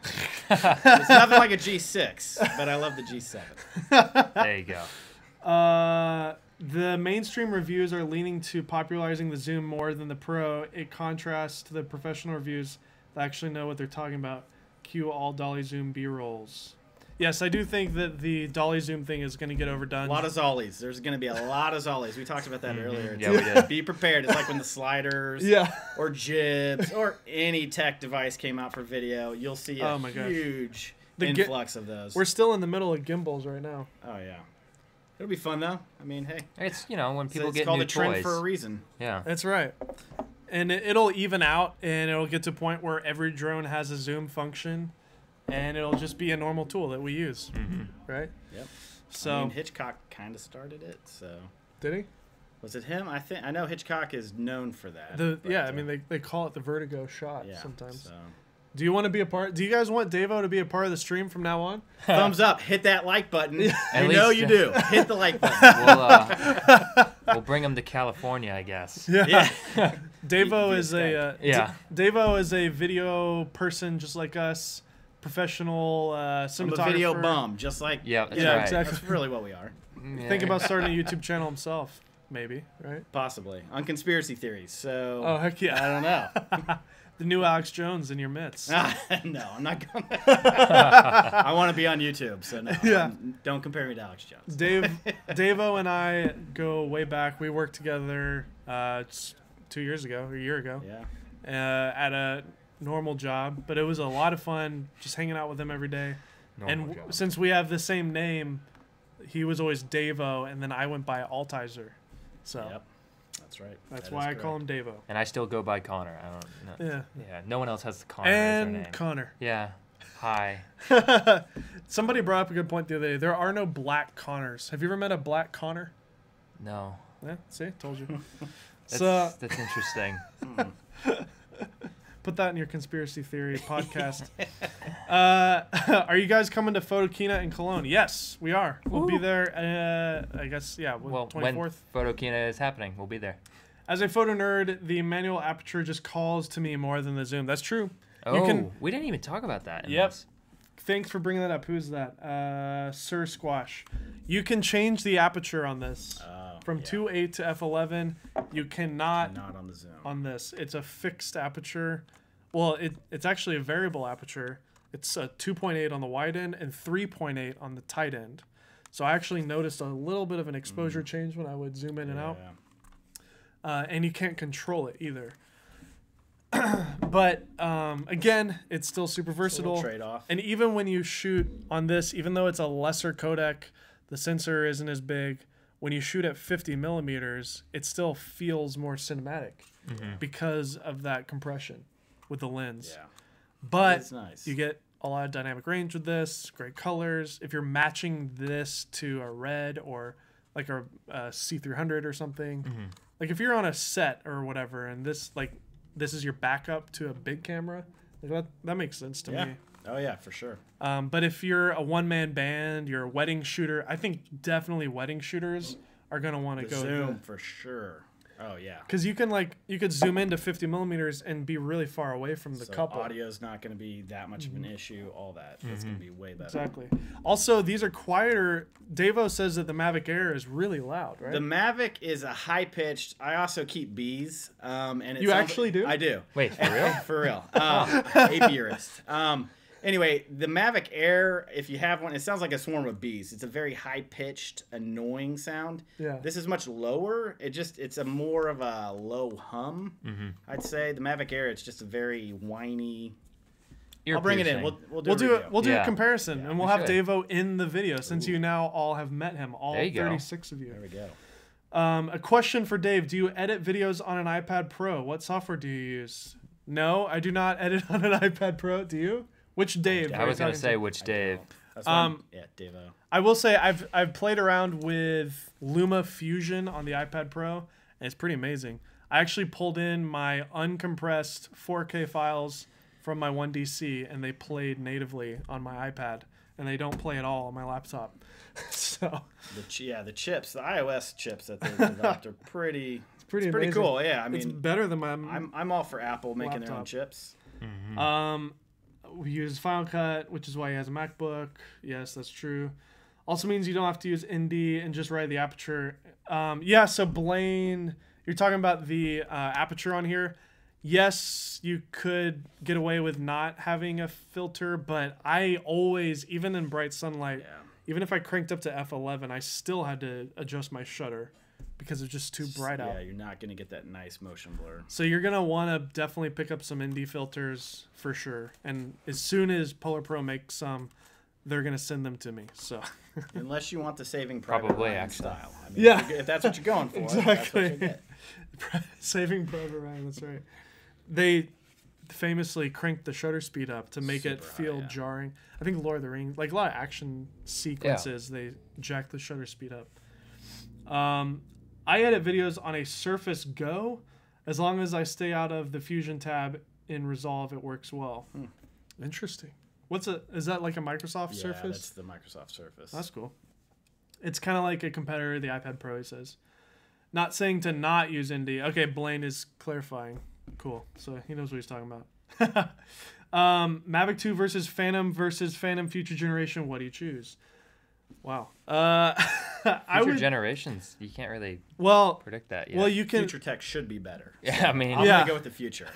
It's nothing like a G6, but I love the G7. There you go. The mainstream reviews are leaning to popularizing the zoom more than the Pro. It contrasts to the professional reviews that actually know what they're talking about. Cue all dolly zoom B-rolls. Yes, I do think that the dolly zoom thing is going to get overdone. A lot of zollies. There's going to be a lot of zollies. We talked about that earlier. Yeah, we did. Be prepared. It's like when the sliders or jibs or any tech device came out for video, you'll see a huge influx of those. We're still in the middle of gimbals right now. Oh, yeah. It'll be fun, though. I mean, hey. It's, when people get new toys. It's called a trend for a reason. Yeah. That's right. And it'll even out, and it'll get to a point where every drone has a zoom function. And it'll just be a normal tool that we use, right? Yep. So I mean, Hitchcock kind of started it. So did he? Was it him? I know Hitchcock is known for that. I mean, they call it the vertigo shot sometimes. So. Do you want to be a part? Do you guys want Davo to be a part of the stream from now on? Thumbs up. Hit that like button. You know you do. Hit the like button. We'll bring him to California, I guess. Yeah. Davo is a video person just like us. Professional cinematographer. I'm a video bum, just like right. Exactly. That's really what we are. Think about starting a YouTube channel himself, maybe, right? Possibly on conspiracy theories. So oh heck yeah, I don't know. The new Alex Jones in your midst. No, I'm not gonna. I want to be on YouTube, so no. Yeah. Don't compare me to Alex Jones. Davo and I go way back. We worked together 2 years ago, or a year ago. Yeah. At a normal job, but it was a lot of fun just hanging out with him every day. Since we have the same name, he was always Davo, and then I went by Altizer. So yep, that's right. That's why I call him Davo. And I still go by Connor. I don't know. Yeah. No one else has the Connor as their name. Connor. Yeah. Hi. Somebody brought up a good point the other day. There are no black Connors. Have you ever met a black Connor? No. Yeah. See, told you. That's interesting. Put that in your conspiracy theory podcast. Are you guys coming to Photokina in Cologne? Yes, we are. We'll be there. I guess Well, 24th. when Photokina is happening, we'll be there. As a photo nerd, the manual aperture just calls to me more than the zoom. That's true. Oh, we didn't even talk about that. Yep. Thanks for bringing that up. Who's that? Sir Squash. You can change the aperture on this from 2.8 to f11. You cannot. Not on the zoom. On this, it's a fixed aperture. Well, it's actually a variable aperture. It's a 2.8 on the wide end and 3.8 on the tight end. So I actually noticed a little bit of an exposure change when I would zoom in and out. And you can't control it either. But again, it's still super versatile. Trade-off. And even when you shoot on this, even though it's a lesser codec, the sensor isn't as big. When you shoot at 50 millimeters, it still feels more cinematic because of that compression with the lens. Yeah. But it's nice. You get a lot of dynamic range with this, great colors. If you're matching this to a red or like a C300 or something, like if you're on a set or whatever, and this is your backup to a big camera, like that makes sense to me. Oh yeah, for sure. But if you're a one-man band, you're a wedding shooter, I think definitely wedding shooters are gonna want to go zoom for sure. Oh yeah. Because you could zoom into 50 millimeters and be really far away from the couple. Audio's not going to be that much of an issue. All that. It's going to be way better. Exactly. Also, these are quieter. Davo says that the Mavic Air is really loud, right? The Mavic is a high pitched. I also keep bees. And you actually do? I do. Wait, for real? For real. Apiarist. Anyway, the Mavic Air, if you have one, it sounds like a swarm of bees. It's a very high-pitched, annoying sound. Yeah. This is much lower. It's a more of a low hum, I'd say. The Mavic Air, it's just a very whiny. I'll bring it in. We'll do a comparison, and we'll have Davo in the video since you now all have met him, all 36 of you. There we go. A question for Dave: do you edit videos on an iPad Pro? What software do you use? No, I do not edit on an iPad Pro. Do you? Which Dave? I was going to say which Dave. Yeah, Davo. I will say I've played around with Luma Fusion on the iPad Pro, and it's pretty amazing. I actually pulled in my uncompressed 4K files from my 1DC, and they played natively on my iPad, and they don't play at all on my laptop. So the chips, the iOS chips that they developed are pretty. It's pretty cool. Yeah, I mean, it's better than my. I'm all for Apple making their own chips. We use Final Cut, which is why he has a MacBook. Yes, that's true. Also means you don't have to use ND and just write the aperture. So Blaine, you're talking about the aperture on here. Yes, you could get away with not having a filter, but I always, even in bright sunlight, even if I cranked up to f11, I still had to adjust my shutter because it's just too bright out. Yeah, you're not going to get that nice motion blur. So you're going to want to definitely pick up some ND filters for sure. And as soon as Polar Pro makes some, they're going to send them to me. So unless you want the Saving Private Ryan style. I mean, if that's what you're going for. Exactly. That's what you get. Saving Private Ryan, that's right. They famously cranked the shutter speed up to make it feel jarring. I think Lord of the Rings, like a lot of action sequences, they jacked the shutter speed up. I edit videos on a Surface Go. As long as I stay out of the Fusion tab in Resolve, it works well. Interesting. Is that like a Microsoft Surface? Yeah, that's the Microsoft Surface. That's cool. It's kind of like a competitor to the iPad Pro, he says. Not saying to not use ND. Okay, Blaine is clarifying. Cool. So he knows what he's talking about. Mavic 2 versus Phantom Future Generation. What do you choose? Wow. Future generations, you can't really predict that yet. Well, you can. Future tech should be better. Yeah, I mean, I'm gonna go with the future.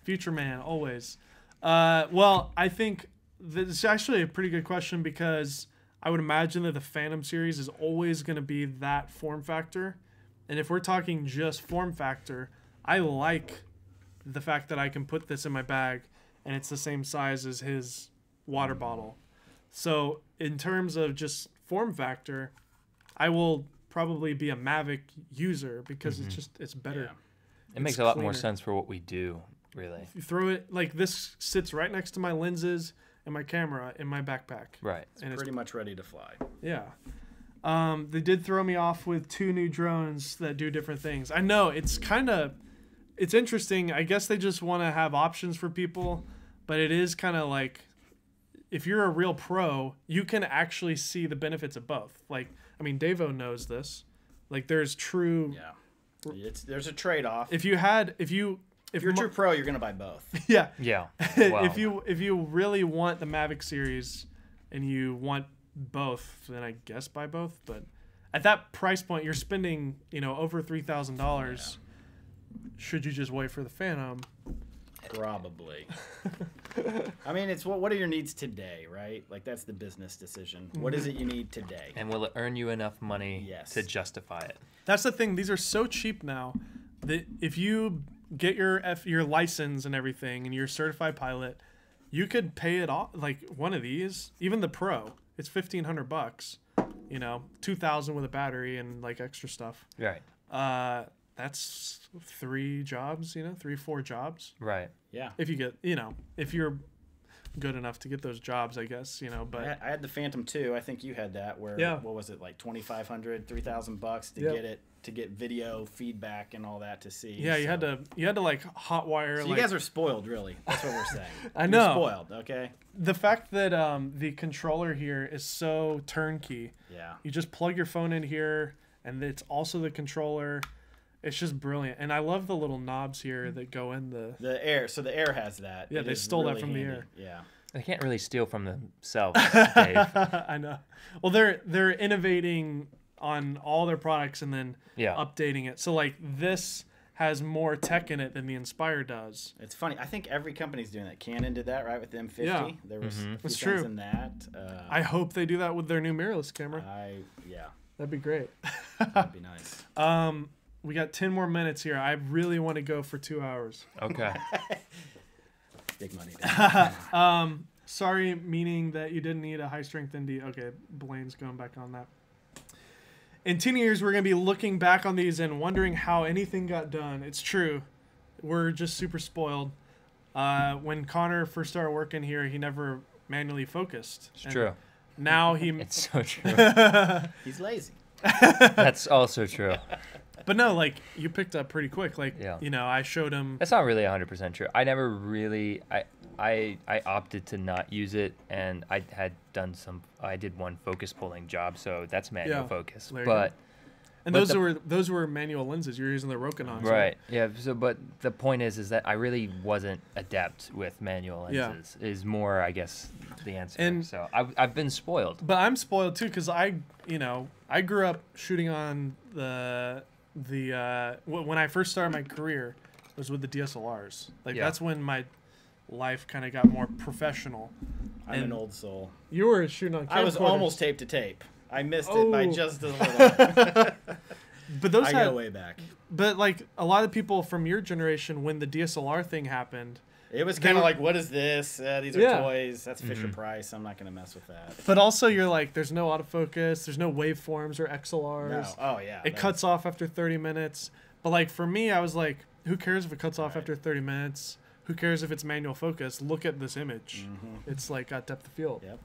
Future man, always. Well, I think this is actually a pretty good question because I would imagine that the Phantom series is always going to be that form factor, and if we're talking just form factor, I like the fact that I can put this in my bag and it's the same size as his water bottle. So in terms of just form factor, I will probably be a Mavic user because it's better. Yeah. It makes a lot more sense for what we do, really. If you throw it, like this sits right next to my lenses and my camera in my backpack. Right. It's pretty much ready to fly. Yeah. They did throw me off with 2 new drones that do different things. I know, it's kind of it's interesting. I guess they just want to have options for people, but it is kind of like, if you're a real pro, you can actually see the benefits of both. Like, I mean, Davo knows this. Like, there's true. Yeah. There's a trade-off. If you're a true pro, you're gonna buy both. Yeah. Yeah. Wow. If you really want the Mavic series and you want both, then I guess buy both. But at that price point, you're spending, over $3,000. Should you just wait for the Phantom? Probably. I mean, it's what are your needs today, right? Like, that's the business decision. What is it you need today? And will it earn you enough money to justify it? That's the thing. These are so cheap now that if you get your license and everything and you're a certified pilot, you could pay it off. Like, one of these, even the Pro, it's $1,500. $2,000 with a battery and like extra stuff. Right. That's 3 jobs, 3-4 jobs. Right. Yeah. If you get, if you're good enough to get those jobs, I guess, but I had the Phantom 2. I think you had that where, what was it, like $2,500, $3,000 to get it, to get video feedback and all that to see. Yeah. So. You had to like hotwire. So you guys are spoiled, really. That's what we're saying. I know. You're spoiled. Okay. The fact that the controller here is so turnkey. Yeah. You just plug your phone in here and it's also the controller. It's just brilliant, and I love the little knobs here that go in the Air. So the Air has that. Yeah, they stole that from the Air. Yeah, they can't really steal from themselves, Dave. I know. Well, they're innovating on all their products and then updating it. So like this has more tech in it than the Inspire does. It's funny. I think every company's doing that. Canon did that, right, with the M50. Yeah. There was That's true. true. In that. I hope they do that with their new mirrorless camera. That'd be great. That'd be nice. We got 10 more minutes here. I really want to go for 2 hours. Okay. Big money. Sorry, meaning that you didn't need a high strength ND. Okay, Blaine's going back on that. In 10 years, we're going to be looking back on these and wondering how anything got done. It's true. We're just super spoiled. When Connor first started working here, he never manually focused. It's true. Now he... It's so true. He's lazy. That's also true. But no, like, you picked up pretty quick. Like, I showed him... That's not really 100% true. I never really... I opted to not use it, and I did one focus pulling job, so that's manual focus. But... And those were manual lenses. You're using the Rokinons. Right. Yeah. So, but the point is that I really wasn't adept with manual lenses. Is more, I guess, the answer. And so I've been spoiled. But I'm spoiled too because I grew up shooting on when I first started my career, it was with the DSLRs. Like that's when my life kind of got more professional. I'm an old soul. You were shooting on camcorders. I was almost tape to tape. I missed it by just a little. But those I go way back. But like a lot of people from your generation, when the DSLR thing happened, it was kind of like, what is this? These are toys. That's Fisher Price. I'm not going to mess with that. But also you're like, there's no autofocus. There's no waveforms or XLRs. No. Oh, yeah. It cuts off after 30 minutes. But like for me, I was like, who cares if it cuts off after 30 minutes? Who cares if it's manual focus? Look at this image. It's like got depth of field. Yep.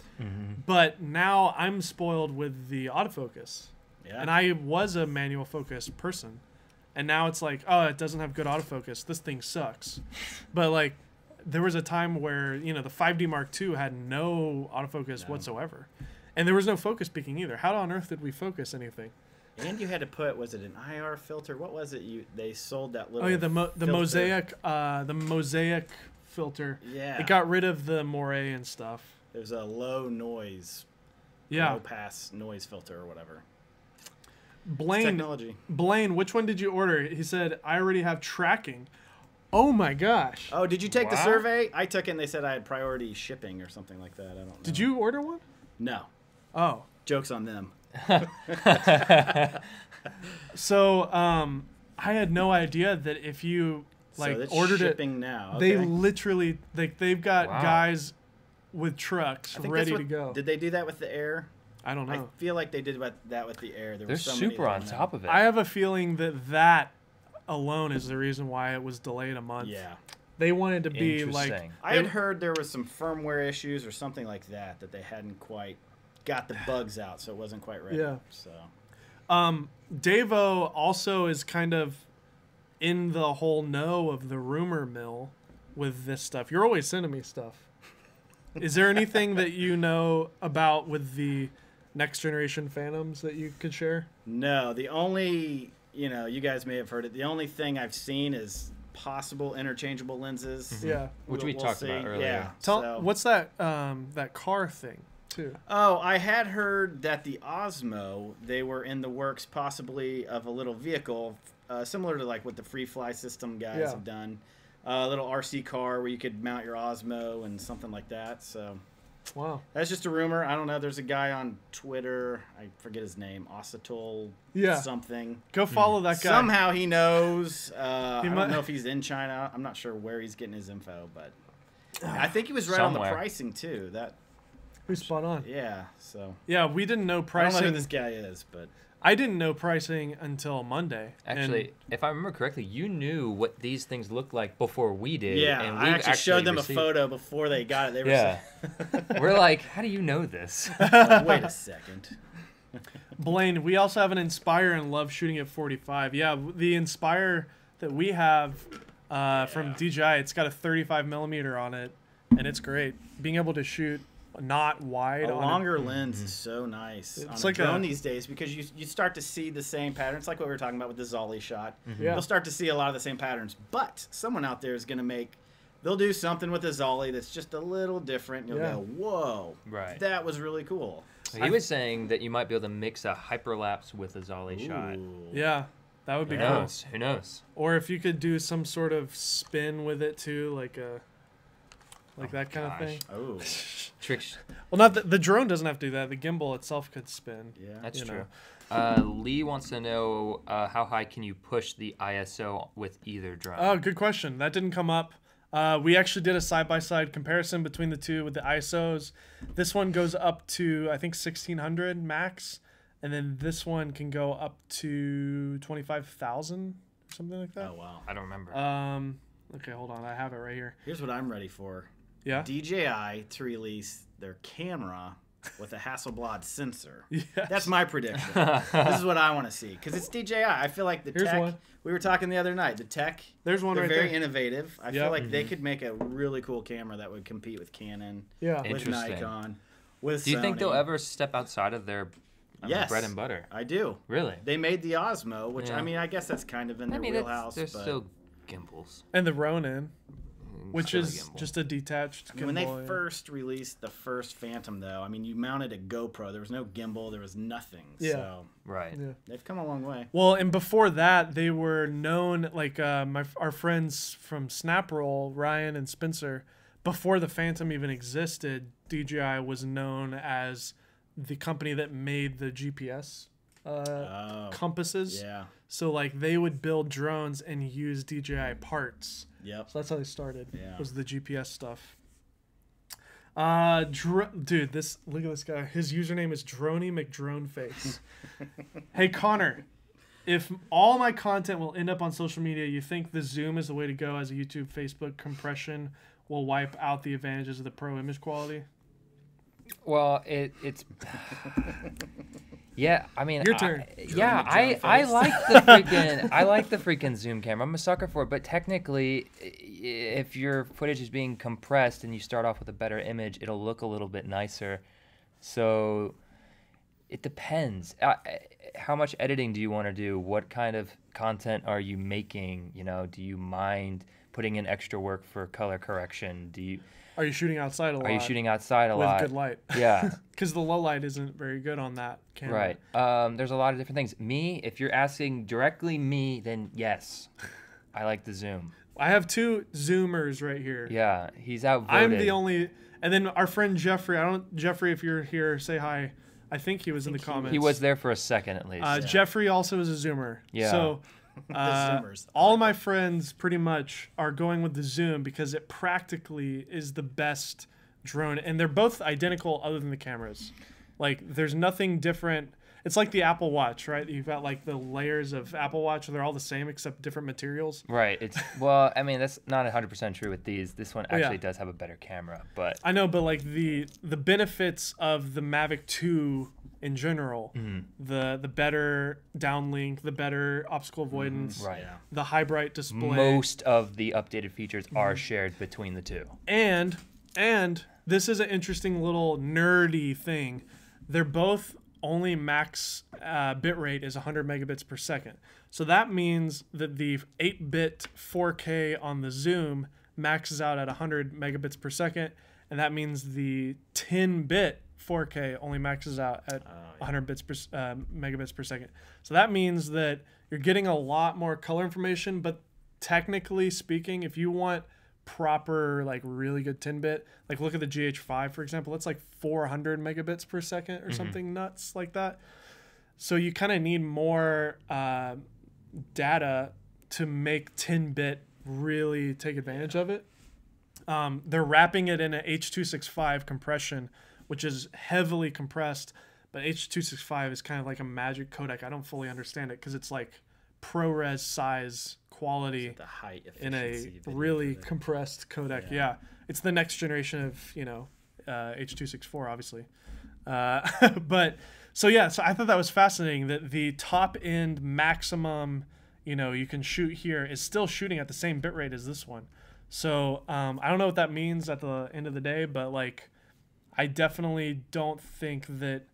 But now I'm spoiled with the autofocus. Yeah. And I was a manual focus person. And now it's like, oh, it doesn't have good autofocus. This thing sucks. But like there was a time where, the 5D Mark II had no autofocus whatsoever. And there was no focus peaking either. How on earth did we focus anything? And you had to put, was it an IR filter? What was it? They sold that little. Oh yeah, the mosaic filter. Yeah. It got rid of the moire and stuff. There's a low noise. Yeah. Low pass noise filter or whatever. Blaine, which one did you order? He said, I already have tracking. Oh my gosh. Oh, did you take the survey? I took it and they said I had priority shipping or something like that. I don't know. Did you order one? No. Oh. Joke's on them. So, I had no idea that if you ordered shipping now. Okay. They literally they've got guys with trucks ready to go. Did they do that with the Air? I don't know. I feel like they did that with the Air. They're super on top of it. I have a feeling that alone is the reason why it was delayed a month. Yeah. They wanted to be like... I had heard there was some firmware issues or something like that they hadn't quite got the bugs out, so it wasn't quite ready. Yeah. So, Davo also is kind of in the whole know of the rumor mill with this stuff. You're always sending me stuff. Is there anything that you know about with the next generation Phantoms that you could share? No, the only, you guys may have heard it. The only thing I've seen is possible interchangeable lenses. Mm-hmm. Yeah. Which we talked about earlier. Yeah. What's that that car thing too? Oh, I had heard that the Osmo, they were in the works possibly of a little vehicle similar to like what the Free Fly system guys have done. A little RC car where you could mount your Osmo and something like that. So, wow, that's just a rumor. I don't know. There's a guy on Twitter. I forget his name. Ositol something. Go follow that guy. Somehow he knows. I don't know if he's in China. I'm not sure where he's getting his info, but I think he was right on the pricing too. Who's spot on? Yeah. So. Yeah, we didn't know pricing. I don't know who this guy is, but. I didn't know pricing until Monday. Actually, if I remember correctly, you knew what these things looked like before we did. Yeah, and I actually showed them a photo before they got it. They were we're like, how do you know this? Wait a second. Blaine, we also have an Inspire and love shooting at 45. Yeah, the Inspire that we have from DJI, it's got a 35 millimeter on it, and it's great. Being able to shoot not wide. A longer lens is so nice it's on like a drone these days because you start to see the same patterns, like what we were talking about with the Zolly shot. You'll start to see a lot of the same patterns, but someone out there is going to they'll do something with the Zolly that's just a little different. You'll go, whoa, that was really cool. He was saying that you might be able to mix a hyperlapse with a Zolly shot. Yeah, that would be cool. Who knows? Or if you could do some sort of spin with it too, like that kind of thing. Oh, tricks. Well, not the drone doesn't have to do that. The gimbal itself could spin. Yeah, that's true. Lee wants to know how high can you push the ISO with either drone? Oh, good question. That didn't come up. We actually did a side-by-side comparison between the two with the ISOs. This one goes up to, I think, 1600 max, and then this one can go up to 25,000 or something like that. Oh, wow. I don't remember. Okay, hold on. I have it right here. Here's what I'm ready for. Yeah? DJI to release their camera with a Hasselblad sensor. Yes. That's my prediction. This is what I want to see because it's DJI. I feel like the tech. One. We were talking the other night. The tech. There's one they're right very there. innovative. I feel like they could make a really cool camera that would compete with Canon. Yeah. With Nikon. With Do you Sony. think they'll ever step outside of their bread and butter? I do. Really? They made the Osmo, which I mean, I guess that's kind of in their wheelhouse. They're still gimbals. And the Ronin. Which is just a detached gimbal. When they first released the first Phantom, though, I mean, you mounted a GoPro. There was no gimbal. There was nothing. Yeah. So right. Yeah. They've come a long way. Well, and before that, they were known, like our friends from Snaproll, Ryan and Spencer, before the Phantom even existed, DJI was known as the company that made the GPS compasses. Yeah. So, like, they would build drones and use DJI parts. Yep. So that's how they started. Yeah. Was the GPS stuff. Dude, look at this guy. His username is Droney McDroneface. Hey Connor, if all my content will end up on social media, you think the zoom is the way to go as a YouTube, Facebook compression will wipe out the advantages of the pro image quality? Well, it's yeah. I mean, your turn. I like the freaking zoom camera. I'm a sucker for it. But technically, if your footage is being compressed and you start off with a better image, it'll look a little bit nicer. So it depends. How much editing do you want to do? What kind of content are you making? Do you mind putting in extra work for color correction? Are you shooting outside a lot? With good light? Yeah. Because the low light isn't very good on that camera. Right. There's a lot of different things. If you're asking directly me, then yes, I like the zoom. I have two zoomers right here. Yeah, he's outvoted. I'm the only, and then our friend Jeffrey. Jeffrey, if you're here, say hi. I think he was in the comments. He was there for a second at least. Jeffrey also is a zoomer. Yeah. So. All my friends pretty much are going with the zoom because it practically is the best drone, and they're both identical other than the cameras. Like, there's nothing different. It's like the Apple Watch, right? You've got like the layers of Apple Watch, they're all the same except different materials. Right. It's well, I mean, that's not 100% true with these. This one actually does have a better camera, but I know, but like the benefits of the Mavic 2 in general, the better downlink, the better obstacle avoidance, right. the high bright display. Most of the updated features are shared between the two. And this is an interesting little nerdy thing. They're both only max bitrate is 100 megabits per second. So that means that the 8-bit 4K on the Zoom maxes out at 100 megabits per second, and that means the 10-bit 4K only maxes out at 100 megabits per second. So that means that you're getting a lot more color information, but technically speaking, if you want proper, like really good 10-bit, like look at the GH5, for example, it's like 400 megabits per second or something nuts like that. So you kind of need more data to make 10-bit really take advantage of it. They're wrapping it in an H.265 compression, which is heavily compressed, but H.265 is kind of like a magic codec. I don't fully understand it because it's like ProRes size quality the high in a really compressed codec. Yeah, it's the next generation of H.264, obviously. But so I thought that was fascinating that the top end maximum you can shoot here is still shooting at the same bitrate as this one. So I don't know what that means at the end of the day, but like I definitely don't think that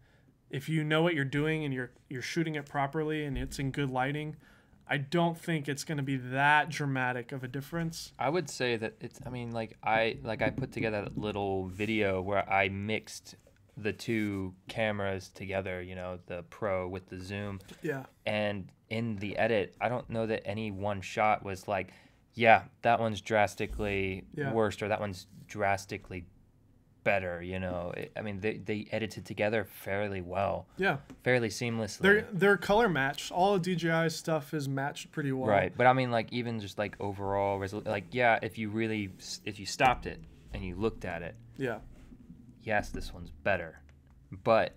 if you know what you're doing and you're shooting it properly and it's in good lighting, I don't think it's going to be that dramatic of a difference. I would say that it's, I mean, I put together a little video where I mixed the two cameras together, the Pro with the Zoom. Yeah. And in the edit, I don't know that any one shot was like, yeah, that one's drastically worse or that one's drastically better, I mean, they edited together fairly well. Yeah. Fairly seamlessly. They're color matched. All of DJI stuff is matched pretty well. Right. But I mean, like, even just like overall if you stopped it and you looked at it. Yeah. Yes, this one's better. But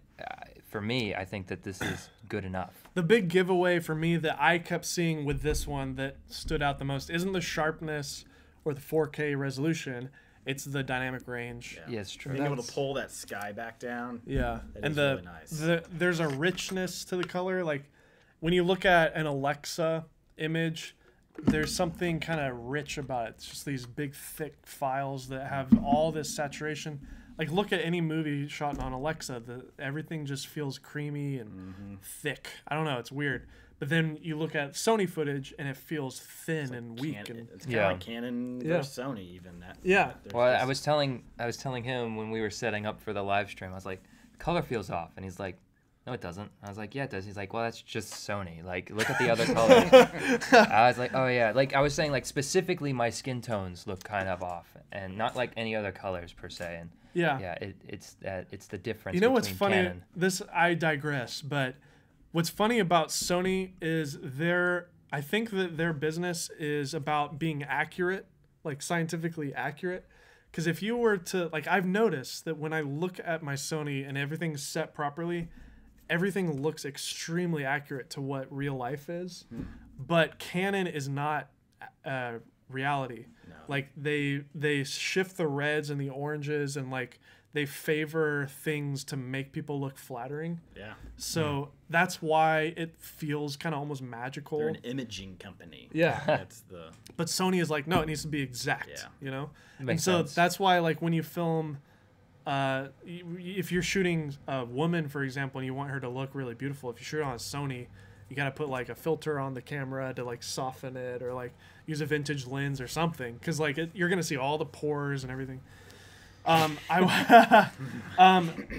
for me, I think that this is good enough. The big giveaway for me that I kept seeing with this one that stood out the most isn't the sharpness or the 4K resolution. It's the dynamic range. Yeah, it's true. Being able to pull that sky back down. Yeah, and really nice. There's a richness to the color. Like when you look at an Alexa image, there's something kind of rich about it. It's just these big, thick files that have all this saturation. Like look at any movie shot on Alexa. Everything just feels creamy and thick. I don't know. It's weird. But then you look at Sony footage and it feels thin and weak. It's kind of like Canon versus Sony, even that. Yeah. Well, I was telling him when we were setting up for the live stream, I was like, color feels off, and he's like, no, it doesn't. I was like, yeah, it does. He's like, well, that's just Sony. Like, look at the other colors. I was like, oh yeah. Like I was saying, like specifically, my skin tones look kind of off, and not like any other colors per se. And it's the difference. You know what's funny? Canon. I digress, but. What's funny about Sony is I think that their business is about being accurate, like scientifically accurate. Because if you were to, like, I've noticed that when I look at my Sony and everything's set properly, everything looks extremely accurate to what real life is. But Canon is not reality. No. Like they shift the reds and the oranges and like they favor things to make people look flattering. Yeah. So that's why it feels kind of almost magical. They're an imaging company. Yeah. That's But Sony is like, no, it needs to be exact. Yeah. Makes sense. That's why, like, when you film, if you're shooting a woman, for example, and you want her to look really beautiful, if you shoot on a Sony, you got to put like a filter on the camera to like soften it, or like use a vintage lens or something, because like you're gonna see all the pores and everything.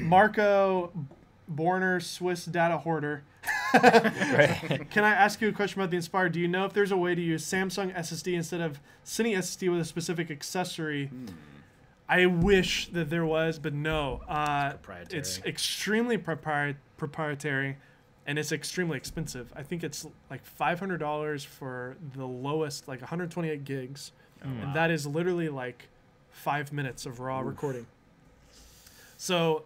Marco Borner, Swiss data hoarder. Can I ask you a question about the Inspire? Do you know if there's a way to use Samsung SSD instead of Cine SSD with a specific accessory? I wish that there was, but no. It's extremely proprietary, and it's extremely expensive. I think it's like $500 for the lowest, like 128 gigs, and that is literally like 5 minutes of raw recording. So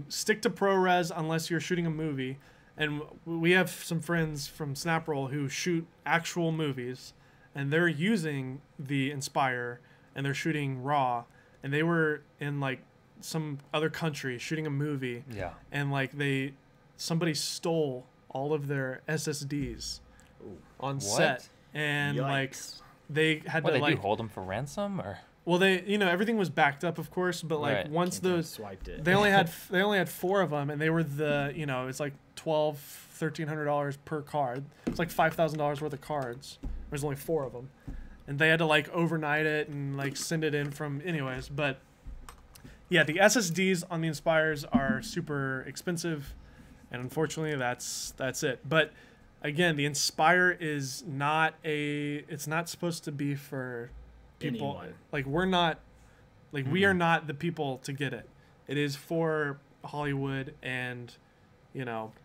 stick to ProRes unless you're shooting a movie, And we have some friends from Snaproll who shoot actual movies, and they're using the Inspire, and they're shooting RAW, and they were in like some other country shooting a movie. Yeah. And like somebody stole all of their SSDs on set, and Yikes. like they had to they like do hold them for ransom or. Well, they everything was backed up, of course, but like once those swiped it. they only had 4 of them, and they were it's like $1,300 per card. It's like $5,000 worth of cards. There's only 4 of them, and they had to like overnight it and like send it in from anyways. But yeah, the SSDs on the Inspires are super expensive, and unfortunately that's it. But again, the Inspire is not it's not supposed to be for people. Anyone. Like we're not, like we are not the people to get it. It is for Hollywood and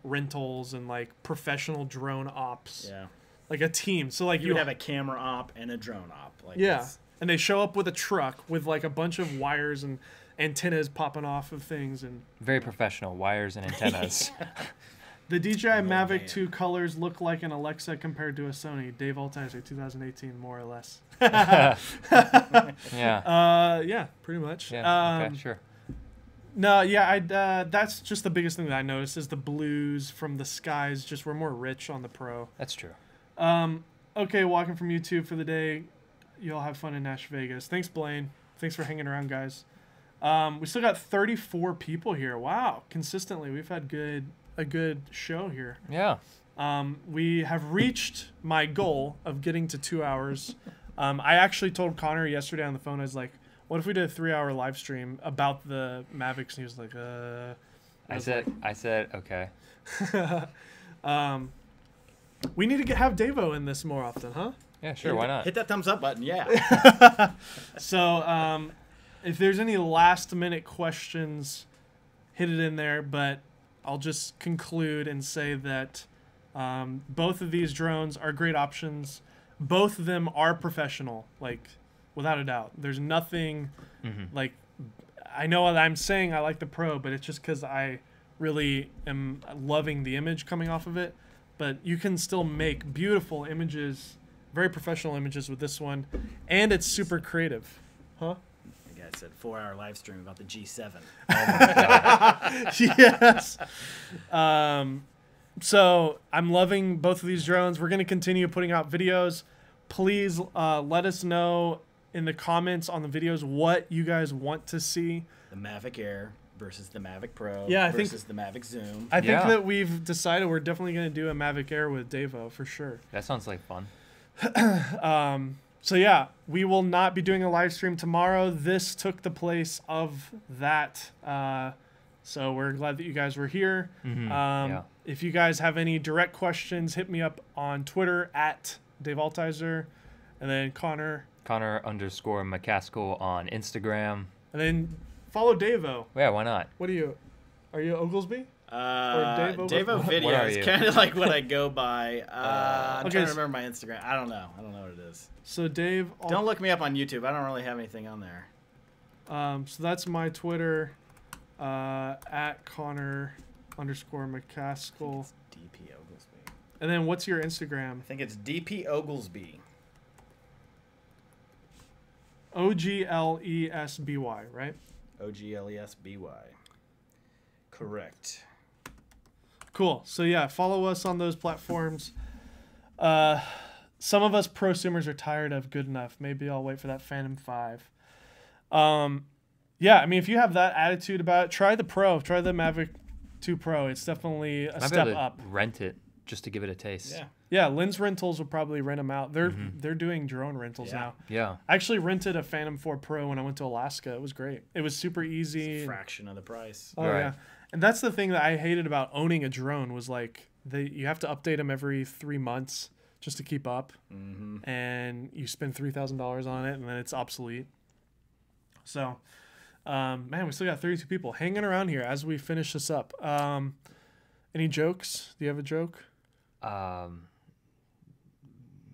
rentals and like professional drone ops. Yeah. Like a team. So like you would have a camera op and a drone op. Like and they show up with a truck with like a bunch of wires and antennas popping off of things and very professional wires and antennas. The DJI Mavic 2 colors look like an Alexa compared to a Sony. Dave Altizer, 2018, more or less. Yeah. Yeah, pretty much. Yeah. Okay, sure. No, yeah, that's just the biggest thing that I noticed is the blues from the skies just were more rich on the Pro. That's true. Okay, walking from YouTube for the day. Y'all have fun in Nash Vegas. Thanks, Blaine. Thanks for hanging around, guys. We still got 34 people here. Wow, consistently we've had a good show here. Yeah. We have reached my goal of getting to 2 hours. I actually told Connor yesterday on the phone, I was like, what if we did a 3-hour live stream about the Mavics? And he was like, I said, okay. We need to have Davo in this more often, huh? Yeah, sure. Why not? Hit that thumbs up button. Yeah. So, if there's any last minute questions, hit it in there, but I'll just conclude and say that both of these drones are great options. Both of them are professional, like without a doubt. There's nothing like I know I'm saying I like the Pro, but it's just because I really am loving the image coming off of it. But you can still make beautiful images, very professional images with this one, and it's super creative, huh? The guy said 4-hour live stream about the G7. Oh my God. Yes. So I'm loving both of these drones. We're going to continue putting out videos. Please let us know in the comments on the videos what you guys want to see. The Mavic Air versus the Mavic Pro versus the Mavic Zoom. I think that we've decided we're definitely going to do a Mavic Air with Davo for sure. That sounds like fun. So yeah, we will not be doing a live stream tomorrow. This took the place of that. So we're glad that you guys were here. If you guys have any direct questions, hit me up on Twitter at Dave Altizer, and then Connor _McCaskill on Instagram. And then follow Davo. Yeah, why not? What are you? Are you Oglesby? Davo Video is kind of like what I go by. I'm trying to remember my Instagram. I don't know what it is. So Dave, don't look me up on YouTube. I don't really have anything on there. So that's my Twitter, at Connor _McCaskill. DP Oglesby. And then what's your Instagram? I think it's DP Oglesby. OGLESBY, right? OGLESBY. Correct. Cool. So yeah, follow us on those platforms. Some of us prosumers are tired of good enough. Maybe I'll wait for that Phantom 5. Yeah, I mean, if you have that attitude about it, try the Pro. Try the Mavic 2 Pro. It's definitely a step up. Rent it just to give it a taste. Yeah, Lens Rentals will probably rent them out. They're doing drone rentals now. Yeah. I actually rented a Phantom 4 Pro when I went to Alaska. It was great. It was super easy. It's a fraction of the price. Oh, yeah. And that's the thing that I hated about owning a drone was like you have to update them every 3 months just to keep up. And you spend $3,000 on it and then it's obsolete. So, man, we still got 32 people hanging around here as we finish this up. Any jokes? Do you have a joke?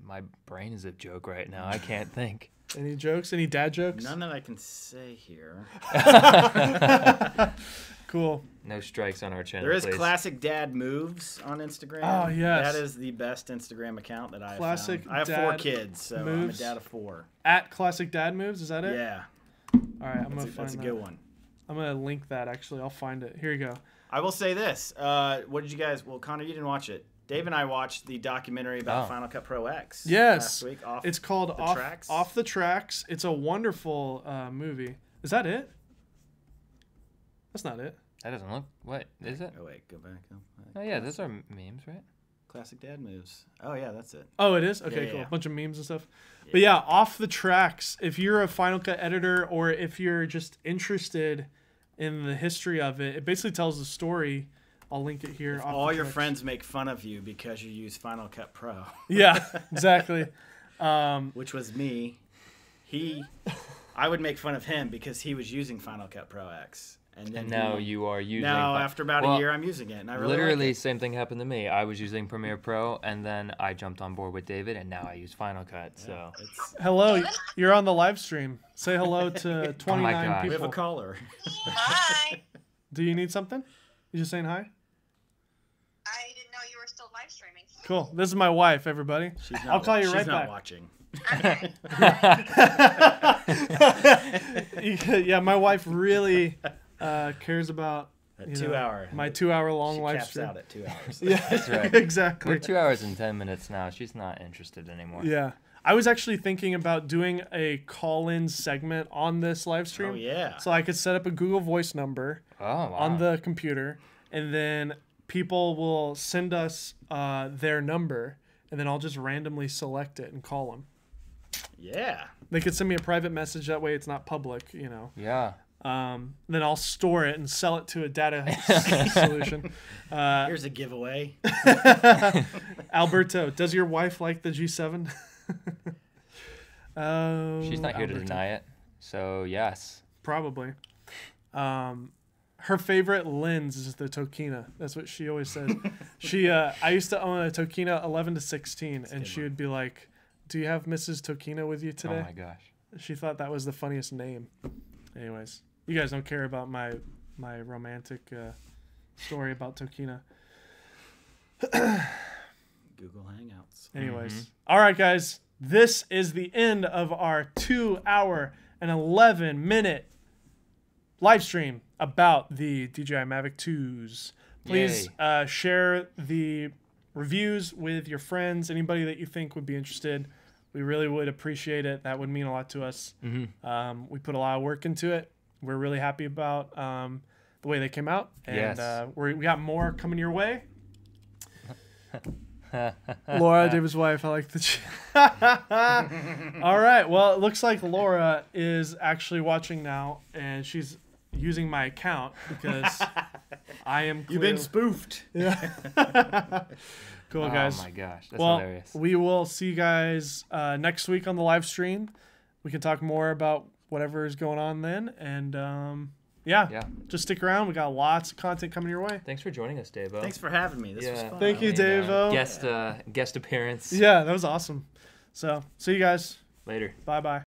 My brain is a joke right now. I can't think. Any jokes? Any dad jokes? None that I can say here. Cool. No strikes on our channel. There is please. Classic Dad Moves on Instagram. Oh, yes. That is the best Instagram account that I Classic have found. I have Dad 4 kids, so Moves. I'm a dad of 4. At Classic Dad Moves, is that it? Yeah. All right, I'm gonna find That's a that. good one. I'm gonna link that actually. I'll find it. Here you go. I will say this. What did you guys? Well, Connor, you didn't watch it. Dave and I watched the documentary about Final Cut Pro X. Yes. Last week. It's called Off the Tracks. It's a wonderful movie. Is that it? That's not it. That doesn't look. What is it? Oh wait, go back. Oh yeah, those are memes, right? Classic Dad Moves. Oh yeah, that's it. Oh, it is? Okay, Yeah, cool. yeah. Bunch of memes and stuff. Yeah. But yeah, Off the Tracks. If you're a Final Cut editor or if you're just interested in the history of it, it basically tells the story. I'll link it here. If all your friends make fun of you because you use Final Cut Pro. Yeah, exactly. Which was me. I would make fun of him because he was using Final Cut Pro X. And now you are using. Now, after about a year, I'm using it, and I really literally like it. same thing happened to me. I was using Premiere Pro, and then I jumped on board with David, and now I use Final Cut. So Hello, you're on the live stream. Say hello to 29 gosh. people. We have a caller. Hi. Do you need something? You just saying hi? I didn't know you were still live streaming. Cool. This is my wife, everybody. I'll call you right She's not back. watching. Okay. Yeah, my wife really cares about my 2-hour long live caps stream. out at 2 hours. Yeah, That's right. exactly. We're 2 hours and 10 minutes now. She's not interested anymore. Yeah. I was actually thinking about doing a call-in segment on this live stream. Oh yeah. So I could set up a Google Voice number Oh wow. on the computer, and then people will send us their number, and then I'll just randomly select it and call them. Yeah. They could send me a private message. That way it's not public, you know. Yeah. Then I'll store it and sell it to a data solution. Here's a giveaway. Alberto, does your wife like the G7? She's not here to deny it. So yes. Probably. Her favorite lens is the Tokina. That's what she always says. I used to own a Tokina 11 to 16, and she would be like, "Do you have Mrs. Tokina with you today?" Oh my gosh. She thought that was the funniest name. Anyways, you guys don't care about my romantic story about Tokina. Google Hangouts. Anyways, all right, guys, this is the end of our 2-hour and 11-minute live stream about the DJI Mavic 2s. Please share the reviews with your friends, anybody that you think would be interested. We really would appreciate it. That would mean a lot to us. Mm-hmm. We put a lot of work into it. We're really happy about the way they came out. And we got more coming your way. Laura, David's wife. I like the All right. Well, it looks like Laura is actually watching now, and she's using my account because I am You've been spoofed. Yeah. Cool, guys. Oh my gosh, that's hilarious. We will see you guys next week on the live stream. We can talk more about whatever is going on then, and just stick around. We got lots of content coming your way. Thanks for joining us, Dave. Thanks for having me. This was fun. Thank you, Dave. Guest appearance. Yeah, that was awesome. So, see you guys later. Bye-bye.